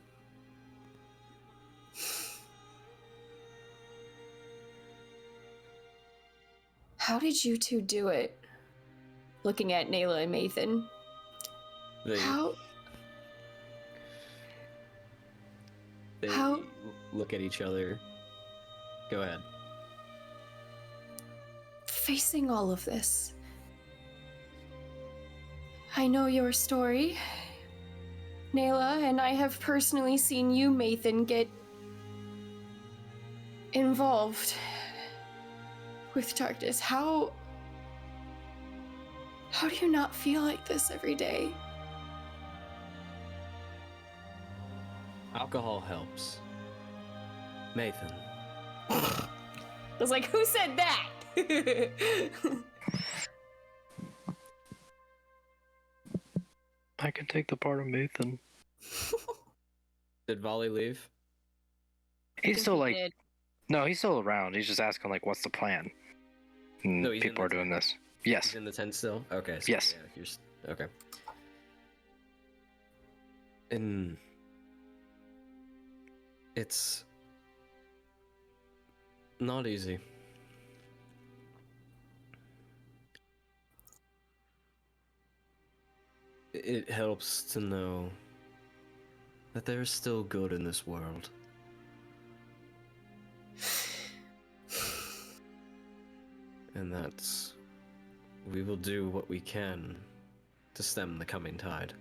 How did you two do it? Looking at Nayla and Mathan. They How- look at each other. Go ahead. Facing all of this. I know your story, Nayla, and I have personally seen you, Mathan, get involved with darkness. How do you not feel like this every day? Alcohol helps. Mathan. I was like, who said that? I can take the part of Mathan. Did Vali leave? He's still like, did. no, he's still around. He's just asking like, what's the plan? And No, he's in people the are doing tent. this. Yes. He's in the tent still? Okay. So Yes. Yeah, okay. And it's not easy. It helps to know that there is still good in this world. And that we will do what we can to stem the coming tide.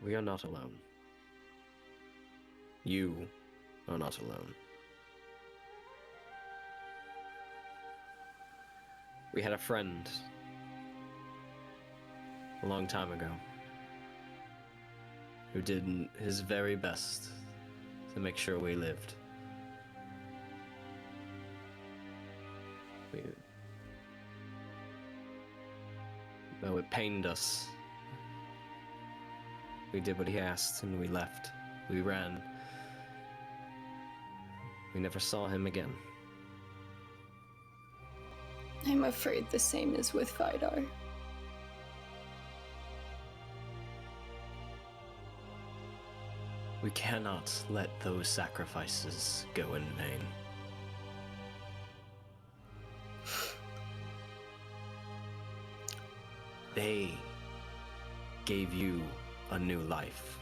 We are not alone. You are not alone. We had a friend a long time ago who did his very best to make sure we lived. Though it pained us, we did what he asked and we left. We ran. We never saw him again. I'm afraid the same is with Vidar. We cannot let those sacrifices go in vain. They gave you a new life.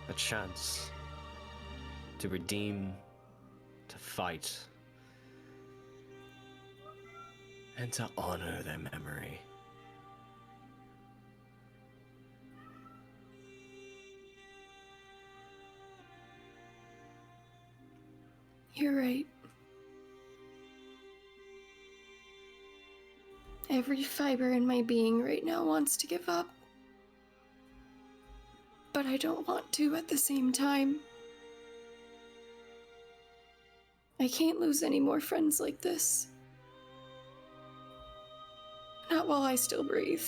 A chance to redeem, to fight, and to honor their memory. You're right. Every fiber in my being right now wants to give up. But I don't want to at the same time. I can't lose any more friends like this. Not while I still breathe.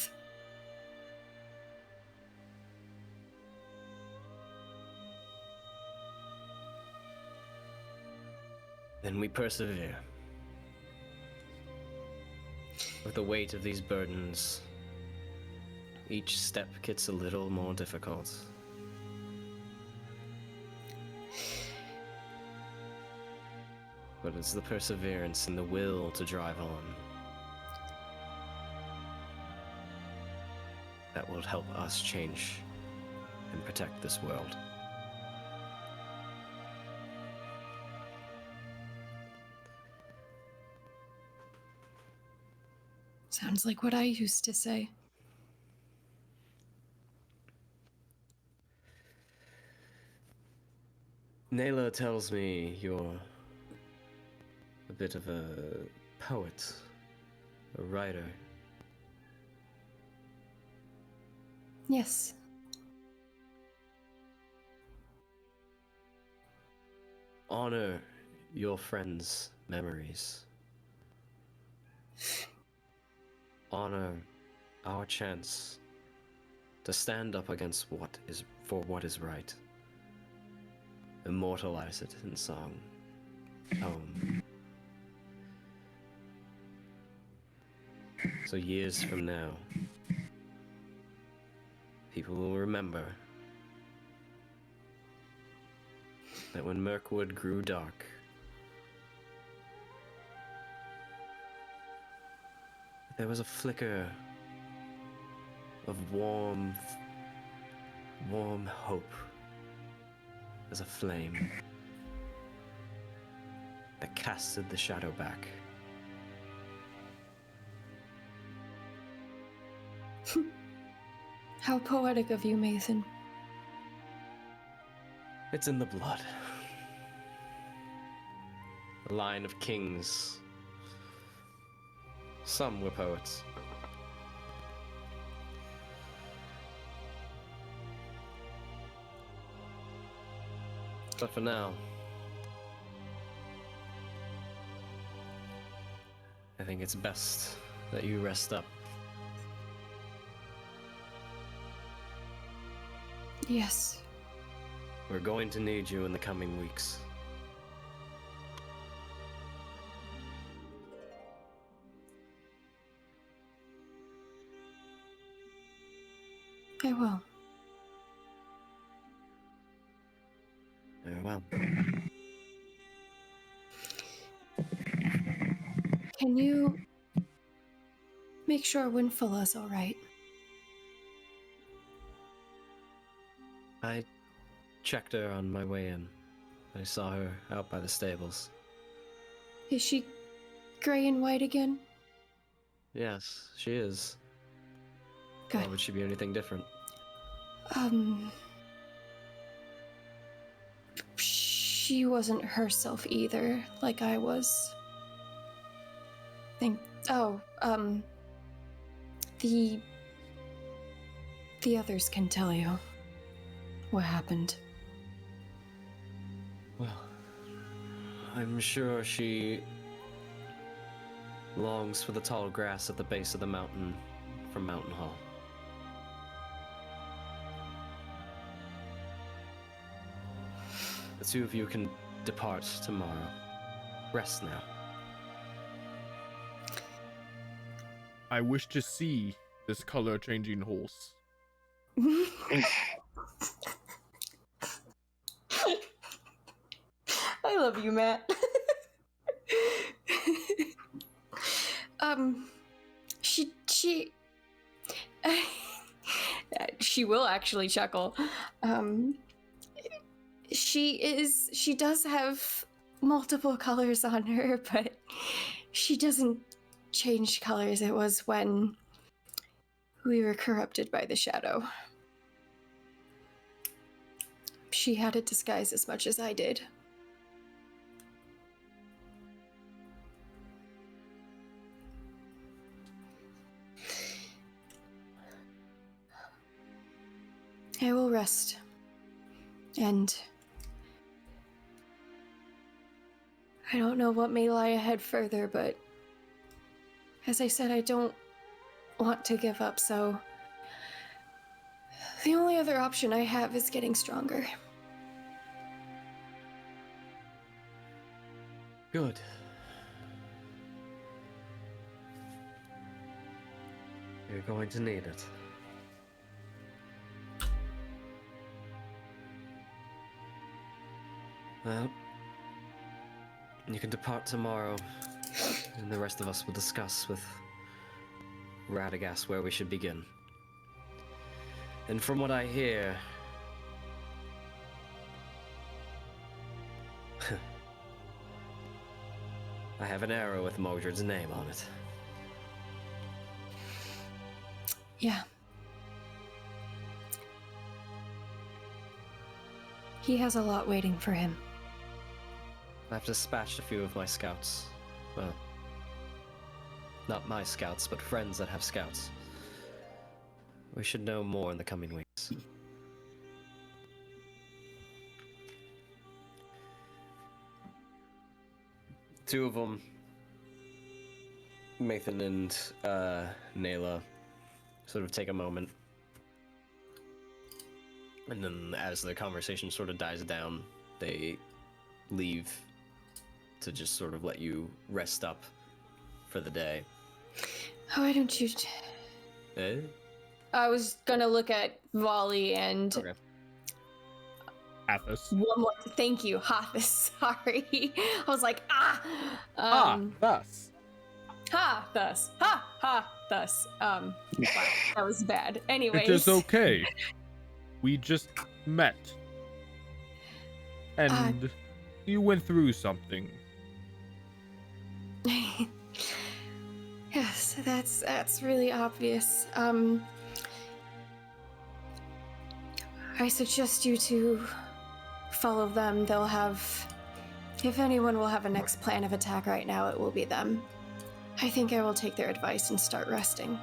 then we persevere. With the weight of these burdens, each step gets a little more difficult. But it's the perseverance and the will to drive on that will help us change and protect this world. Sounds like what I used to say. Nayla tells me you're a bit of a poet, a writer. Yes. Honor your friends' memories. Honor our chance to stand up against what is right. Immortalize it in song, poem. So years from now, people will remember that when Mirkwood grew dark, there was a flicker of warm hope as a flame that casted the shadow back. How poetic of you, Mason. It's in the blood. A line of kings. Some were poets. But for now, I think it's best that you rest up. Yes. We're going to need you in the coming weeks. I will. Very well. Can you make sure Winfulla's all right? I checked her on my way in. I saw her out by the stables. Is she gray and white again? Yes, she is. Good. Why would she be anything different? She wasn't herself either, like I was. The others can tell you what happened. Well, I'm sure she longs for the tall grass at the base of the mountain from Mountain Hall. The two of you can depart tomorrow. Rest now. I wish to see this color-changing horse. I love you, Matt. She will actually chuckle. She does have multiple colors on her, but she doesn't change colors. It was when we were corrupted by the shadow. She had a disguise as much as I did. I will rest. And I don't know what may lie ahead further, but as I said, I don't want to give up, so the only other option I have is getting stronger. Good. You're going to need it. Well, you can depart tomorrow, and the rest of us will discuss with Radagast where we should begin. And from what I hear, I have an arrow with Modred's name on it. Yeah. He has a lot waiting for him. I've dispatched a few of my scouts. Well, not my scouts, but friends that have scouts. We should know more in the coming weeks. Two of them, Mathan and Nayla, sort of take a moment. And then as the conversation sort of dies down, they leave to just sort of let you rest up for the day. Why don't you... Eh? I was gonna look at Vali and... Okay. Athos. One more. Thank you, Hathis. Sorry. I was like, Thus. thus. Thus. Wow, that was bad. Anyways. It is okay. We just met. And you went through something. Yes, that's really obvious. I suggest you to follow them. They'll have... If anyone will have a next plan of attack right now, it will be them. I think I will take their advice and start resting.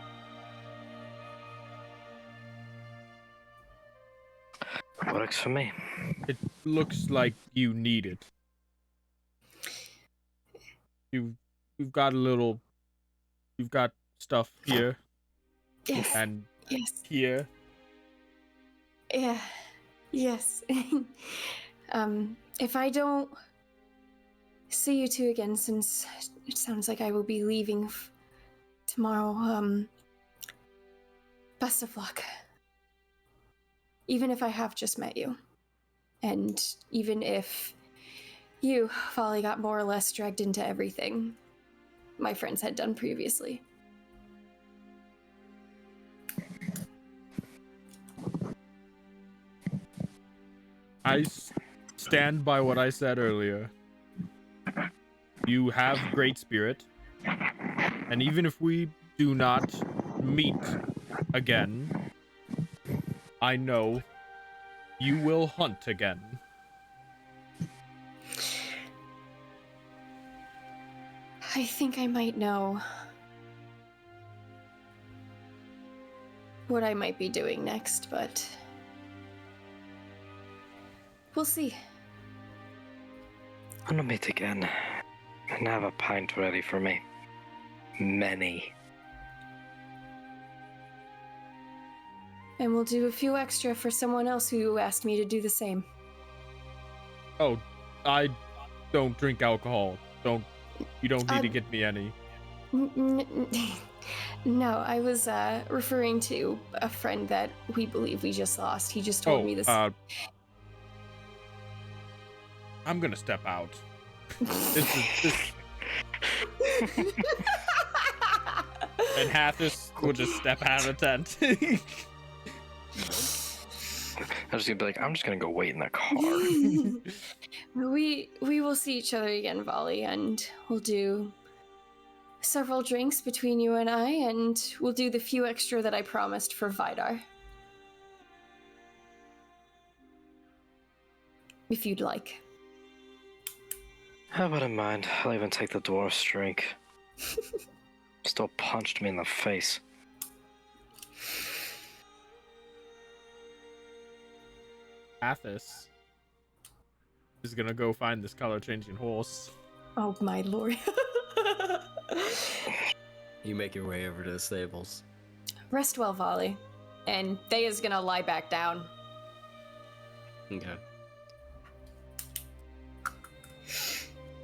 Works for me. It looks like you need it. You've got a little... You've got stuff here. Yes. And Yes. here. Yeah. Yes. If I don't see you two again, since it sounds like I will be leaving tomorrow, best of luck. Even if I have just met you. And even if you, Vali, got more or less dragged into everything my friends had done previously. I stand by what I said earlier. You have great spirit. And even if we do not meet again, I know you will hunt again. I think I might know what I might be doing next, but we'll see. When we meet again, and have a pint ready for me. Many. And we'll do a few extra for someone else who asked me to do the same. Oh, I don't drink alcohol. You don't need to get me any. No, I was referring to a friend that we believe we just lost. He just told me this. I'm gonna step out. This. And Hathis will just step out of the tent. I'm just gonna be like, I'm just gonna go wait in the car. We will see each other again, Vali, and we'll do several drinks between you and I, and we'll do the few extra that I promised for Vidar. If you'd like. I wouldn't mind. I'll even take the dwarf's drink. Still punched me in the face. Athos is gonna go find this color-changing horse. Oh my lord. You make your way over to the stables. Rest well, Vali. And Thea's gonna lie back down. Okay.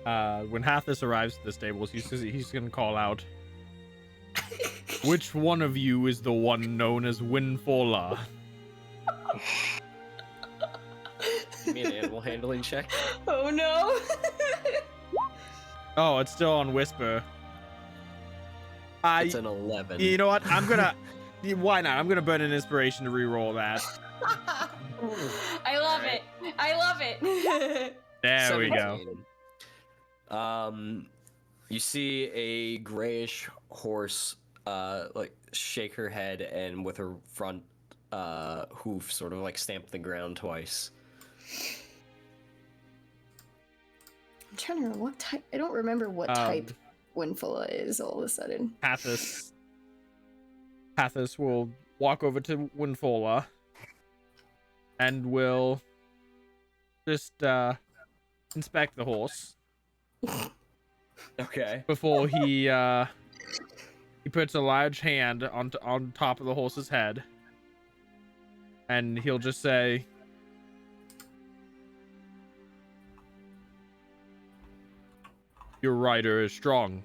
When Hathis arrives at the stables, he's gonna call out, "Which one of you is the one known as Winfola?" Give me an animal handling check. Oh no. Oh, it's still on whisper. It's an 11. You know what? I'm gonna. Why not? I'm gonna burn an inspiration to re-roll that. I love it. I love it. There we go. 17. You see a grayish horse, like shake her head and with her front hoof sort of like stamp the ground twice. I'm trying to remember what type. I don't remember what type Winfola is all of a sudden. Hathis will walk over to Winfola and will just inspect the horse. Okay. Before he puts a large hand on top of the horse's head, and he'll just say, "Your rider is strong.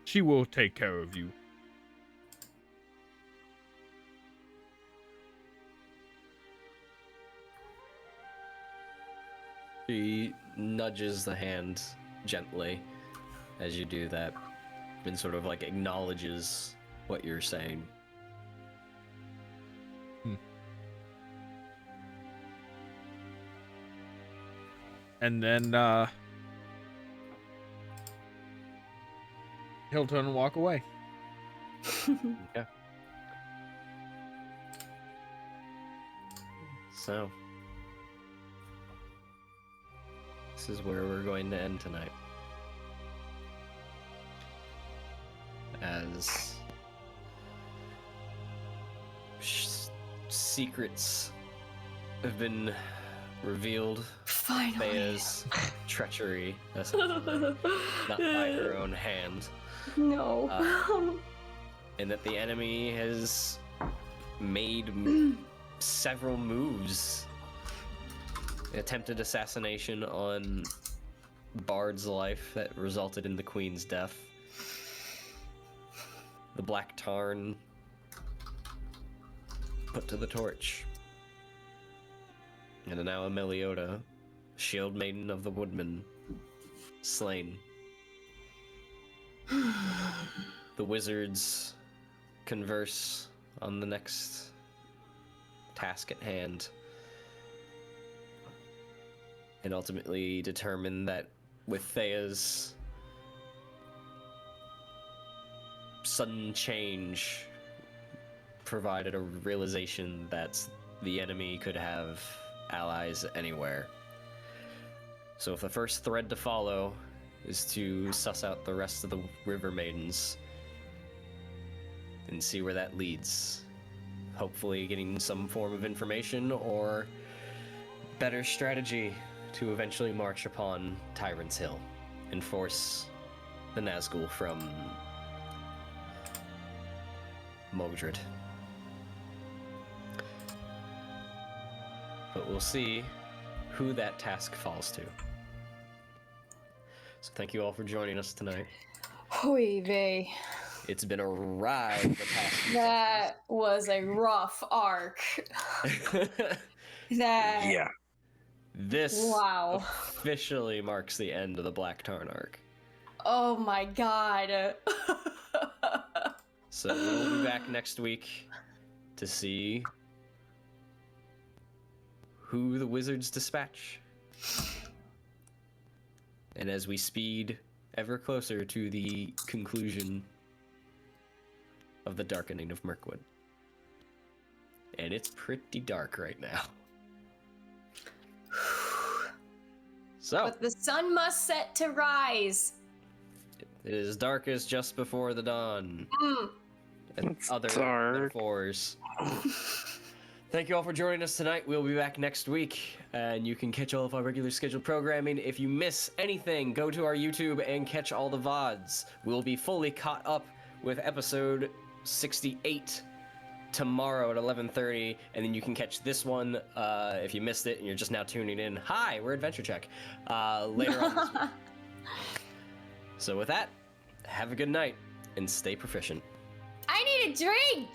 She will take care of you." She nudges the hand gently as you do that and sort of like acknowledges what you're saying. And then he'll turn and walk away. Okay. So, this is where we're going to end tonight. As secrets have been revealed. Finally. Thea's treachery, essentially, not by her own hand. No. And that the enemy has made several moves. Attempted assassination on Bard's life that resulted in the Queen's death. The Black Tarn put to the torch. And now Amaleoda, shield maiden of the Woodmen, slain. The wizards converse on the next task at hand, and ultimately determine that with Thea's sudden change provided a realization that the enemy could have allies anywhere. So if the first thread to follow is to suss out the rest of the river maidens and see where that leads, hopefully getting some form of information or better strategy to eventually march upon Tyrant's Hill and force the Nazgul from Modred. But we'll see who that task falls to. So thank you all for joining us tonight. Oy vey. It's been a ride the past few That was a rough arc. sessions. That. Yeah. This Wow. officially marks the end of the Black Tarn arc. Oh my god. So we'll be back next week to see who the wizards dispatch. And as we speed ever closer to the conclusion of the Darkening of Mirkwood. And it's pretty dark right now. So, But the sun must set to rise. it is darkest just before the dawn. And It's other dark. metaphors. Thank you all for joining us tonight. We'll be back next week, and you can catch all of our regular scheduled programming. If you miss anything, go to our YouTube and catch all the VODs. We'll be fully caught up with episode 68 tomorrow at 11:30, and then you can catch this one if you missed it and you're just now tuning in. Hi, we're AdventureCheck. Later on this week. So with that, have a good night and stay proficient. I need a drink!